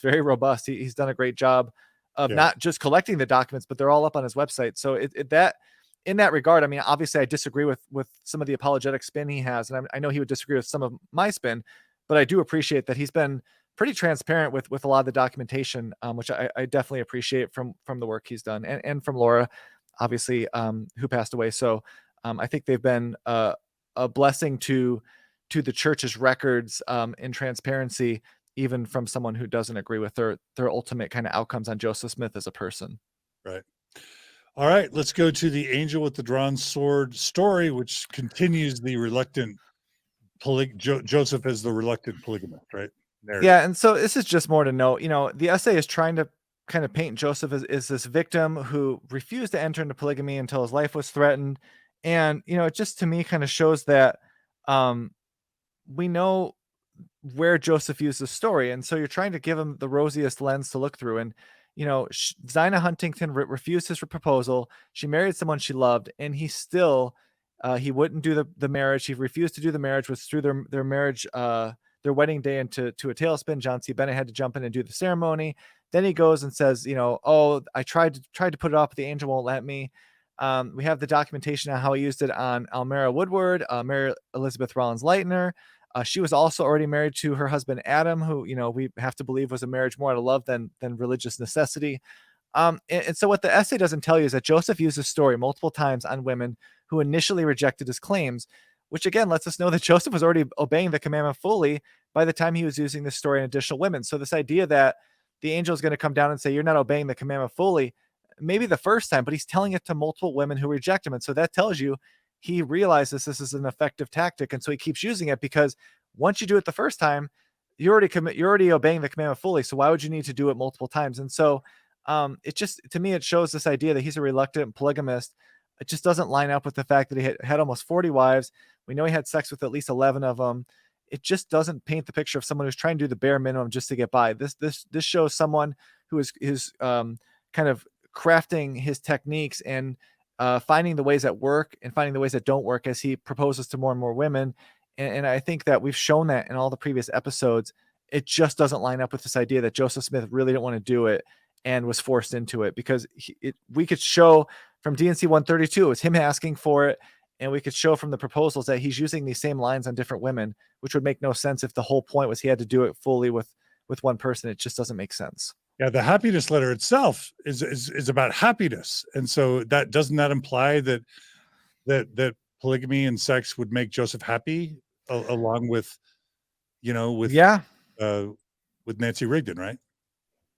very robust. He's done a great job of not just collecting the documents, but they're all up on his website. So that in that regard, I mean, obviously I disagree with some of the apologetic spin he has, and I know he would disagree with some of my spin, but I do appreciate that he's been pretty transparent with a lot of the documentation, which I definitely appreciate from the work he's done, and from Laura, obviously, who passed away. So I think they've been a blessing to the church's records in transparency, even from someone who doesn't agree with their ultimate kind of outcomes on Joseph Smith as a person. Right. All right, let's go to the angel with the drawn sword story, which continues the reluctant Joseph as the reluctant polygamist, right? Narrative. Yeah, and so this is just more to note, the essay is trying to kind of paint Joseph as this victim who refused to enter into polygamy until his life was threatened. And, it just to me kind of shows that we know where Joseph used the story. And so you're trying to give him the rosiest lens to look through. And, Zina Huntington refused his proposal. She married someone she loved, and he still, he wouldn't do the marriage. He refused to do the marriage, which threw their marriage, their wedding day into a tailspin. John C. Bennett had to jump in and do the ceremony. Then he goes and says, oh, I tried to put it off, but the angel won't let me. We have the documentation on how he used it on Almera Woodward, Mary Elizabeth Rollins Lightner. She was also already married to her husband, Adam, who, we have to believe was a marriage more out of love than religious necessity. And so what the essay doesn't tell you is that Joseph used this story multiple times on women who initially rejected his claims, which again lets us know that Joseph was already obeying the commandment fully by the time he was using this story on additional women. So this idea that the angel is going to come down and say, you're not obeying the commandment fully, maybe the first time, but he's telling it to multiple women who reject him. And so that tells you he realizes this is an effective tactic. And so he keeps using it, because once you do it the first time, you're already obeying the commandment fully. So why would you need to do it multiple times? And so it just, to me, it shows this idea that he's a reluctant polygamist. It just doesn't line up with the fact that he had almost 40 wives. We know he had sex with at least 11 of them. It just doesn't paint the picture of someone who's trying to do the bare minimum just to get by. This shows someone who is kind of crafting his techniques and finding the ways that work and finding the ways that don't work as he proposes to more and more women. And I think that we've shown that in all the previous episodes. It just doesn't line up with this idea that Joseph Smith really didn't want to do it and was forced into it, because we could show from DNC 132, it was him asking for it. And we could show from the proposals that he's using these same lines on different women, which would make no sense if the whole point was he had to do it fully with one person. It just doesn't make sense. Yeah, the happiness letter itself is about happiness, and so that doesn't that imply that polygamy and sex would make Joseph happy, along with, with Nancy Rigdon, right?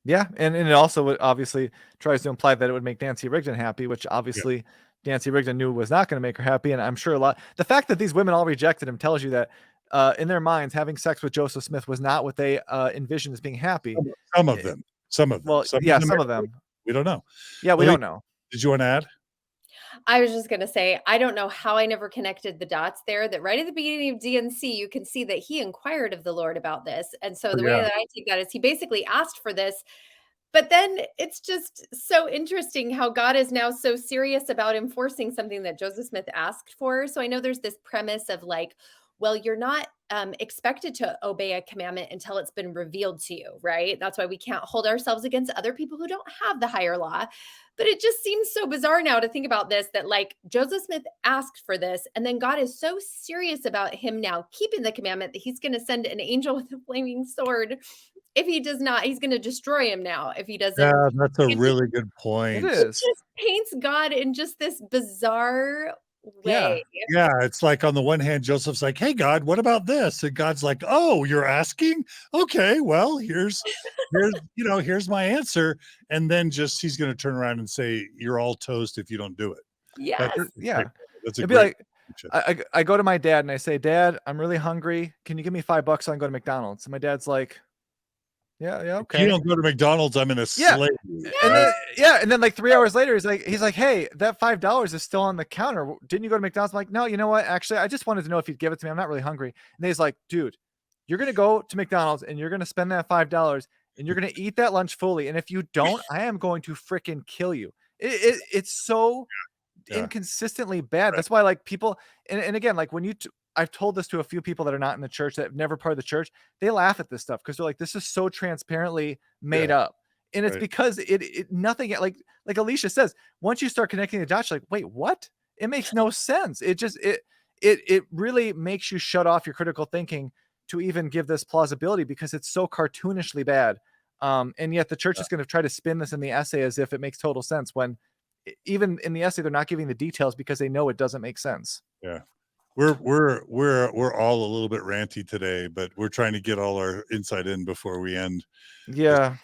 Yeah, and it also obviously tries to imply that it would make Nancy Rigdon happy, which obviously Nancy Rigdon knew was not going to make her happy. And I'm sure the fact that these women all rejected him tells you that in their minds, having sex with Joseph Smith was not what they envisioned as being happy. Some of them. Well, some of them. We don't know. Yeah, we don't know. Did you want to add? I was just going to say, I don't know how I never connected the dots there, that right at the beginning of DNC, you can see that he inquired of the Lord about this. And so the way that I take that is he basically asked for this. But then it's just so interesting how God is now so serious about enforcing something that Joseph Smith asked for. So I know there's this premise of like, well, you're not expected to obey a commandment until it's been revealed to you, right? That's why we can't hold ourselves against other people who don't have the higher law. But it just seems so bizarre now to think about this, that like Joseph Smith asked for this, and then God is so serious about him now keeping the commandment that he's going to send an angel with a flaming sword. If he does not, he's going to destroy him now if he doesn't. Yeah, that's a It just, really good It point. it is. just paints God in just this bizarre Yeah. way. Yeah, it's like on the one hand, Joseph's like, "Hey, God, what about this?" And God's like, "Oh, you're asking? Okay, well, here's my answer." And then just he's going to turn around and say, "You're all toast if you don't do it." That's Yes. Yeah. That's a It'd be great. like, I go to my dad and I say, Dad, I'm really hungry. Can you give me $5 so I can go to McDonald's? And my dad's like, yeah, If you okay. don't go to McDonald's, I'm gonna Yeah. slay you. And right? then like 3 hours later, he's like, hey, that $5 is still on the counter. Didn't you go to McDonald's? I'm like, no, you know what? Actually, I just wanted to know if you'd give it to me. I'm not really hungry. And he's like, dude, you're gonna go to McDonald's and you're gonna spend that $5 and you're gonna eat that lunch fully. And if you don't, I am going to freaking kill you. It's so Yeah. inconsistently bad. Right. That's why like people, and again, like when I've told this to a few people that are not in the church, that have never part of the church, they laugh at this stuff because they're like, this is so transparently made up. And it's Right. because it nothing, like Elisha says, once you start connecting the dots, you're like, wait, what? It makes no sense. It really makes you shut off your critical thinking to even give this plausibility because it's so cartoonishly bad. And yet the church is going to try to spin this in the essay as if it makes total sense when even in the essay they're not giving the details because they know it doesn't make sense. Yeah. We're all a little bit ranty today, but we're trying to get all our insight in before we end. Yeah.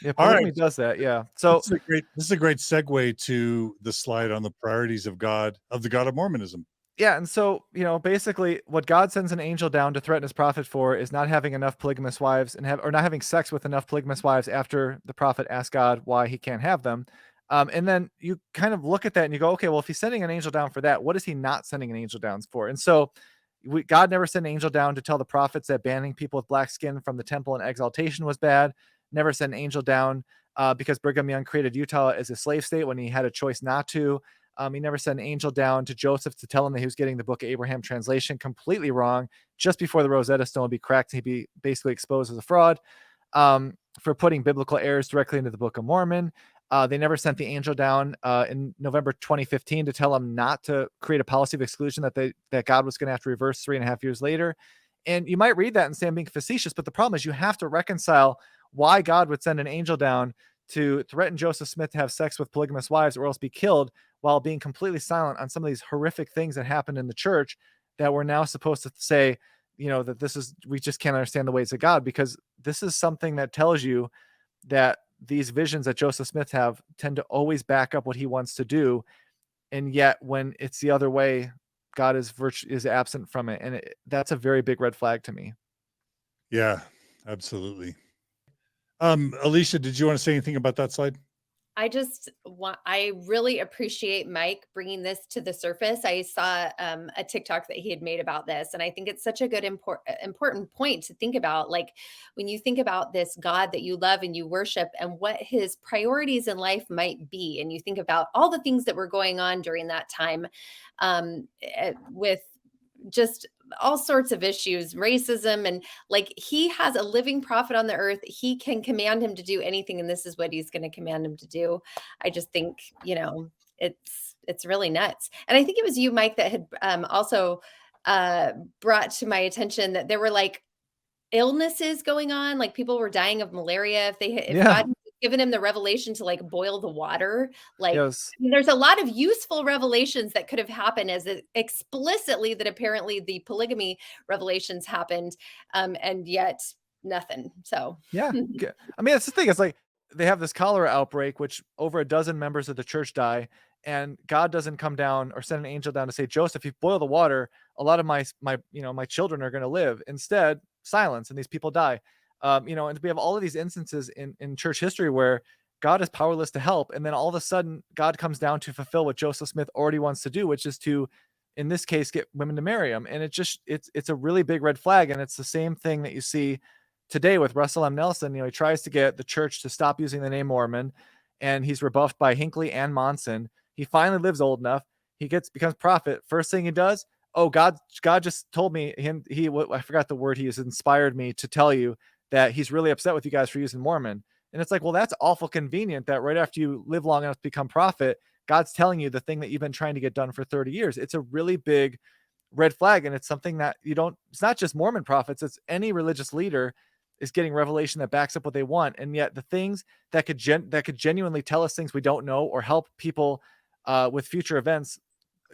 All Polygamy right. does that. Yeah. So This is a great segue to the slide on the priorities of the God of Mormonism. yeah, and so, basically what God sends an angel down to threaten his prophet for is not having enough polygamous wives or not having sex with enough polygamous wives after the prophet asks God why he can't have them. And then you kind of look at that and you go, okay, well, if he's sending an angel down for that, what is he not sending an angel down for? And so God never sent an angel down to tell the prophets that banning people with black skin from the temple and exaltation was bad. Never sent an angel down because Brigham Young created Utah as a slave state when he had a choice not to. He never sent an angel down to Joseph to tell him that he was getting the Book of Abraham translation completely wrong just before the Rosetta Stone would be cracked and he'd be basically exposed as a fraud for putting biblical errors directly into the Book of Mormon. They never sent the angel down in November 2015 to tell him not to create a policy of exclusion that God was going to have to reverse 3.5 years later. And you might read that and say I'm being facetious, but the problem is you have to reconcile why God would send an angel down to threaten Joseph Smith to have sex with polygamous wives or else be killed while being completely silent on some of these horrific things that happened in the church that we're now supposed to say, that we just can't understand the ways of God, because this is something that tells you that these visions that Joseph Smith have tend to always back up what he wants to do. And yet when it's the other way, God is absent from it. And that's a very big red flag to me. Yeah, absolutely. Elisha, did you want to say anything about that slide? I really appreciate Mike bringing this to the surface. I saw a TikTok that he had made about this, and I think it's such a good important point to think about. Like when you think about this God that you love and you worship and what his priorities in life might be, and you think about all the things that were going on during that time with just all sorts of issues, racism, and like he has a living prophet on the earth. He can command him to do anything, and this is what he's going to command him to do. I just think, it's really nuts. And I think it was you, Mike, that had also brought to my attention that there were like illnesses going on, like people were dying of malaria if God had given him the revelation to like boil the water. Like Yes. I mean, there's a lot of useful revelations that could have happened as explicitly that apparently the polygamy revelations happened, and yet nothing. So Yeah. I mean, that's the thing. It's like they have this cholera outbreak, which over a dozen members of the church die, and God doesn't come down or send an angel down to say, Joseph, if you boil the water, a lot of my children are going to live. Instead, silence, and these people die. And we have all of these instances in church history where God is powerless to help, and then all of a sudden God comes down to fulfill what Joseph Smith already wants to do, which is to, in this case, get women to marry him. And it's a really big red flag, and it's the same thing that you see today with Russell M. Nelson. He tries to get the church to stop using the name Mormon, and he's rebuffed by Hinckley and Monson. He finally lives old enough. He becomes prophet. First thing he does, oh, God just told me I forgot the word, he has inspired me to tell you that he's really upset with you guys for using Mormon. And it's like, well, that's awful convenient that right after you live long enough to become prophet, God's telling you the thing that you've been trying to get done for 30 years. It's a really big red flag. And it's something that it's not just Mormon prophets, it's any religious leader is getting revelation that backs up what they want. And yet the things that could genuinely tell us things we don't know or help people with future events,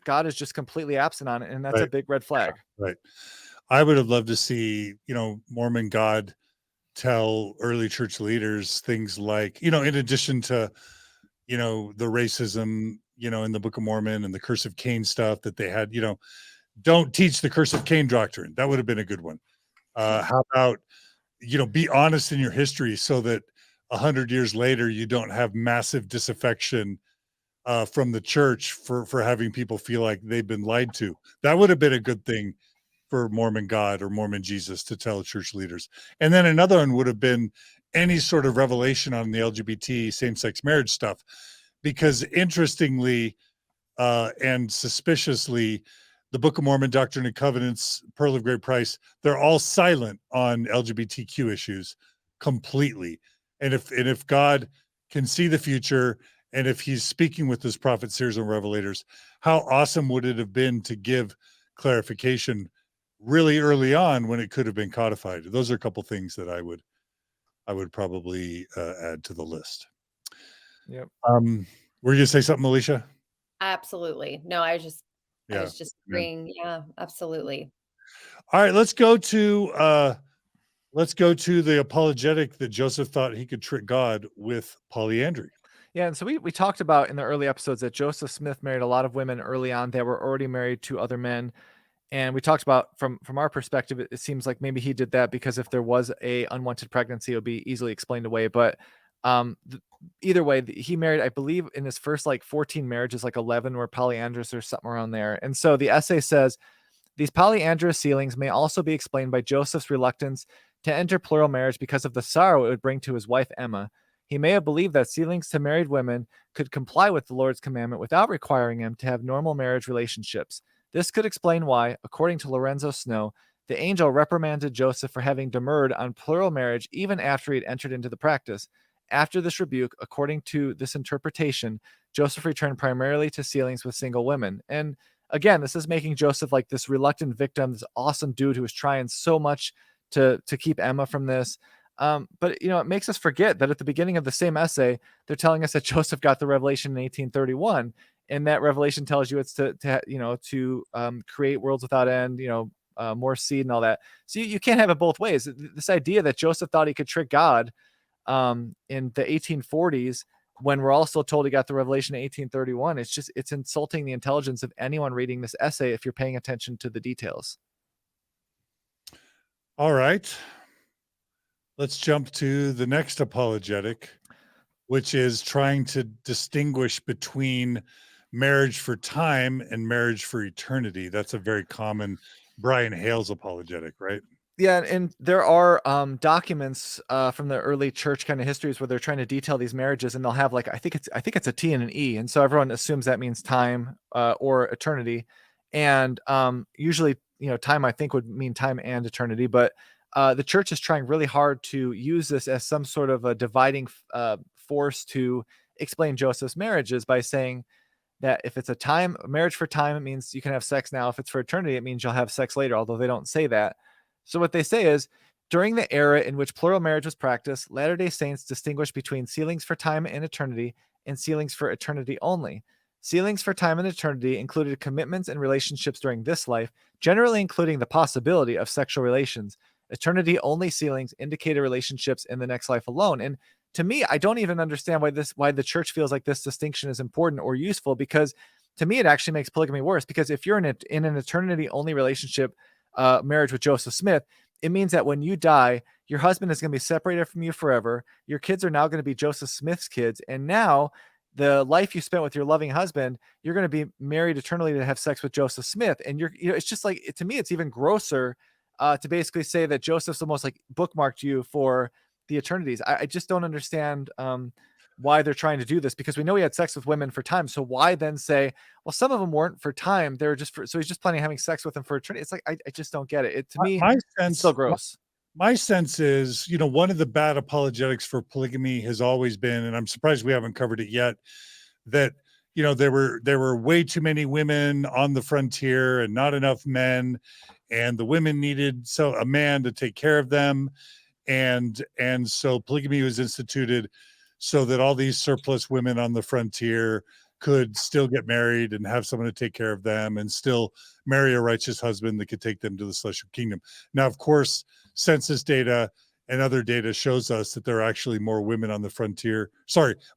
God is just completely absent on it. And that's a Right. big red flag. Right. I would have loved to see, Mormon God tell early church leaders things like, in addition to, the racism, in the Book of Mormon and the Curse of Cain stuff that they had, don't teach the Curse of Cain doctrine. That would have been a good one. How about, be honest in your history so that 100 years later, you don't have massive disaffection from the church for having people feel like they've been lied to. That would have been a good thing for Mormon God or Mormon Jesus to tell church leaders. And then another one would have been any sort of revelation on the LGBT same-sex marriage stuff, because interestingly and suspiciously, the Book of Mormon, Doctrine and Covenants, Pearl of Great Price, they're all silent on LGBTQ issues completely. And if God can see the future, and if he's speaking with his prophets, seers, and revelators, how awesome would it have been to give clarification really early on when it could have been codified? Those are a couple things that I would probably add to the list. Yep. Were you gonna say something, Elisha? Absolutely. No, I was Yeah. just agreeing. Yeah, absolutely. All right, let's go to the apologetic that Joseph thought he could trick God with polyandry. Yeah, and so we talked about in the early episodes that Joseph Smith married a lot of women early on that were already married to other men. And we talked about from our perspective, it seems like maybe he did that because if there was a unwanted pregnancy, it would be easily explained away. But either way, he married, I believe, in his first like 14 marriages, like 11 were polyandrous or something around there. And so the essay says these polyandrous sealings may also be explained by Joseph's reluctance to enter plural marriage because of the sorrow it would bring to his wife Emma. He may have believed that sealings to married women could comply with the Lord's commandment without requiring him to have normal marriage relationships. This could explain why, according to Lorenzo Snow, the angel reprimanded Joseph for having demurred on plural marriage even after he had entered into the practice. After this rebuke, according to this interpretation, Joseph returned primarily to sealings with single women. And again, this is making Joseph like this reluctant victim, this awesome dude who was trying so much to keep Emma from this. But it makes us forget that at the beginning of the same essay, they're telling us that Joseph got the revelation in 1831, and that revelation tells you it's to create worlds without end, more seed and all that. So you can't have it both ways. This idea that Joseph thought he could trick God in the 1840s, when we're also told he got the revelation in 1831, it's insulting the intelligence of anyone reading this essay if you're paying attention to the details. All right. Let's jump to the next apologetic, which is trying to distinguish between marriage for time and marriage for eternity. That's a very common Brian Hale's apologetic, right? Yeah, and there are documents from the early church kind of histories where they're trying to detail these marriages, and they'll have like I think it's a T and an E, and so everyone assumes that means time or eternity, and usually time I think would mean time and eternity, but the church is trying really hard to use this as some sort of a dividing force to explain Joseph's marriages by saying that if it's a marriage for time, it means you can have sex now. If it's for eternity, it means you'll have sex later, although they don't say that. So what they say is, during the era in which plural marriage was practiced, Latter-day Saints distinguished between sealings for time and eternity and sealings for eternity only. Sealings for time and eternity included commitments and relationships during this life, generally including the possibility of sexual relations. Eternity-only sealings indicated relationships in the next life alone. And to me, I don't even understand why the church feels like this distinction is important or useful, because to me, it actually makes polygamy worse. Because if you're in an eternity-only relationship, marriage with Joseph Smith, it means that when you die, your husband is going to be separated from you forever. Your kids are now going to be Joseph Smith's kids. And now the life you spent with your loving husband, you're going to be married eternally to have sex with Joseph Smith. And it's just like, to me, it's even grosser to basically say that Joseph's almost like bookmarked you for the eternities. I just don't understand why they're trying to do this, because we know he had sex with women for time. So why then say, well, some of them weren't for time, they're just so he's just planning on having sex with them for eternity. It's like, I just don't get it. To me, it's still gross. My sense is, one of the bad apologetics for polygamy has always been, and I'm surprised we haven't covered it yet, that there were way too many women on the frontier and not enough men, and the women needed a man to take care of them, and so polygamy was instituted so that all these surplus women on the frontier could still get married and have someone to take care of them, and still marry a righteous husband that could take them to the celestial kingdom. Now, of course, census data and other data shows us that there are actually more women on the frontier,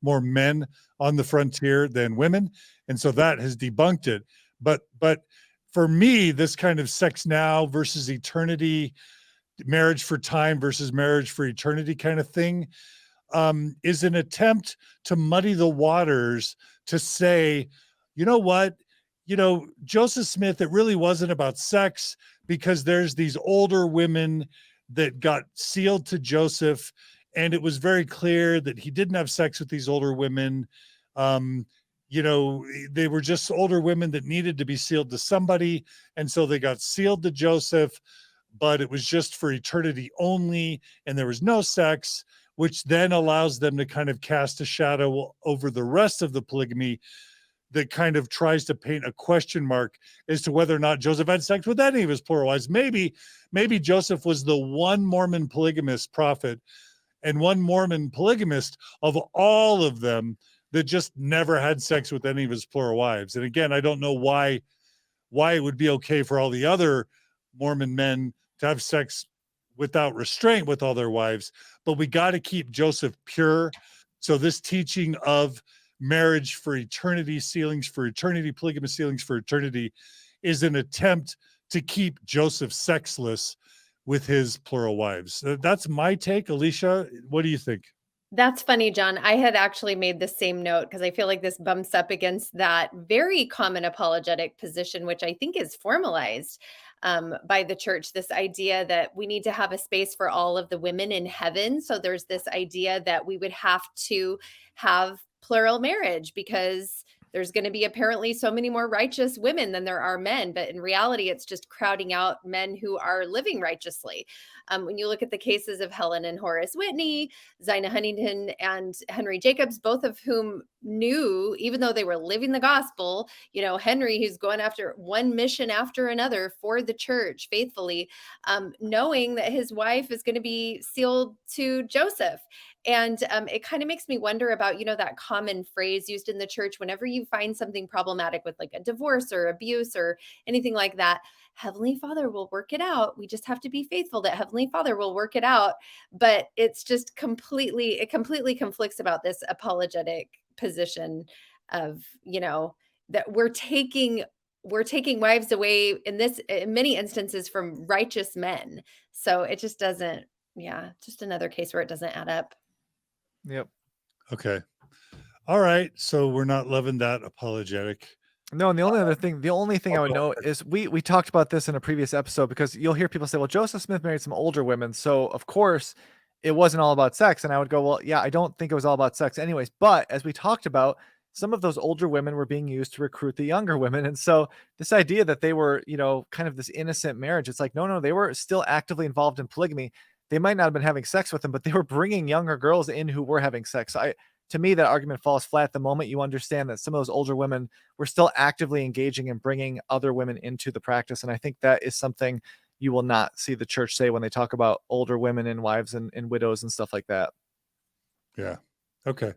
more men on the frontier than women. And so that has debunked it. But for me, this kind of sex now versus eternity, marriage for time versus marriage for eternity kind of thing, is an attempt to muddy the waters, to say, you know what, Joseph Smith, it really wasn't about sex, because there's these older women that got sealed to Joseph, and it was very clear that he didn't have sex with these older women. They were just older women that needed to be sealed to somebody, and so they got sealed to Joseph, but it was just for eternity only, and there was no sex, which then allows them to kind of cast a shadow over the rest of the polygamy that kind of tries to paint a question mark as to whether or not Joseph had sex with any of his plural wives. Maybe Joseph was the one Mormon polygamist prophet and one Mormon polygamist of all of them that just never had sex with any of his plural wives. And again, I don't know why it would be okay for all the other Mormon men to have sex without restraint with all their wives, but we got to keep Joseph pure. So this teaching of marriage for eternity, sealings for eternity, polygamous sealings for eternity, is an attempt to keep Joseph sexless with his plural wives. That's my take. Elisha, what do you think? That's funny, John. I had actually made the same note because I feel like this bumps up against that very common apologetic position, which I think is formalized by the church, this idea that we need to have a space for all of the women in heaven. So there's this idea that we would have to have plural marriage because there's going to be apparently so many more righteous women than there are men. But in reality, it's just crowding out men who are living righteously. When you look at the cases of Helen and Horace Whitney, Zina Huntington and Henry Jacobs, both of whom knew, even though they were living the gospel, Henry, who's going after one mission after another for the church faithfully, knowing that his wife is going to be sealed to Joseph. And it kind of makes me wonder about, that common phrase used in the church whenever you find something problematic with like a divorce or abuse or anything like that. Heavenly Father will work it out. We just have to be faithful that Heavenly Father will work it out. But it's just completely conflicts about this apologetic position of, that we're taking wives away in many instances from righteous men. So it just doesn't, just another case where it doesn't add up. Yep. Okay. All right. So we're not loving that apologetic. No, and the only thing I would note is we talked about this in a previous episode, because you'll hear people say, well, Joseph Smith married some older women, so of course it wasn't all about sex. And I would go, well, yeah, I don't think it was all about sex anyways. But as we talked about, some of those older women were being used to recruit the younger women. And so this idea that they were, kind of this innocent marriage, it's like, no, they were still actively involved in polygamy. They might not have been having sex with them, but they were bringing younger girls in who were having sex. To me, that argument falls flat the moment you understand that some of those older women were still actively engaging and bringing other women into the practice. And I think that is something you will not see the church say when they talk about older women and wives and widows and stuff like that. Yeah. Okay.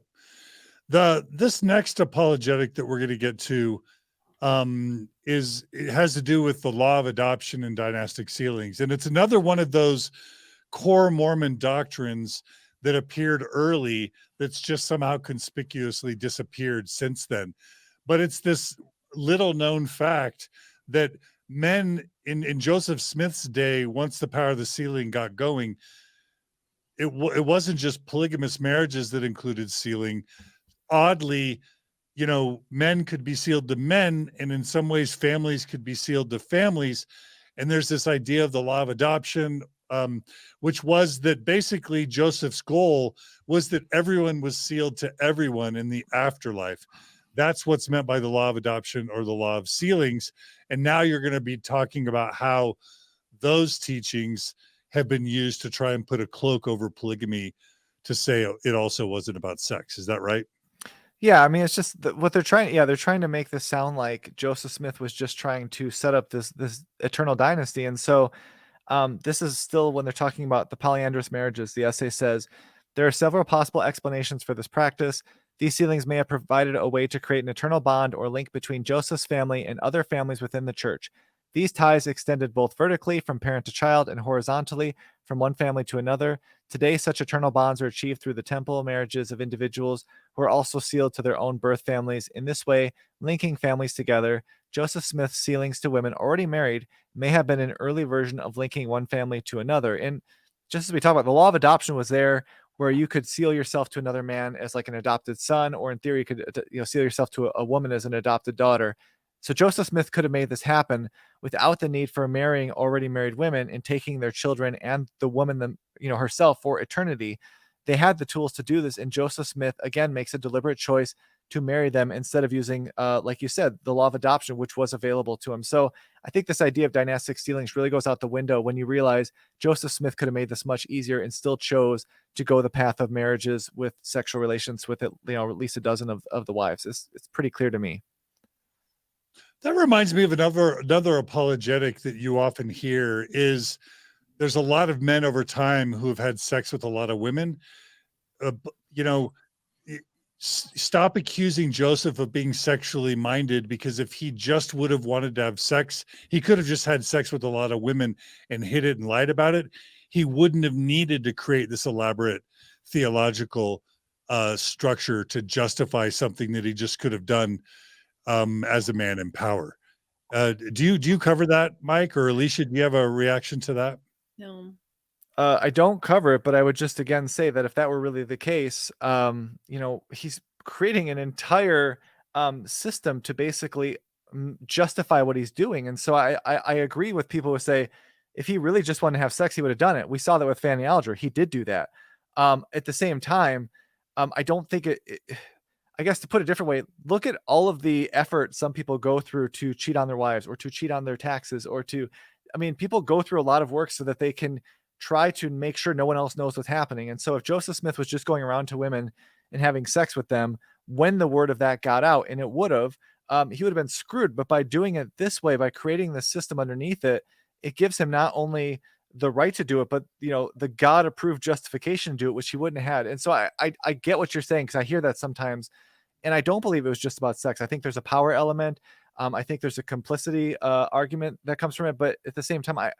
This next apologetic that we're going to get to it has to do with the law of adoption and dynastic sealings. And it's another one of those core Mormon doctrines that appeared early that's just somehow conspicuously disappeared since then. But it's this little known fact that men in Joseph Smith's day, once the power of the sealing got going, it wasn't just polygamous marriages that included sealing. Oddly, men could be sealed to men, and in some ways families could be sealed to families. And there's this idea of the law of adoption which was that basically Joseph's goal was that everyone was sealed to everyone in the afterlife. That's what's meant by the law of adoption or the law of sealings. And now you're going to be talking about how those teachings have been used to try and put a cloak over polygamy to say it also wasn't about sex. Is that right? Yeah, I mean, it's just what they're trying. Yeah, they're trying to make this sound like Joseph Smith was just trying to set up this eternal dynasty, and so this is still when they're talking about the polyandrous marriages. The essay says there are several possible explanations for this practice. These sealings may have provided a way to create an eternal bond or link between Joseph's family and other families within the church. These ties extended both vertically from parent to child and horizontally from one family to another. Today, such eternal bonds are achieved through the temple marriages of individuals who are also sealed to their own birth families. In this way, linking families together, Joseph Smith's sealings to women already married may have been an early version of linking one family to another. And just as we talked about, the law of adoption was there where you could seal yourself to another man as like an adopted son, or in theory, you could seal yourself to a woman as an adopted daughter. So Joseph Smith could have made this happen without the need for marrying already married women and taking their children and the woman herself for eternity. They had the tools to do this, and Joseph Smith again makes a deliberate choice to marry them instead of using, like you said, the law of adoption, which was available to him. So I think this idea of dynastic sealings really goes out the window when you realize Joseph Smith could have made this much easier and still chose to go the path of marriages with sexual relations with at least a dozen of the wives. It's pretty clear to me. That reminds me of another apologetic that you often hear is there's a lot of men over time who have had sex with a lot of women. Stop accusing Joseph of being sexually minded, because if he just would have wanted to have sex, he could have just had sex with a lot of women and hid it and lied about it. He wouldn't have needed to create this elaborate theological structure to justify something that he just could have done as a man in power. Do you cover that, Mike, or Elisha? Do you have a reaction to that? No. I don't cover it, but I would just again say that if that were really the case, he's creating an entire system to basically justify what he's doing. And so I agree with people who say if he really just wanted to have sex, he would have done it. We saw that with Fanny Alger. He did do that. At the same time, I don't think I guess to put it a different way, look at all of the effort some people go through to cheat on their wives or to cheat on their taxes people go through a lot of work so that they can try to make sure no one else knows what's happening. And so if Joseph Smith was just going around to women and having sex with them, when the word of that got out, and it would have, he would have been screwed. But by doing it this way, by creating the system underneath it, it gives him not only the right to do it, but the God approved justification to do it, which he wouldn't have had. And so I get what you're saying, because I hear that sometimes, and I don't believe it was just about sex. I think there's a power element. I think there's a complicity argument that comes from it, but at the same time, I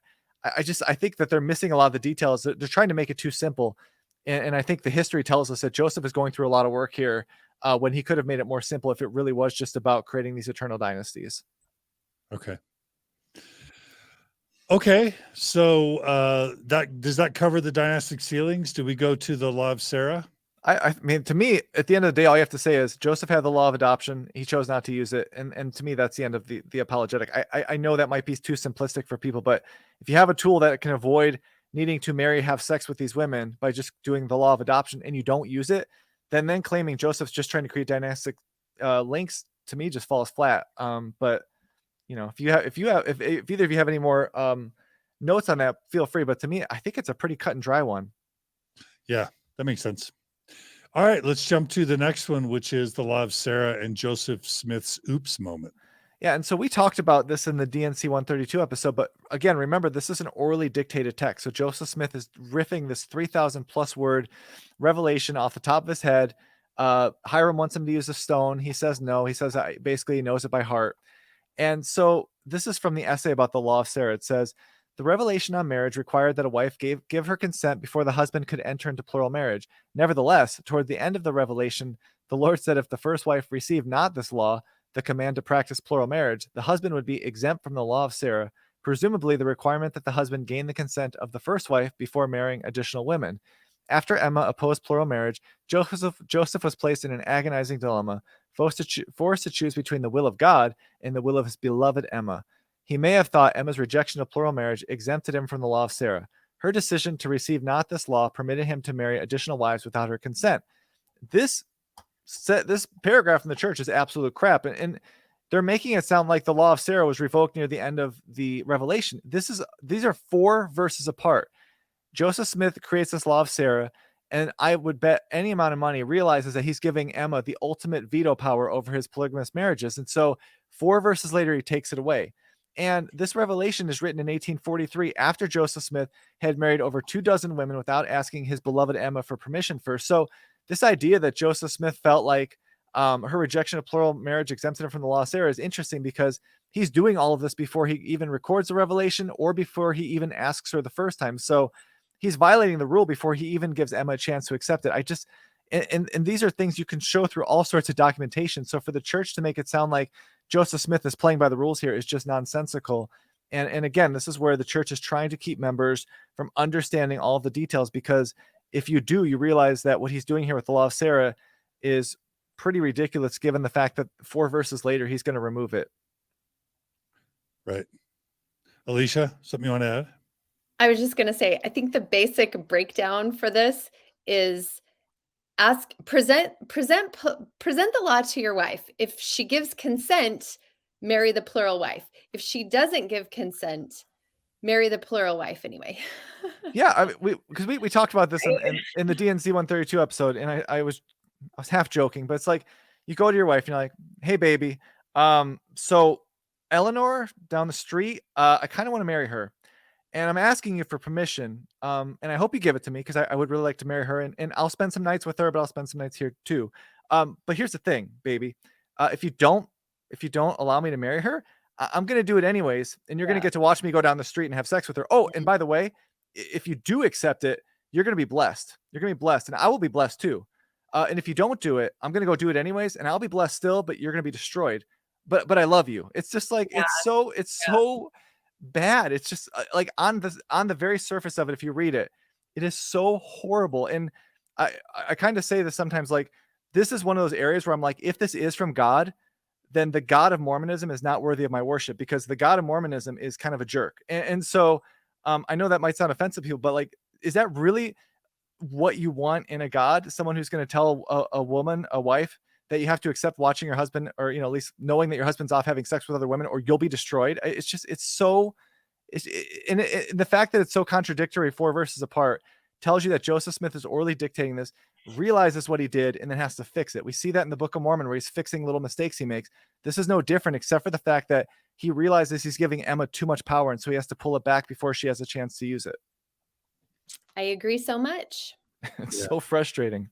think that they're missing a lot of the details. They're trying to make it too simple, and I think the history tells us that Joseph is going through a lot of work here when he could have made it more simple if it really was just about creating these eternal dynasties. Okay, so does that cover the dynastic sealings? Do we go to the law of Sarah? I mean, to me, at the end of the day, all you have to say is Joseph had the law of adoption. He chose not to use it. And to me, that's the end of the apologetic. I know that might be too simplistic for people, but if you have a tool that can avoid needing to have sex with these women by just doing the law of adoption, and you don't use it, then claiming Joseph's just trying to create dynastic links, to me, just falls flat. But if either of you have any more notes on that, feel free. But to me, I think it's a pretty cut and dry one. Yeah, that makes sense. All right, let's jump to the next one, which is the law of Sarah and Joseph Smith's oops moment. Yeah, and so we talked about this in the DNC 132 episode, but again, remember, this is an orally dictated text. So Joseph Smith is riffing this 3,000 plus word revelation off the top of his head. Hiram wants him to use a stone. He says no. He says basically he knows it by heart. And so this is from the essay about the law of Sarah. It says, the revelation on marriage required that a wife give her consent before the husband could enter into plural marriage. Nevertheless, toward the end of the revelation, the Lord said if the first wife received not this law, the command to practice plural marriage, the husband would be exempt from the law of Sarah, presumably the requirement that the husband gain the consent of the first wife before marrying additional women. After Emma opposed plural marriage, Joseph was placed in an agonizing dilemma, forced to choose between the will of God and the will of his beloved Emma. He may have thought Emma's rejection of plural marriage exempted him from the law of Sarah. Her decision to receive not this law permitted him to marry additional wives without her consent. This paragraph in the church is absolute crap. And they're making it sound like the law of Sarah was revoked near the end of the Revelation. These are 4 verses apart. Joseph Smith creates this law of Sarah, and I would bet any amount of money realizes that he's giving Emma the ultimate veto power over his polygamous marriages. And so 4 verses later, he takes it away. And this revelation is written in 1843 after Joseph Smith had married over 24 women without asking his beloved Emma for permission first. So this idea that Joseph Smith felt like her rejection of plural marriage exempted him from the law of Sarah is interesting, because he's doing all of this before he even records the revelation or before he even asks her the first time. So he's violating the rule before he even gives Emma a chance to accept it. And these are things you can show through all sorts of documentation. So for the church to make it sound like Joseph Smith is playing by the rules here is just nonsensical. And again, this is where the church is trying to keep members from understanding all of the details, because if you do, you realize that what he's doing here with the law of Sarah is pretty ridiculous, given the fact that 4 verses later, he's going to remove it. Right. Elisha, something you want to add? I was just going to say, I think the basic breakdown for this is present the law to your wife. If she gives consent, marry the plural wife. If she doesn't give consent, marry the plural wife anyway. Yeah, I mean, because we talked about this in the DNC 132 episode, and I was half joking, but it's like you go to your wife and you're like, "Hey, baby, so Eleanor down the street, I kind of want to marry her, and I'm asking you for permission, and I hope you give it to me, because I would really like to marry her, and I'll spend some nights with her, but I'll spend some nights here too. But here's the thing, baby, if you don't allow me to marry her, I'm going to do it anyways, and you're going to get to watch me go down the street and have sex with her. Oh, and by the way, if you do accept it, you're going to be blessed. You're going to be blessed, and I will be blessed too. And if you don't do it, I'm going to go do it anyways, and I'll be blessed still, but you're going to be destroyed. But I love you." It's just like, it's so bad. It's just like on the very surface of it, if you read it, it is so horrible. And I kind of say this sometimes, like, this is one of those areas where I'm like, if this is from God, then the God of Mormonism is not worthy of my worship, because the God of Mormonism is kind of a jerk. And so I know that might sound offensive to people, but like, is that really what you want in a God? Someone who's going to tell a woman, a wife, that you have to accept watching your husband, or, at least knowing that your husband's off having sex with other women, or you'll be destroyed. The fact that it's so contradictory 4 verses apart tells you that Joseph Smith is orally dictating this, realizes what he did, and then has to fix it. We see that in the Book of Mormon, where he's fixing little mistakes he makes. This is no different, except for the fact that he realizes he's giving Emma too much power, and so he has to pull it back before she has a chance to use it. I agree so much. It's so frustrating.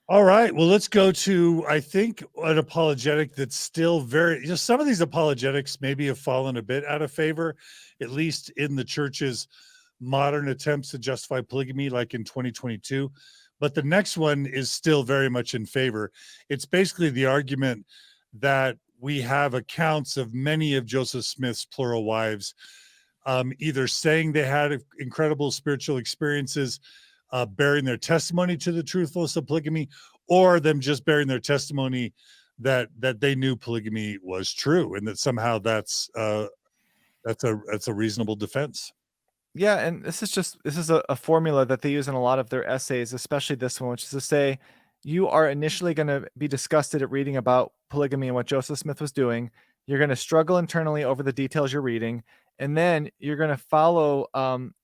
All right. Well, let's go to, I think, an apologetic that's still very, some of these apologetics maybe have fallen a bit out of favor, at least in the church's modern attempts to justify polygamy, like in 2022. But the next one is still very much in favor. It's basically the argument that we have accounts of many of Joseph Smith's plural wives, either saying they had incredible spiritual experiences, bearing their testimony to the truthfulness of polygamy, or them just bearing their testimony that they knew polygamy was true, and that somehow that's a reasonable defense. Yeah, and this is a formula that they use in a lot of their essays, especially this one, which is to say, you are initially going to be disgusted at reading about polygamy and what Joseph Smith was doing. You're going to struggle internally over the details you're reading, and then you're going to follow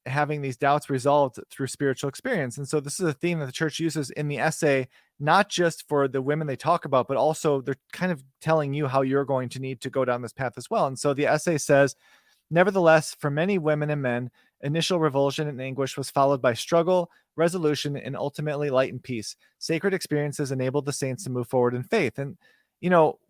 having these doubts resolved through spiritual experience. And so this is a theme that the church uses in the essay, not just for the women they talk about, but also they're kind of telling you how you're going to need to go down this path as well. And so the essay says, nevertheless, for many women and men, initial revulsion and anguish was followed by struggle, resolution, and ultimately light and peace. Sacred experiences enabled the saints to move forward in faith. And,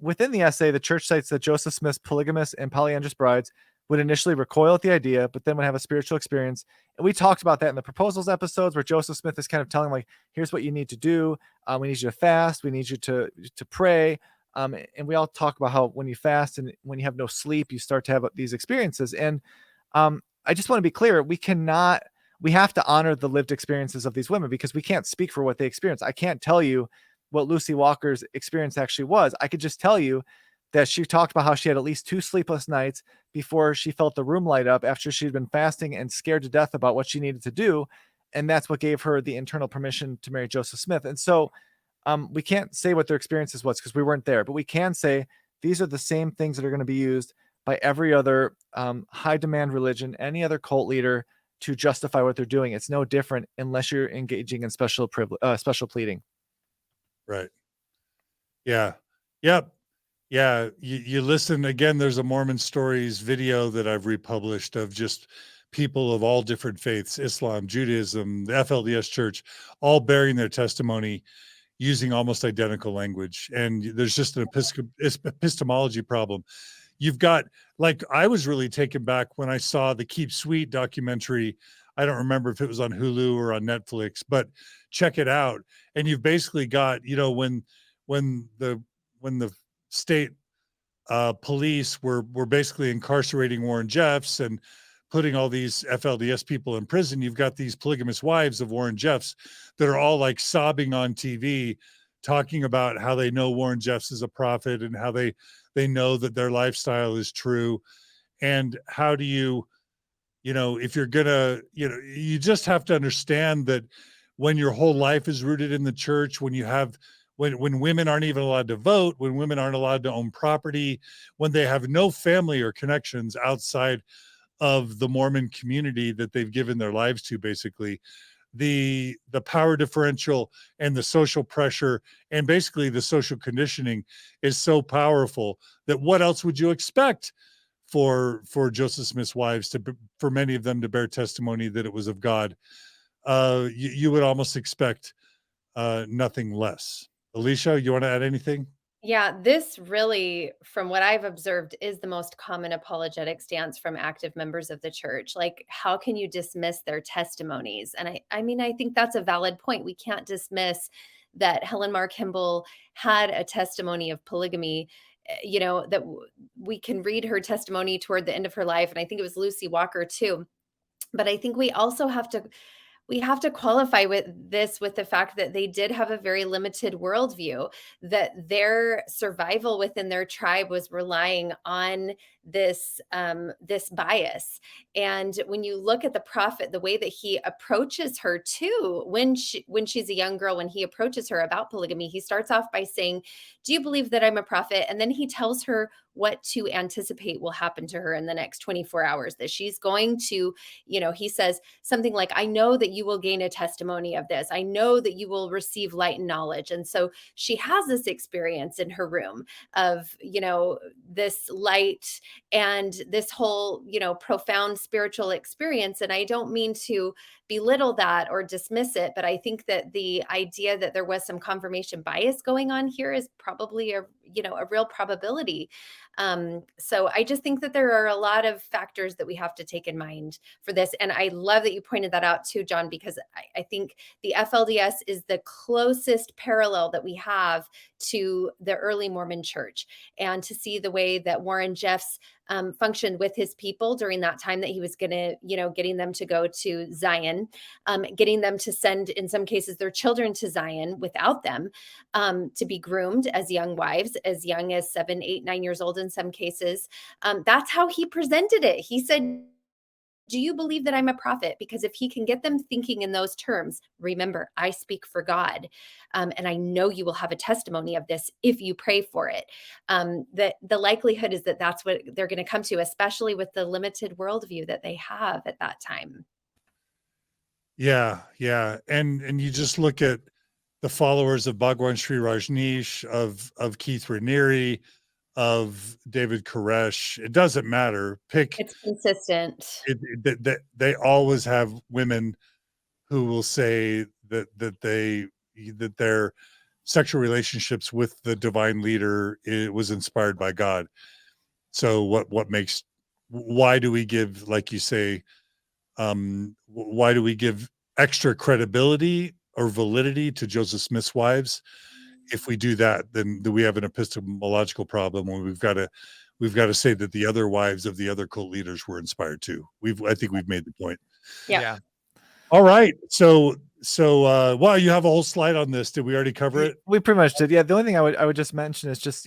within the essay, the church cites that Joseph Smith's polygamous and polyandrous brides would initially recoil at the idea, but then would have a spiritual experience. And we talked about that in the proposals episodes, where Joseph Smith is kind of telling, like, here's what you need to do. We need you to fast. We need you to pray. And we all talk about how when you fast and when you have no sleep, you start to have these experiences. And I just want to be clear. We have to honor the lived experiences of these women, because we can't speak for what they experienced. I can't tell you what Lucy Walker's experience actually was. I could just tell you that she talked about how she had at least 2 sleepless nights before she felt the room light up after she'd been fasting and scared to death about what she needed to do. And that's what gave her the internal permission to marry Joseph Smith. And so we can't say what their experiences was because we weren't there, but we can say these are the same things that are going to be used by every other high demand religion, any other cult leader to justify what they're doing. It's no different unless you're engaging in special pleading. Right. Yeah. Yep. Yeah. You listen again. There's a Mormon Stories video that I've republished of just people of all different faiths, Islam, Judaism, the FLDS Church, all bearing their testimony using almost identical language. And there's just an epistemology problem. You've got, like, I was really taken back when I saw the Keep Sweet documentary. I don't remember if it was on Hulu or on Netflix, but check it out. And you've basically got, you know, when the state police were basically incarcerating Warren Jeffs and putting all these FLDS people in prison, you've got these polygamous wives of Warren Jeffs that are all like sobbing on TV, talking about how they know Warren Jeffs is a prophet and how they know that their lifestyle is true. And how do you know, if you're gonna, you know, you just have to understand that when your whole life is rooted in the church, when you have when women aren't even allowed to vote, when women aren't allowed to own property, when they have no family or connections outside of the Mormon community that they've given their lives to, basically, the power differential and the social pressure and basically the social conditioning is so powerful that what else would you expect for Joseph Smith's wives for many of them to bear testimony that it was of God? You would almost expect nothing less. Elisha, you want to add anything? Yeah, this really, from what I've observed, is the most common apologetic stance from active members of the church. Like, how can you dismiss their testimonies? And I mean, I think that's a valid point. We can't dismiss that Helen Mar Kimball had a testimony of polygamy. You know, that we can read her testimony toward the end of her life. And I think it was Lucy Walker too. But I think we also have to qualify with the fact that they did have a very limited worldview, that their survival within their tribe was relying on this bias. And when you look at the prophet, the way that he approaches her too, when she's a young girl, when he approaches her about polygamy, he starts off by saying, "Do you believe that I'm a prophet?" And then he tells her what to anticipate will happen to her in the next 24 hours, that she's going to, you know, he says something like, "I know that you will gain a testimony of this. I know that you will receive light and knowledge." And so she has this experience in her room of, you know, this light and this whole, you know, profound spiritual experience. And I don't mean to belittle that or dismiss it, but I think that the idea that there was some confirmation bias going on here is probably a real probability. So I just think that there are a lot of factors that we have to take in mind for this. And I love that you pointed that out too, John, because I think the FLDS is the closest parallel that we have to the early Mormon church, and to see the way that Warren Jeffs functioned with his people during that time that he was going to, you know, getting them to go to Zion, getting them to send, in some cases, their children to Zion without them, to be groomed as young wives, as young as 7, 8, 9 years old in some cases. That's how he presented it. He said, "Do you believe that I'm a prophet?" Because if he can get them thinking in those terms, remember, I speak for God. And I know you will have a testimony of this if you pray for it. The likelihood is that that's what they're going to come to, especially with the limited worldview that they have at that time. Yeah, yeah. And you just look at the followers of Bhagwan Sri Rajneesh, of Keith Raniere, of David Koresh. It doesn't matter. It's consistent. That they always have women who will say that their sexual relationships with the divine leader, it was inspired by God. So why do we give, like you say, why do we give extra credibility or validity to Joseph Smith's wives? If we do that, then we have an epistemological problem when we've got to say that the other wives of the other cult leaders were inspired too. I think we've made the point. Yeah. All right. So wow, you have a whole slide on this. Did we already cover it? We pretty much did. Yeah. The only thing I would just mention is just,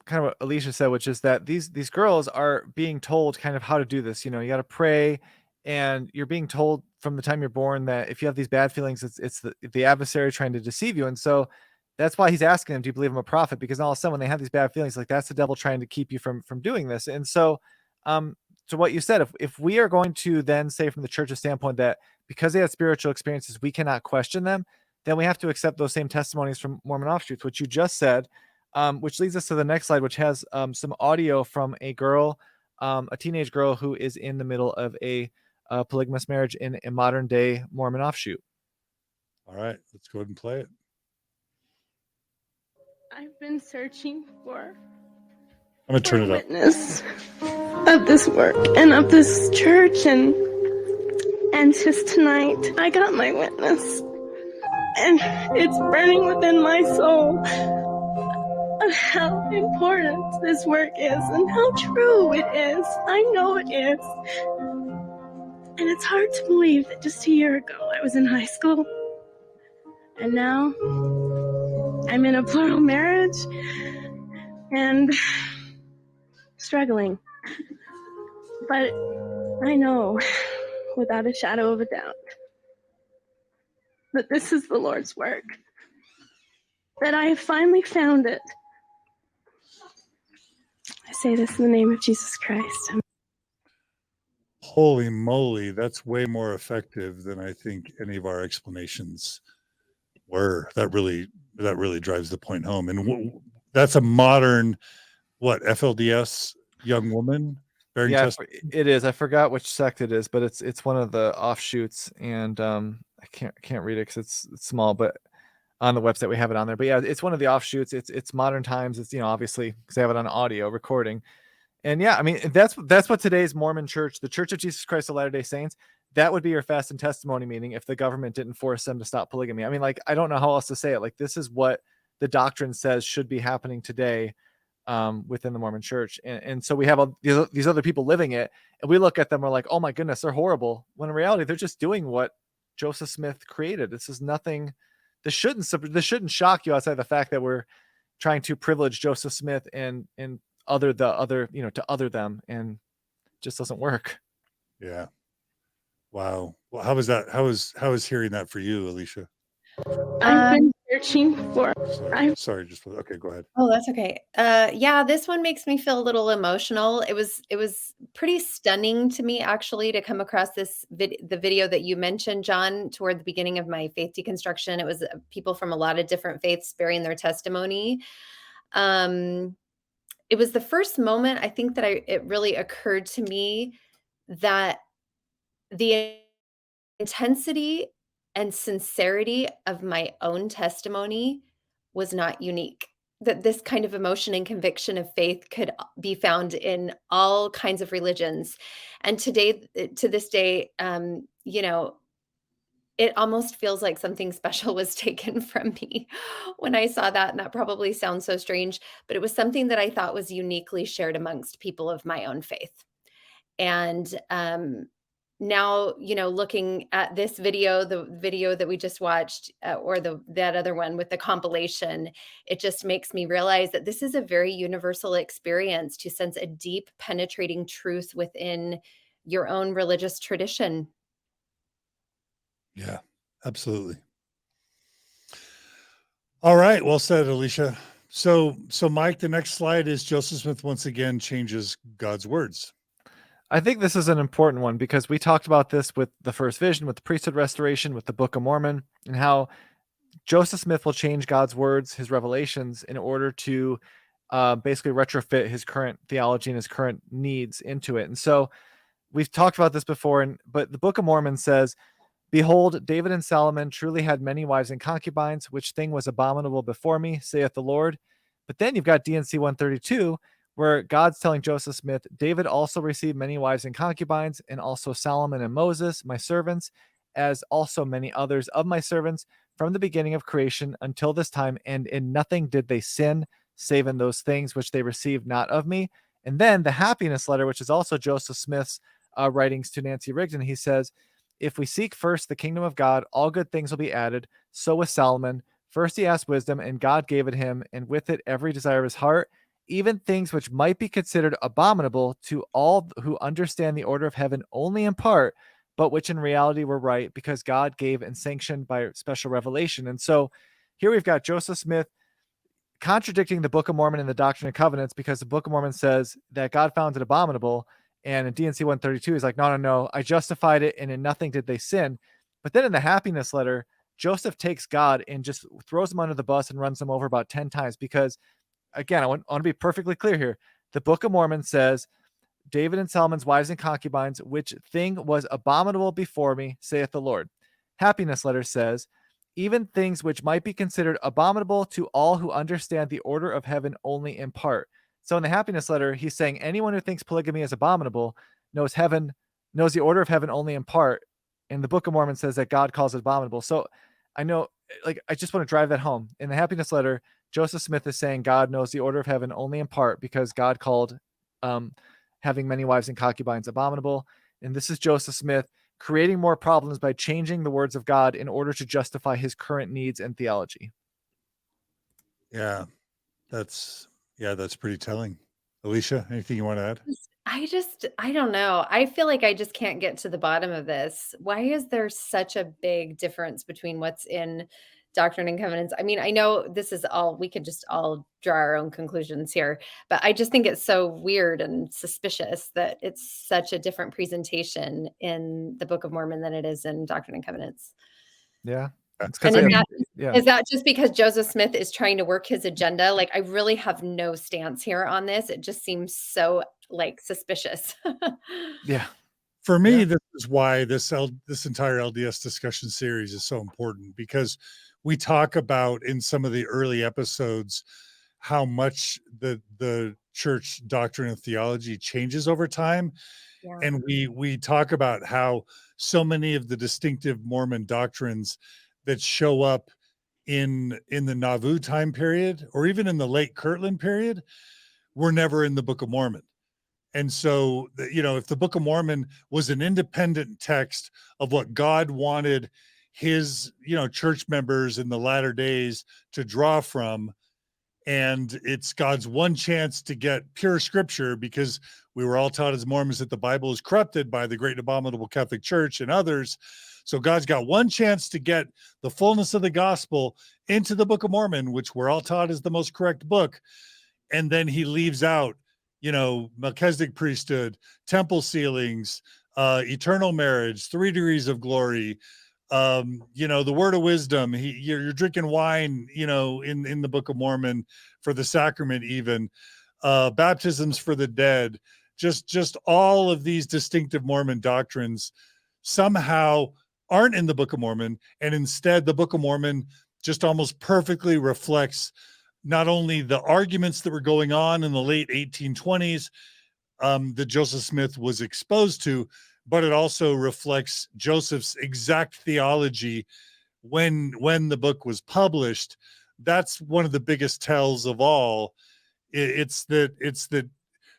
kind of what Elisha said, which is that these girls are being told kind of how to do this. You got to pray, and you're being told from the time you're born that if you have these bad feelings, it's the adversary trying to deceive you. And so that's why he's asking them, do you believe I'm a prophet? Because all of a sudden when they have these bad feelings, like that's the devil trying to keep you from doing this. And so to what you said, if we are going to then say from the church's standpoint that because they had spiritual experiences, we cannot question them, then we have to accept those same testimonies from Mormon offshoots, which you just said, which leads us to the next slide, which has some audio from a girl, a teenage girl who is in the middle of a polygamous marriage in a modern day Mormon offshoot. All right, let's go ahead and play it. I've been searching for I'm going to turn it up. witness of this work and of this church, and just tonight I got my witness, and it's burning within my soul of how important this work is and how true it is. I know it is, and it's hard to believe that just a year ago I was in high school, and now I'm in a plural marriage and struggling. But I know without a shadow of a doubt that this is the Lord's work, that I have finally found it. I say this in the name of Jesus Christ. Holy moly, that's way more effective than I think any of our explanations were. That really drives the point home. And that's a modern, FLDS young woman bearing testimony? It is. I forgot which sect it is, but it's one of the offshoots, and I can't read it because it's small, but on the website we have it on there. But yeah, it's one of the offshoots. It's modern times. It's obviously because they have it on audio recording. And yeah, I mean, that's what today's Mormon church, the Church of Jesus Christ of Latter-day Saints, that would be your fast and testimony meeting if the government didn't force them to stop polygamy. I mean, like, I don't know how else to say it. Like, this is what the doctrine says should be happening today within the Mormon church. And so we have all these other people living it, and we look at them, we're like, oh my goodness, they're horrible. When in reality, they're just doing what Joseph Smith created. This is nothing. This shouldn't shock you outside the fact that we're trying to privilege Joseph Smith and other to other them, and it just doesn't work. Yeah. Wow. Well, how was that? How was hearing that for you, Elisha? I've been searching for. Sorry, okay, go ahead. Oh, that's okay. Yeah, this one makes me feel a little emotional. It was pretty stunning to me, actually, to come across the video that you mentioned, John, toward the beginning of my faith deconstruction. It was people from a lot of different faiths bearing their testimony. It was the first moment, I think, that it really occurred to me that the intensity and sincerity of my own testimony was not unique. That this kind of emotion and conviction of faith could be found in all kinds of religions. And to this day, it almost feels like something special was taken from me when I saw that. And that probably sounds so strange, but it was something that I thought was uniquely shared amongst people of my own faith. And now, looking at this video, the video that we just watched, or that other one with the compilation, it just makes me realize that this is a very universal experience to sense a deep, penetrating truth within your own religious tradition. Yeah, absolutely. All right. Well said, Elisha. So Mike, the next slide is Joseph Smith once again changes God's words. I think this is an important one because we talked about this with the first vision, with the priesthood restoration, with the Book of Mormon, and how Joseph Smith will change God's words, his revelations, in order to basically retrofit his current theology and his current needs into it. And so we've talked about this before, but the Book of Mormon says, "Behold, David and Solomon truly had many wives and concubines, which thing was abominable before me, saith the Lord." But then you've got D&C 132, where God's telling Joseph Smith, "David also received many wives and concubines, and also Solomon and Moses, my servants, as also many others of my servants, from the beginning of creation until this time, and in nothing did they sin, save in those things which they received not of me." And then the happiness letter, which is also Joseph Smith's writings to Nancy Rigdon, he says, "If we seek first the kingdom of God, all good things will be added. So with Solomon, first he asked wisdom, and God gave it him, and with it every desire of his heart. even things which might be considered abominable to all who understand the order of heaven only in part, but which in reality were right because God gave and sanctioned by special revelation. And so here we've got Joseph Smith contradicting the Book of Mormon and the Doctrine and Covenants, because the Book of Mormon says that God found it abominable. And in DNC 132, he's like, no, I justified it, and in nothing did they sin. But then in the happiness letter, Joseph takes God and just throws him under the bus and runs him over about 10 times. Because, again, I want to be perfectly clear here. The Book of Mormon says, David and Solomon's wives and concubines, which thing was abominable before me, saith the Lord. Happiness letter says, even things which might be considered abominable to all who understand the order of heaven only in part. So in the happiness letter, he's saying anyone who thinks polygamy is abominable knows the order of heaven only in part. And the Book of Mormon says that God calls it abominable. So I know, I just want to drive that home. In the happiness letter, Joseph Smith is saying God knows the order of heaven only in part because God called having many wives and concubines abominable. And this is Joseph Smith creating more problems by changing the words of God in order to justify his current needs and theology. Yeah, that's pretty telling. Elisha, anything you want to add? I don't know. I feel like I just can't get to the bottom of this. Why is there such a big difference between what's in Doctrine and Covenants? I mean, I know this is all, we could just all draw our own conclusions here, but I just think it's so weird and suspicious that it's such a different presentation in the Book of Mormon than it is in Doctrine and Covenants. Yeah. And is that just because Joseph Smith is trying to work his agenda? Like, I really have no stance here on this. It just seems so suspicious. Yeah. For me, this is why this entire LDS discussion series is so important, because we talk about in some of the early episodes how much the church doctrine and theology changes over time. Yeah. And we talk about how so many of the distinctive Mormon doctrines that show up in the Nauvoo time period, or even in the late Kirtland period, were never in the Book of Mormon. And so, if the Book of Mormon was an independent text of what God wanted his, church members in the latter days to draw from, and it's God's one chance to get pure scripture, because we were all taught as Mormons that the Bible is corrupted by the great and abominable Catholic Church and others. So God's got one chance to get the fullness of the gospel into the Book of Mormon, which we're all taught is the most correct book. And then he leaves out, Melchizedek priesthood, temple sealings, eternal marriage, 3 degrees of glory, the word of wisdom. You're drinking wine, in the Book of Mormon for the sacrament, even baptisms for the dead, just all of these distinctive Mormon doctrines somehow aren't in the Book of Mormon. And instead, the Book of Mormon just almost perfectly reflects not only the arguments that were going on in the late 1820s that Joseph Smith was exposed to, but it also reflects Joseph's exact theology when the book was published. That's one of the biggest tells of all. It's that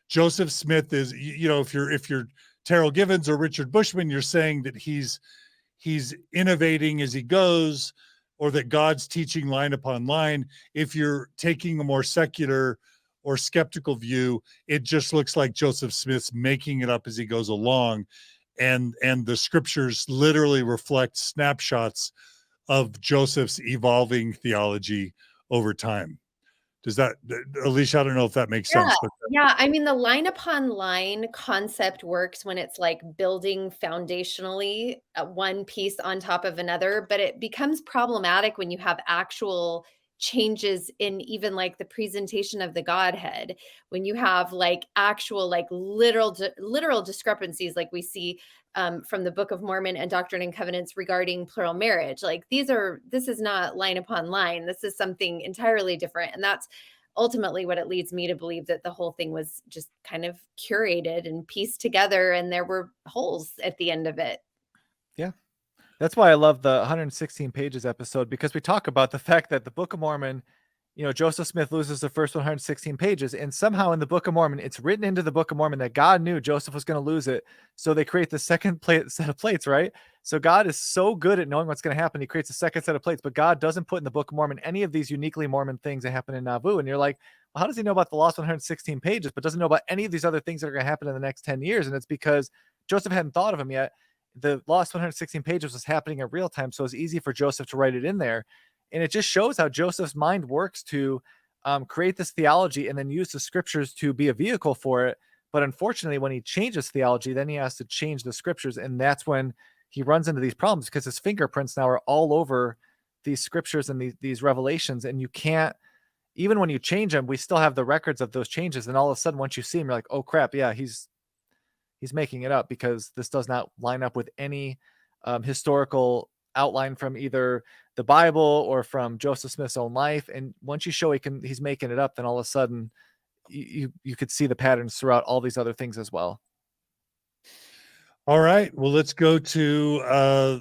Joseph Smith is, if you're Terrell Givens or Richard Bushman, you're saying that he's innovating as he goes, or that God's teaching line upon line. If you're taking a more secular or skeptical view, it just looks like Joseph Smith's making it up as he goes along. And the scriptures literally reflect snapshots of Joseph's evolving theology over time. Does that, Elisha, I don't know if that makes sense. But yeah. I mean, the line upon line concept works when it's like building foundationally one piece on top of another, but it becomes problematic when you have actual changes in even like the presentation of the Godhead, when you have like actual like literal discrepancies like we see from the Book of Mormon and Doctrine and Covenants regarding plural marriage. Like this is not line upon line. This is something entirely different. And that's ultimately what it leads me to believe, that the whole thing was just kind of curated and pieced together, and there were holes at the end of it. Yeah. That's why I love the 116 pages episode, because we talk about the fact that the Book of Mormon, Joseph Smith loses the first 116 pages, and somehow in the Book of Mormon, it's written into the Book of Mormon that God knew Joseph was going to lose it. So they create the second set of plates, right? So God is so good at knowing what's going to happen. He creates a second set of plates, but God doesn't put in the Book of Mormon any of these uniquely Mormon things that happen in Nauvoo. And you're like, well, how does he know about the lost 116 pages, but doesn't know about any of these other things that are going to happen in the next 10 years? And it's because Joseph hadn't thought of them yet. The lost 116 pages was happening in real time, so it's easy for Joseph to write it in there. And it just shows how Joseph's mind works to create this theology and then use the scriptures to be a vehicle for it. But unfortunately, when he changes theology, then he has to change the scriptures. And that's when he runs into these problems, because his fingerprints now are all over these scriptures and these revelations. And you can't, even when you change them, we still have the records of those changes. And all of a sudden, once you see him, you're like, oh crap, yeah, he's making it up, because this does not line up with any historical outline from either the Bible or from Joseph Smith's own life. And once you show he's making it up, then all of a sudden you could see the patterns throughout all these other things as well. All right. Well, let's go to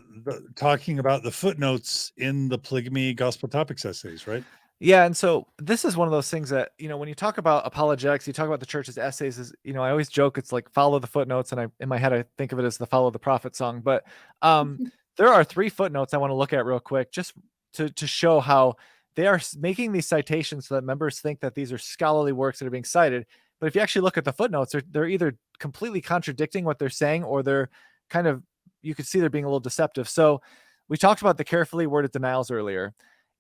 talking about the footnotes in the Polygamy Gospel Topics essays, right? Yeah, and so this is one of those things that, when you talk about apologetics, you talk about the church's essays, is, I always joke it's like follow the footnotes, and in my head I think of it as the follow the prophet song. But there are 3 footnotes I want to look at real quick, just to show how they are making these citations so that members think that these are scholarly works that are being cited. But if you actually look at the footnotes, they're either completely contradicting what they're saying, or they're kind of, you could see they're being a little deceptive. So we talked about the carefully worded denials earlier.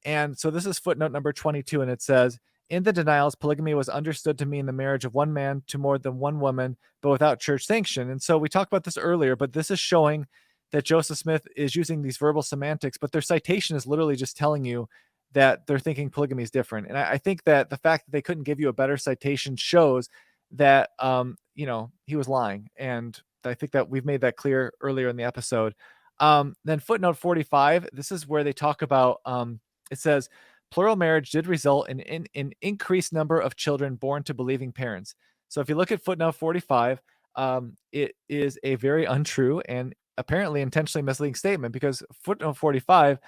And so this is footnote number 22, and it says, in the denials, polygamy was understood to mean the marriage of one man to more than one woman, but without church sanction. And so we talked about this earlier, but this is showing that Joseph Smith is using these verbal semantics, but their citation is literally just telling you that they're thinking polygamy is different. And I think that the fact that they couldn't give you a better citation shows that, he was lying. And I think that we've made that clear earlier in the episode. Then footnote 45, this is where they talk about, it says, plural marriage did result in an increased number of children born to believing parents. So if you look at footnote 45, it is a very untrue and apparently intentionally misleading statement, because footnote 45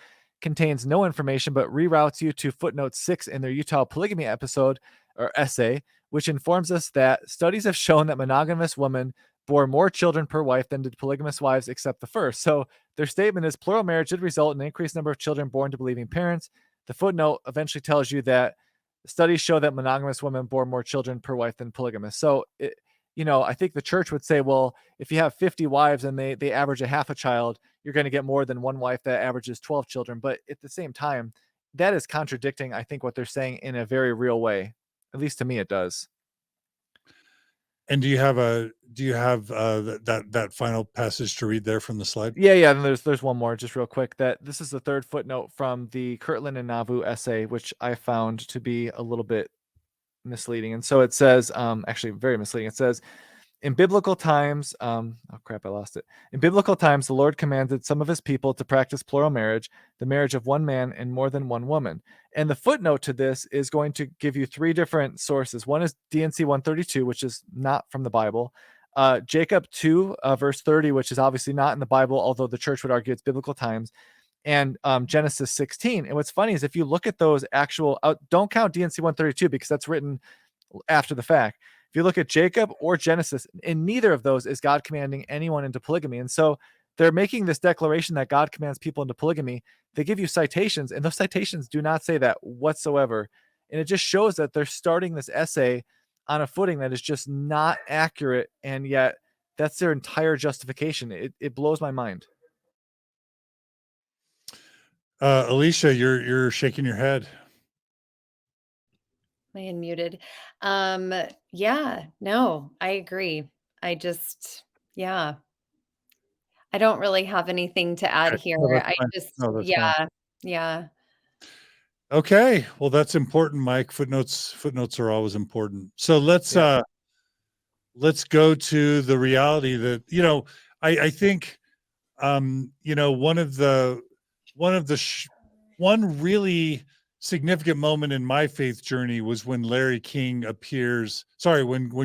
contains no information but reroutes you to footnote 6 in their Utah polygamy episode or essay, which informs us that studies have shown that monogamous women bore more children per wife than did polygamous wives except the first. So their statement is plural marriage did result in an increased number of children born to believing parents. The footnote eventually tells you that studies show that monogamous women bore more children per wife than polygamous. So, I think the church would say, well, if you have 50 wives and they average a half a child, you're going to get more than one wife that averages 12 children. But at the same time, that is contradicting, I think, what they're saying in a very real way. At least to me, it does. And do you have that final passage to read there from the slide? Yeah. And there's one more, just real quick, that this is the 3rd footnote from the Kirtland and Nauvoo essay, which I found to be a little bit misleading. And so it says, actually very misleading. It says, in biblical times, oh crap, I lost it. In biblical times, the Lord commanded some of his people to practice plural marriage, the marriage of one man and more than one woman. And the footnote to this is going to give you 3 different sources. One is D&C 132, which is not from the Bible. Jacob 2, verse 30, which is obviously not in the Bible, although the church would argue it's biblical times. And Genesis 16. And what's funny is if you look at those actual, don't count D&C 132 because that's written after the fact. If you look at Jacob or Genesis, in neither of those is God commanding anyone into polygamy. And so they're making this declaration that God commands people into polygamy. They give you citations, and those citations do not say that whatsoever. And it just shows that they're starting this essay on a footing that is just not accurate, and yet that's their entire justification. It blows my mind. Elisha, you're shaking your head. Am I unmuted? Yeah, no, I agree. I just, yeah, I don't really have anything to add Okay. here. No, that's I fine. just, No, that's fine. yeah. Okay. Well, that's important, Mike. Footnotes are always important. So let's go to the reality that, I think, one really significant moment in my faith journey was when when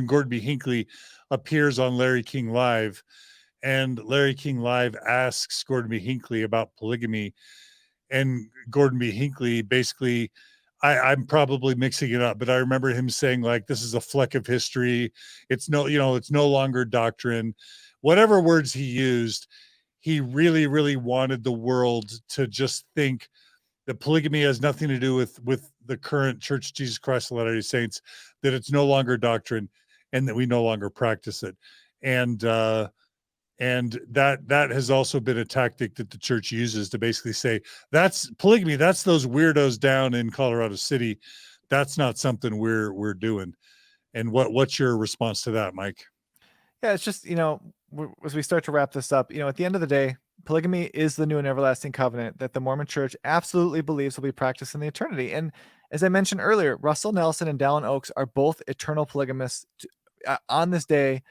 Gordon B. Hinckley appears on Larry King Live, and Larry King Live asks Gordon B. Hinckley about polygamy, and Gordon B. Hinckley basically, I'm probably mixing it up, but I remember him saying, like, this is a fleck of history. It's no longer doctrine. Whatever words he used, he really, really wanted the world to just think that polygamy has nothing to do with the current Church of Jesus Christ of Latter-day Saints, that it's no longer doctrine, and that we no longer practice it. And that has also been a tactic that the church uses to basically say, that's polygamy, that's those weirdos down in Colorado City. That's not something we're doing. And what's your response to that, Mike? Yeah, it's just, as we start to wrap this up, at the end of the day, polygamy is the new and everlasting covenant that the Mormon Church absolutely believes will be practiced in the eternity. And as I mentioned earlier, Russell Nelson and Dallin Oaks are both eternal polygamists on this day,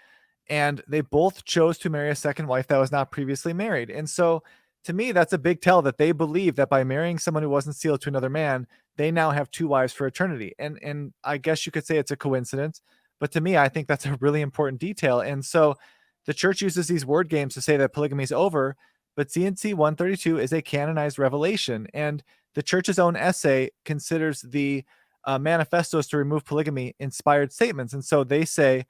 and they both chose to marry a second wife that was not previously married. And so to me, that's a big tell that they believe that by marrying someone who wasn't sealed to another man, they now have two wives for eternity. And I guess you could say it's a coincidence, but to me, I think that's a really important detail. And so the church uses these word games to say that polygamy is over, but CNC 132 is a canonized revelation. And the church's own essay considers the manifestos to remove polygamy inspired statements. And so they say,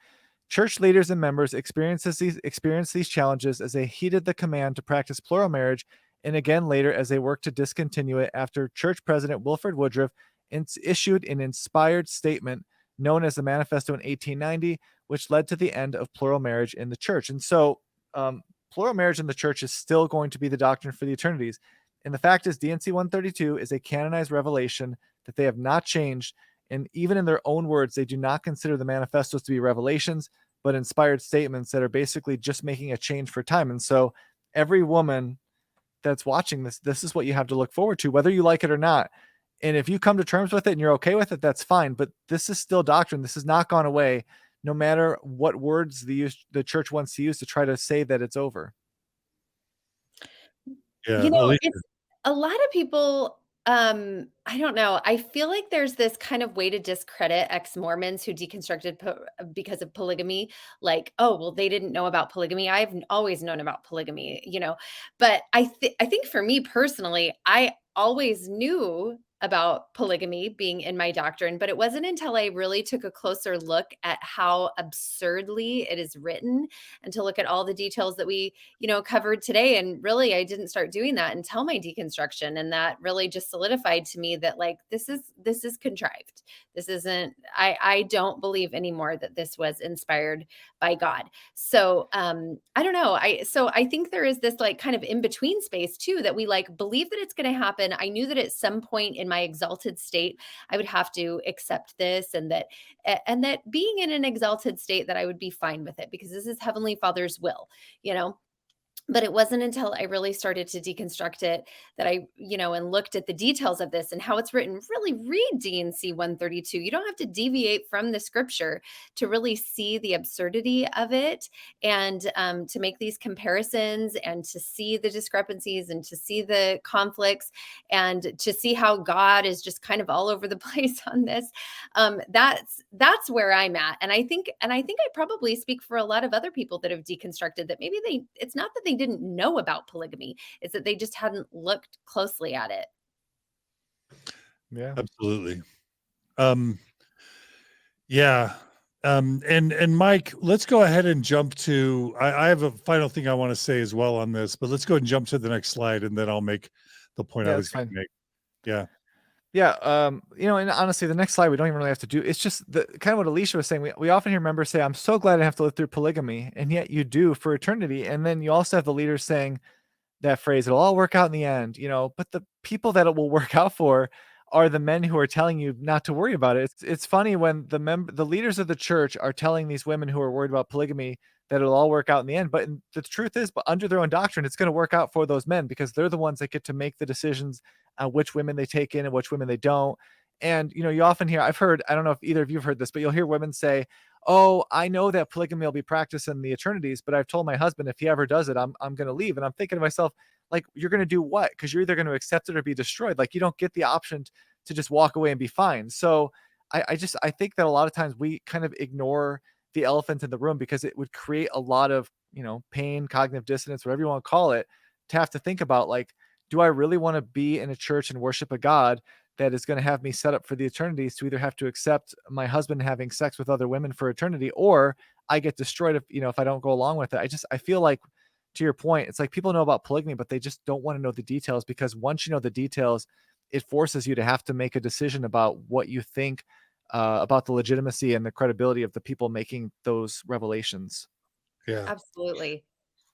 church leaders and members experienced these challenges as they heeded the command to practice plural marriage, and again later as they worked to discontinue it after church president Wilford Woodruff issued an inspired statement known as the Manifesto in 1890, which led to the end of plural marriage in the church. And so plural marriage in the church is still going to be the doctrine for the eternities. And the fact is, DNC 132 is a canonized revelation that they have not changed. And even in their own words, they do not consider the manifestos to be revelations, but inspired statements that are basically just making a change for time. And so every woman that's watching this is what you have to look forward to, whether you like it or not. And if you come to terms with it and you're okay with it, that's fine. But this is still doctrine. This has not gone away, no matter what words the church wants to use to try to say that it's over. Yeah, It's a lot of people, I don't know. I feel like there's this kind of way to discredit ex-Mormons who deconstructed because of polygamy. Like, oh, well, they didn't know about polygamy. I've always known about polygamy, But I think for me personally, I always knew about polygamy being in my doctrine, but it wasn't until I really took a closer look at how absurdly it is written and to look at all the details that we covered today. And really, I didn't start doing that until my deconstruction. And that really just solidified to me that like, this is contrived. This isn't, I don't believe anymore that this was inspired by God. So, I don't know. I think there is this like kind of in between space too, that we like believe that it's going to happen. I knew that at some point in my exalted state, I would have to accept this, and that being in an exalted state, that I would be fine with it because this is Heavenly Father's will, But it wasn't until I really started to deconstruct it that I, and looked at the details of this and how it's written. Really read DNC 132. You don't have to deviate from the scripture to really see the absurdity of it, and to make these comparisons and to see the discrepancies and to see the conflicts and to see how God is just kind of all over the place on this. That's where I'm at. And I think I probably speak for a lot of other people that have deconstructed that maybe it's not that they didn't know about polygamy, it's that they just hadn't looked closely at it. Yeah, absolutely. Yeah. And Mike, let's go ahead and jump to, I have a final thing I want to say as well on this, but let's go ahead and jump to the next slide and then I'll make the point I was going to make. Yeah. Yeah. And honestly, the next slide, we don't even really have to do. It's just the kind of what Elisha was saying. We often hear members say, I'm so glad I have to live through polygamy. And yet you do for eternity. And then you also have the leaders saying that phrase, it'll all work out in the end, but the people that it will work out for are the men who are telling you not to worry about it. It's funny when the leaders of the church are telling these women who are worried about polygamy that it'll all work out in the end. But the truth is, but under their own doctrine, it's going to work out for those men because they're the ones that get to make the decisions on which women they take in and which women they don't. And, you often hear, I've heard, I don't know if either of you have heard this, but you'll hear women say, oh, I know that polygamy will be practiced in the eternities, but I've told my husband if he ever does it, I'm going to leave. And I'm thinking to myself, like, you're going to do what? Because you're either going to accept it or be destroyed. Like, you don't get the option to just walk away and be fine. So I think that a lot of times we kind of ignore the elephant in the room because it would create a lot of, pain, cognitive dissonance, whatever you want to call it, to have to think about, like, do I really want to be in a church and worship a God that is going to have me set up for the eternities to either have to accept my husband having sex with other women for eternity, or I get destroyed if I don't go along with it. I feel like, to your point, it's like people know about polygamy, but they just don't want to know the details, because once you know the details, it forces you to have to make a decision about what you think about the legitimacy and the credibility of the people making those revelations. Yeah. Absolutely.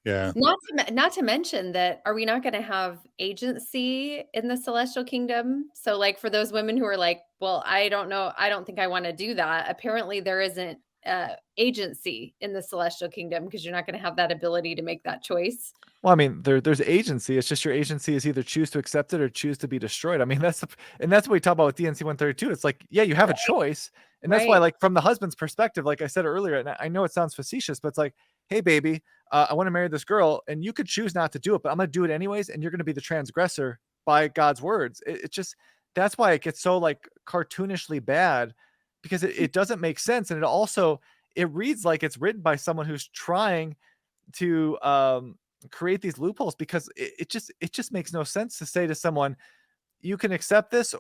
Yeah. Not to mention that, are we not going to have agency in the celestial kingdom? So like for those women who are like, well, I don't know, I don't think I want to do that. Apparently there isn't agency in the celestial kingdom because you're not going to have that ability to make that choice. Well, I mean, there's agency. It's just your agency is either choose to accept it or choose to be destroyed. I mean, that's what we talk about with DNC 132. It's like, yeah, you have a choice. And that's why, Right. like, from the husband's perspective, like I said earlier, and I know it sounds facetious, but it's like, hey, baby, I want to marry this girl, and you could choose not to do it, but I'm going to do it anyways, and you're going to be the transgressor by God's words. It just, that's why it gets so, like, cartoonishly bad, because it doesn't make sense. And it reads like it's written by someone who's trying to create these loopholes, because it just makes no sense to say to someone, you can accept this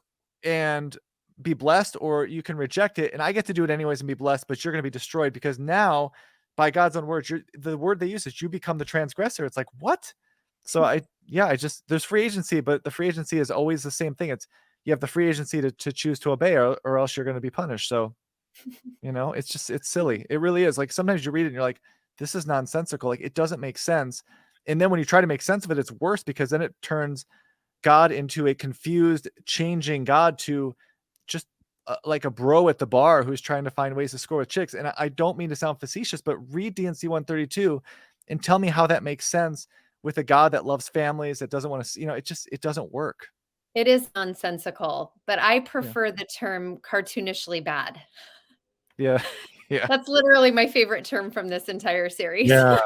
and be blessed, or you can reject it, and I get to do it anyways and be blessed, but you're going to be destroyed because now, by God's own words, the word they use is you become the transgressor. It's like, what? So there's free agency, but the free agency is always the same thing. It's, you have the free agency to choose to obey, or else you're going to be punished. So, it's silly. It really is. Like, sometimes you read it and you're like, this is nonsensical. Like, it doesn't make sense. And then when you try to make sense of it, it's worse, because then it turns God into a confused, changing God to just like a bro at the bar who's trying to find ways to score with chicks. And I don't mean to sound facetious, but read DNC 132 and tell me how that makes sense with a God that loves families, that doesn't want to, it doesn't work. It is nonsensical, but I prefer the term cartoonishly bad. Yeah. Yeah. That's literally my favorite term from this entire series. Yeah.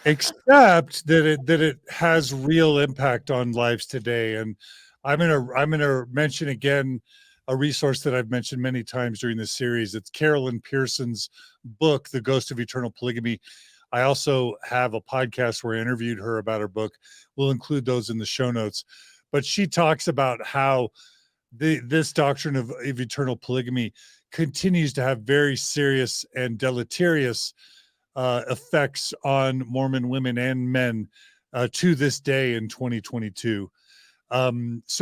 Except that it has real impact on lives today. And I'm gonna mention again a resource that I've mentioned many times during this series. It's Carolyn Pearson's book, The Ghost of Eternal Polygamy. I also have a podcast where I interviewed her about her book. We'll include those in the show notes. But she talks about how this doctrine of eternal polygamy continues to have very serious and deleterious effects on Mormon women and men to this day in 2022. So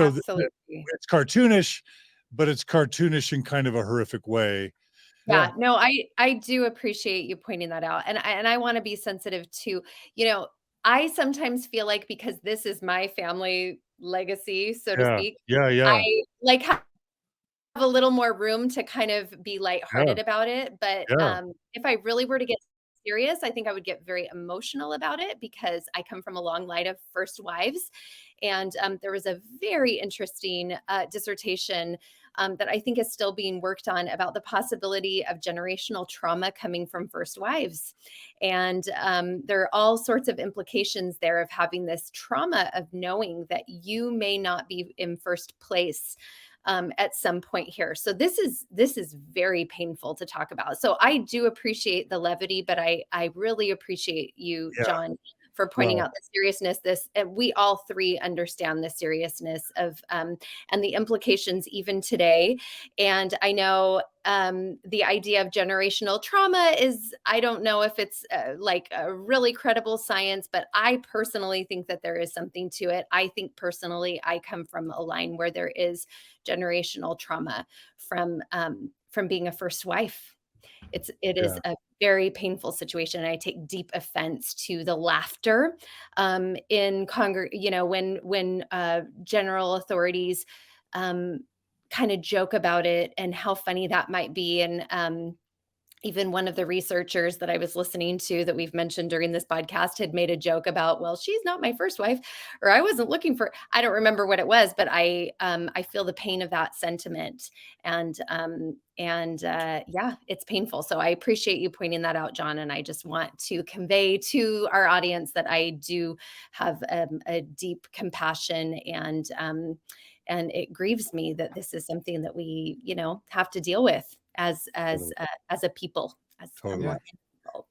Absolutely. it's cartoonish, but it's cartoonish in kind of a horrific way. Yeah, no, I do appreciate you pointing that out. And I want to be sensitive to, I sometimes feel like, because this is my family legacy, so to speak, Yeah. I like have a little more room to kind of be lighthearted about it. But if I really were to get serious, I think I would get very emotional about it, because I come from a long line of first wives. And there was a very interesting dissertation that I think is still being worked on about the possibility of generational trauma coming from first wives. And there are all sorts of implications there of having this trauma of knowing that you may not be in first place at some point here. So this is very painful to talk about. So I do appreciate the levity, but I really appreciate you, John, for pointing out the seriousness. We all three understand the seriousness of and the implications even today. And I know the idea of generational trauma is, I don't know if it's like a really credible science, but I personally think that there is something to it. I think personally, I come from a line where there is generational trauma from being a first wife. It is a very painful situation. And I take deep offense to the laughter in when general authorities kind of joke about it and how funny that might be. And even one of the researchers that I was listening to that we've mentioned during this podcast had made a joke about, well, she's not my first wife, or I wasn't looking for, I don't remember what it was, but I feel the pain of that sentiment. And it's painful. So I appreciate you pointing that out, John. And I just want to convey to our audience that I do have a deep compassion, and it grieves me that this is something that we, have to deal with as a people. Totally.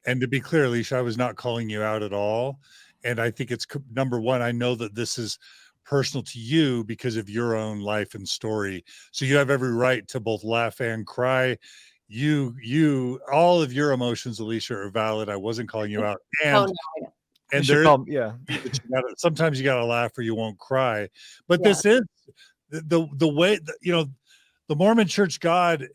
And to be clear, Elisha, I was not calling you out at all. And I think it's number one, I know that this is personal to you because of your own life and story. So you have every right to both laugh and cry. All of your emotions, Elisha, are valid. I wasn't calling you out. And sometimes you got to laugh or you won't cry. But this is the way that, the Mormon Church God,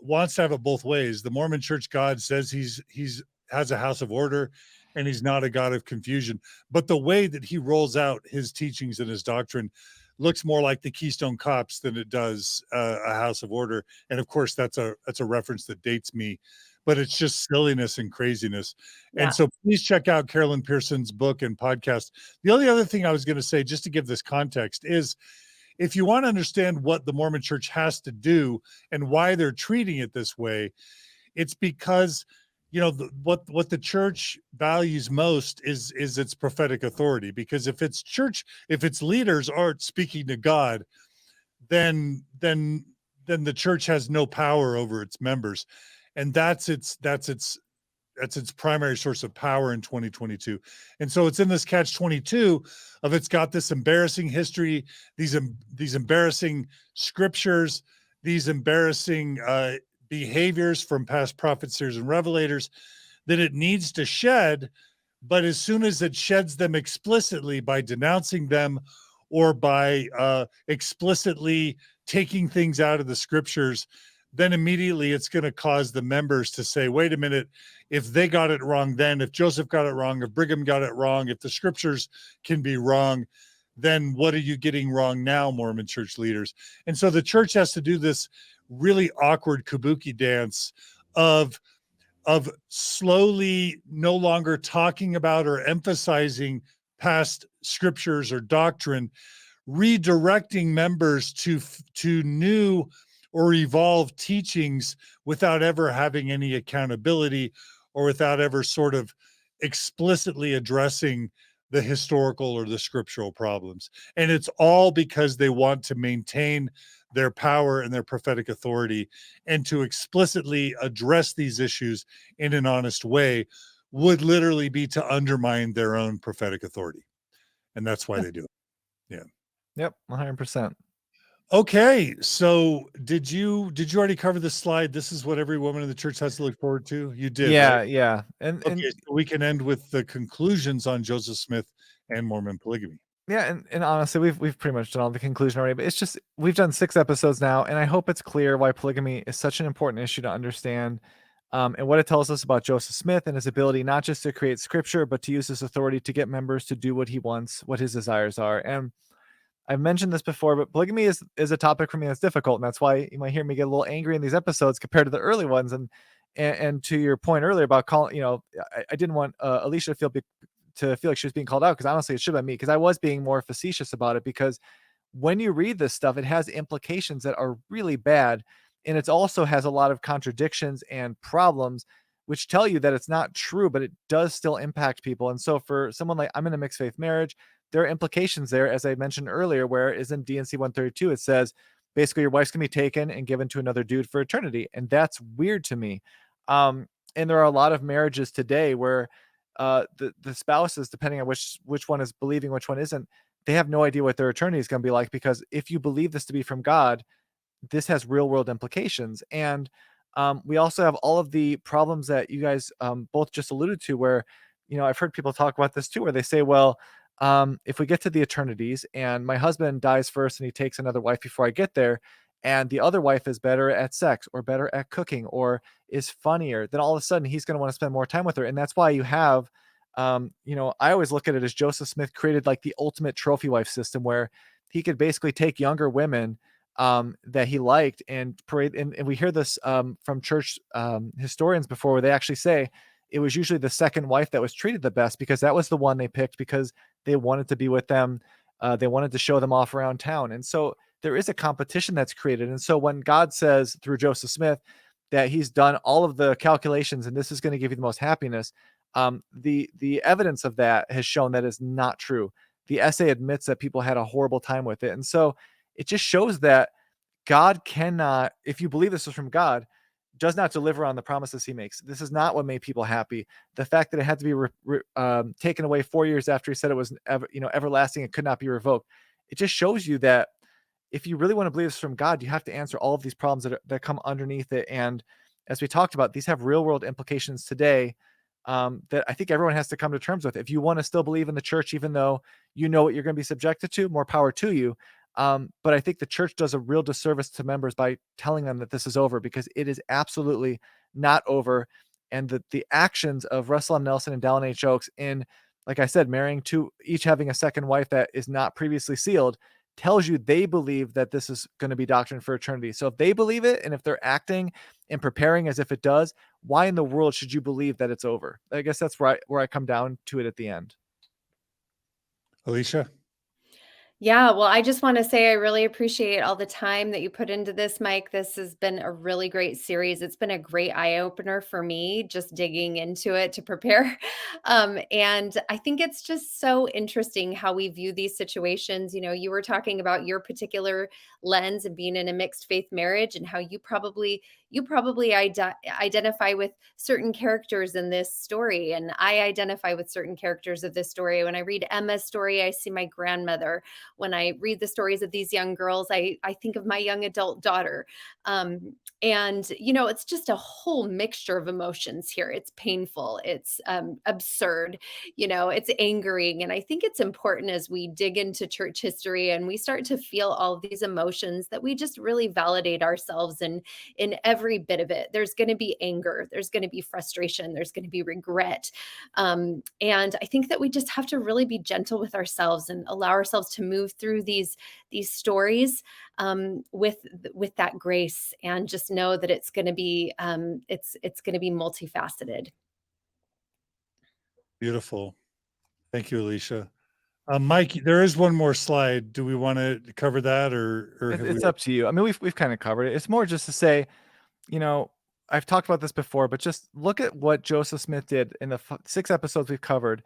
wants to have it both ways. The Mormon Church God says he's has a house of order, and he's not a God of confusion. But the way that he rolls out his teachings and his doctrine looks more like the Keystone Cops than it does a house of order. And of course, that's a reference that dates me, but it's just silliness and craziness. Yeah. And so please check out Carolyn Pearson's book and podcast. The only other thing I was going to say, just to give this context, is if you want to understand what the Mormon Church has to do and why they're treating it this way, it's because what the church values most is its prophetic authority. Because if its leaders aren't speaking to God, then the church has no power over its members, and that's its primary source of power in 2022. And so it's in this catch-22 of, it's got this embarrassing history, these embarrassing scriptures, these embarrassing behaviors from past prophets, seers, and revelators that it needs to shed. But as soon as it sheds them explicitly by denouncing them, or by explicitly taking things out of the scriptures, then immediately it's going to cause the members to say, wait a minute, if they got it wrong then, if Joseph got it wrong, if Brigham got it wrong, if the scriptures can be wrong, then what are you getting wrong now, Mormon church leaders? And so the church has to do this really awkward kabuki dance of slowly no longer talking about or emphasizing past scriptures or doctrine, redirecting members to new or evolved teachings without ever having any accountability, or without ever sort of explicitly addressing the historical or the scriptural problems. And it's all because they want to maintain their power and their prophetic authority, and to explicitly address these issues in an honest way would literally be to undermine their own prophetic authority. And that's why they do it. Yeah. Yep, 100%. Okay, so did you already cover this slide? This is what every woman in the church has to look forward to. You did, Yeah, right? yeah. And Okay, so we can end with the conclusions on Joseph Smith and Mormon polygamy. yeah, and honestly, we've pretty much done all the conclusion already, but it's just, we've done 6 episodes now, and I hope it's clear why polygamy is such an important issue to understand, and what it tells us about Joseph Smith and his ability not just to create scripture, but to use his authority to get members to do what he wants, what his desires are. And I've mentioned this before, but polygamy is a topic for me that's difficult, and that's why you might hear me get a little angry in these episodes compared to the early ones. And to your point earlier about calling, I didn't want Elisha to feel like she was being called out, because honestly, it should have been me, because I was being more facetious about it. Because when you read this stuff, it has implications that are really bad, and it also has a lot of contradictions and problems, which tell you that it's not true, but it does still impact people. And so for someone like, I'm in a mixed faith marriage, there are implications there, as I mentioned earlier, where is in DNC 132, it says basically your wife's gonna be taken and given to another dude for eternity. And that's weird to me. And there are a lot of marriages today where the spouses, depending on which one is believing, which one isn't, they have no idea what their eternity is going to be like, because if you believe this to be from God, this has real world implications. And we also have all of the problems that you guys both just alluded to, where, I've heard people talk about this too, where they say, well, if we get to the eternities and my husband dies first and he takes another wife before I get there, and the other wife is better at sex or better at cooking or is funnier, then all of a sudden he's going to want to spend more time with her. And that's why you have, I always look at it as Joseph Smith created like the ultimate trophy wife system, where he could basically take younger women that he liked and parade. And we hear this from church historians before, where they actually say it was usually the second wife that was treated the best, because that was the one they picked because they wanted to be with them. They wanted to show them off around town. And so there is a competition that's created. And so when God says through Joseph Smith that he's done all of the calculations and this is going to give you the most happiness, the evidence of that has shown that is not true. The essay admits that people had a horrible time with it. And so it just shows that God cannot, if you believe this is from God, does not deliver on the promises he makes. This is not what made people happy. The fact that it had to be taken away 4 years after he said it was everlasting and could not be revoked, it just shows you that if you really want to believe this from God, you have to answer all of these problems that come underneath it. And as we talked about, these have real world implications today that I think everyone has to come to terms with. If you want to still believe in the church, even though you know what you're going to be subjected to, more power to you. But I think the church does a real disservice to members by telling them that this is over, because it is absolutely not over. And the actions of Russell M. Nelson and Dallin H. Oaks in, like I said, marrying two, each having a second wife that is not previously sealed, tells you they believe that this is going to be doctrine for eternity. So if they believe it, and if they're acting and preparing as if it does, why in the world should you believe that it's over? I guess that's where I come down to it at the end. Elisha? Yeah, well, I just want to say I really appreciate all the time that you put into this, Mike. This has been a really great series. It's been a great eye opener for me, just digging into it to prepare. And I think it's just so interesting how we view these situations. You know, you were talking about your particular lens and being in a mixed faith marriage, and how you probably identify with certain characters in this story, and I identify with certain characters of this story. When I read Emma's story, I see my grandmother. When I read the stories of these young girls, I think of my young adult daughter. And, you know, it's just a whole mixture of emotions here. It's painful, it's absurd, you know, it's angering. And I think it's important as we dig into church history and we start to feel all of these emotions that we just really validate ourselves in every bit of it. There's going to be anger, there's going to be frustration, there's going to be regret. And I think that we just have to really be gentle with ourselves and allow ourselves to move through these stories with that grace, and just know that it's going to be it's going to be multifaceted. Beautiful. Thank you, Elisha. Mike, there is one more slide. Do we want to cover that, or have It's we? up to you. I mean, we've kind of covered it. It's more just to say, you know, I've talked about this before, but just look at what Joseph Smith did in the 6 episodes we've covered,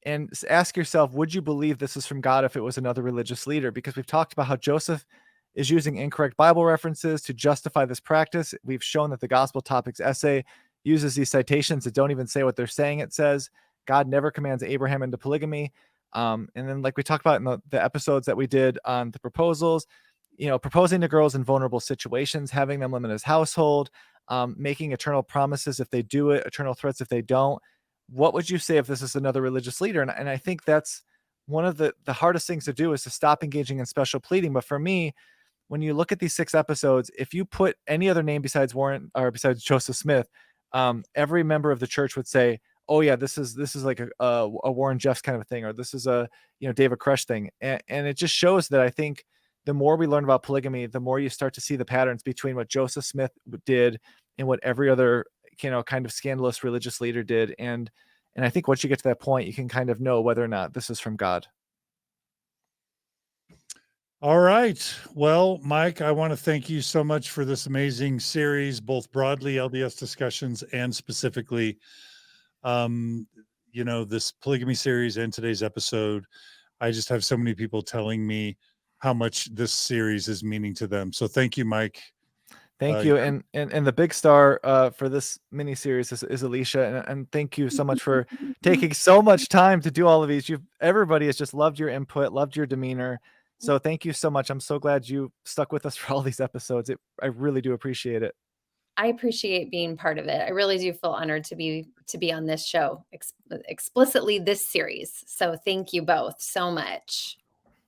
and ask yourself, would you believe this is from God if it was another religious leader? Because we've talked about how Joseph is using incorrect Bible references to justify this practice. We've shown that the Gospel Topics essay uses these citations that don't even say what they're saying it says. God never commands Abraham into polygamy. And then, like we talked about in the episodes that we did on the proposals, you know, proposing to girls in vulnerable situations, having them live in his household, making eternal promises if they do it, eternal threats if they don't. What would you say if this is another religious leader? And I think that's one of the hardest things to do, is to stop engaging in special pleading. But for me, when you look at these 6 episodes, if you put any other name besides Warren, or besides Joseph Smith, every member of the church would say, oh yeah, this is like a Warren Jeffs kind of thing, or this is a, you know, David Koresh thing. And it just shows that I think the more we learn about polygamy, the more you start to see the patterns between what Joseph Smith did and what every other, you know, kind of scandalous religious leader did. And I think once you get to that point, you can kind of know whether or not this is from God. All right. Well, Mike, I want to thank you so much for this amazing series, both broadly LDS discussions and specifically, you know, this polygamy series and today's episode. I just have so many people telling me how much this series is meaning to them. So thank you, Mike. Thank you. And the big star for this mini series is Elisha. And thank you so much for taking so much time to do all of these. Everybody has just loved your input, loved your demeanor. So thank you so much. I'm so glad you stuck with us for all these episodes. I really do appreciate it. I appreciate being part of it. I really do feel honored to be on this show, explicitly this series. So thank you both so much.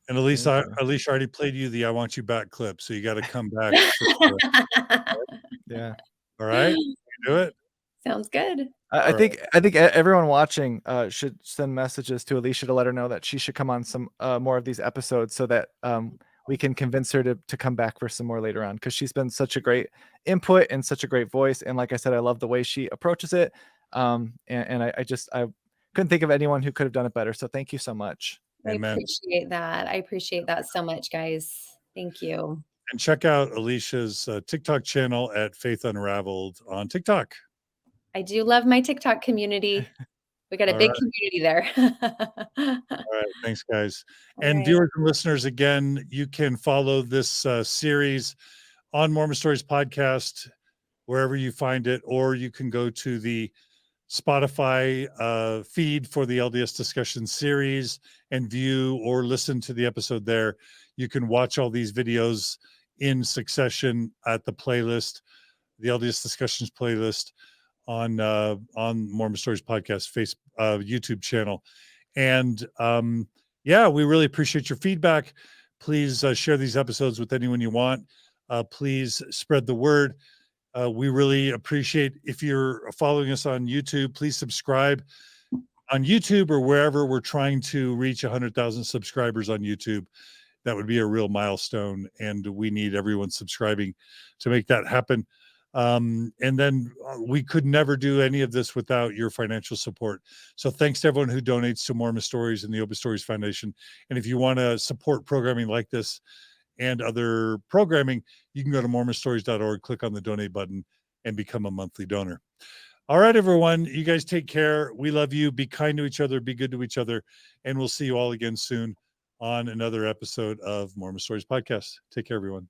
And Elisha already played you the "I Want You Back" clip, so you got to come back. Yeah. All right, you do it. Sounds good. I think everyone watching should send messages to Elisha to let her know that she should come on some more of these episodes, so that we can convince her to come back for some more later on, because she's been such a great input and such a great voice. And like I said, I love the way she approaches it. And I couldn't think of anyone who could have done it better. So thank you so much. Amen. I appreciate that so much, guys. Thank you. And check out Alicia's TikTok channel at Faith Unraveled on TikTok. I do love my TikTok community. We got a big community there. All right. Thanks, guys. And viewers and listeners, again, you can follow this series on Mormon Stories Podcast, wherever you find it, or you can go to the Spotify feed for the LDS discussion series and view or listen to the episode there. You can watch all these videos in succession at the playlist, the LDS discussions playlist on Mormon Stories Podcast YouTube channel. And yeah, we really appreciate your feedback. Please share these episodes with anyone you want. Please spread the word. We really appreciate if you're following us on YouTube, please subscribe on YouTube or wherever. We're trying to reach 100,000 subscribers on YouTube. That would be a real milestone, and we need everyone subscribing to make that happen. And then we could never do any of this without your financial support. So thanks to everyone who donates to Mormon Stories and the Open Stories Foundation. And if you want to support programming like this and other programming, you can go to mormonstories.org, click on the donate button, and become a monthly donor. All right, everyone, you guys take care. We love you. Be kind to each other, be good to each other, and we'll see you all again soon on another episode of Mormon Stories Podcast. Take care, everyone.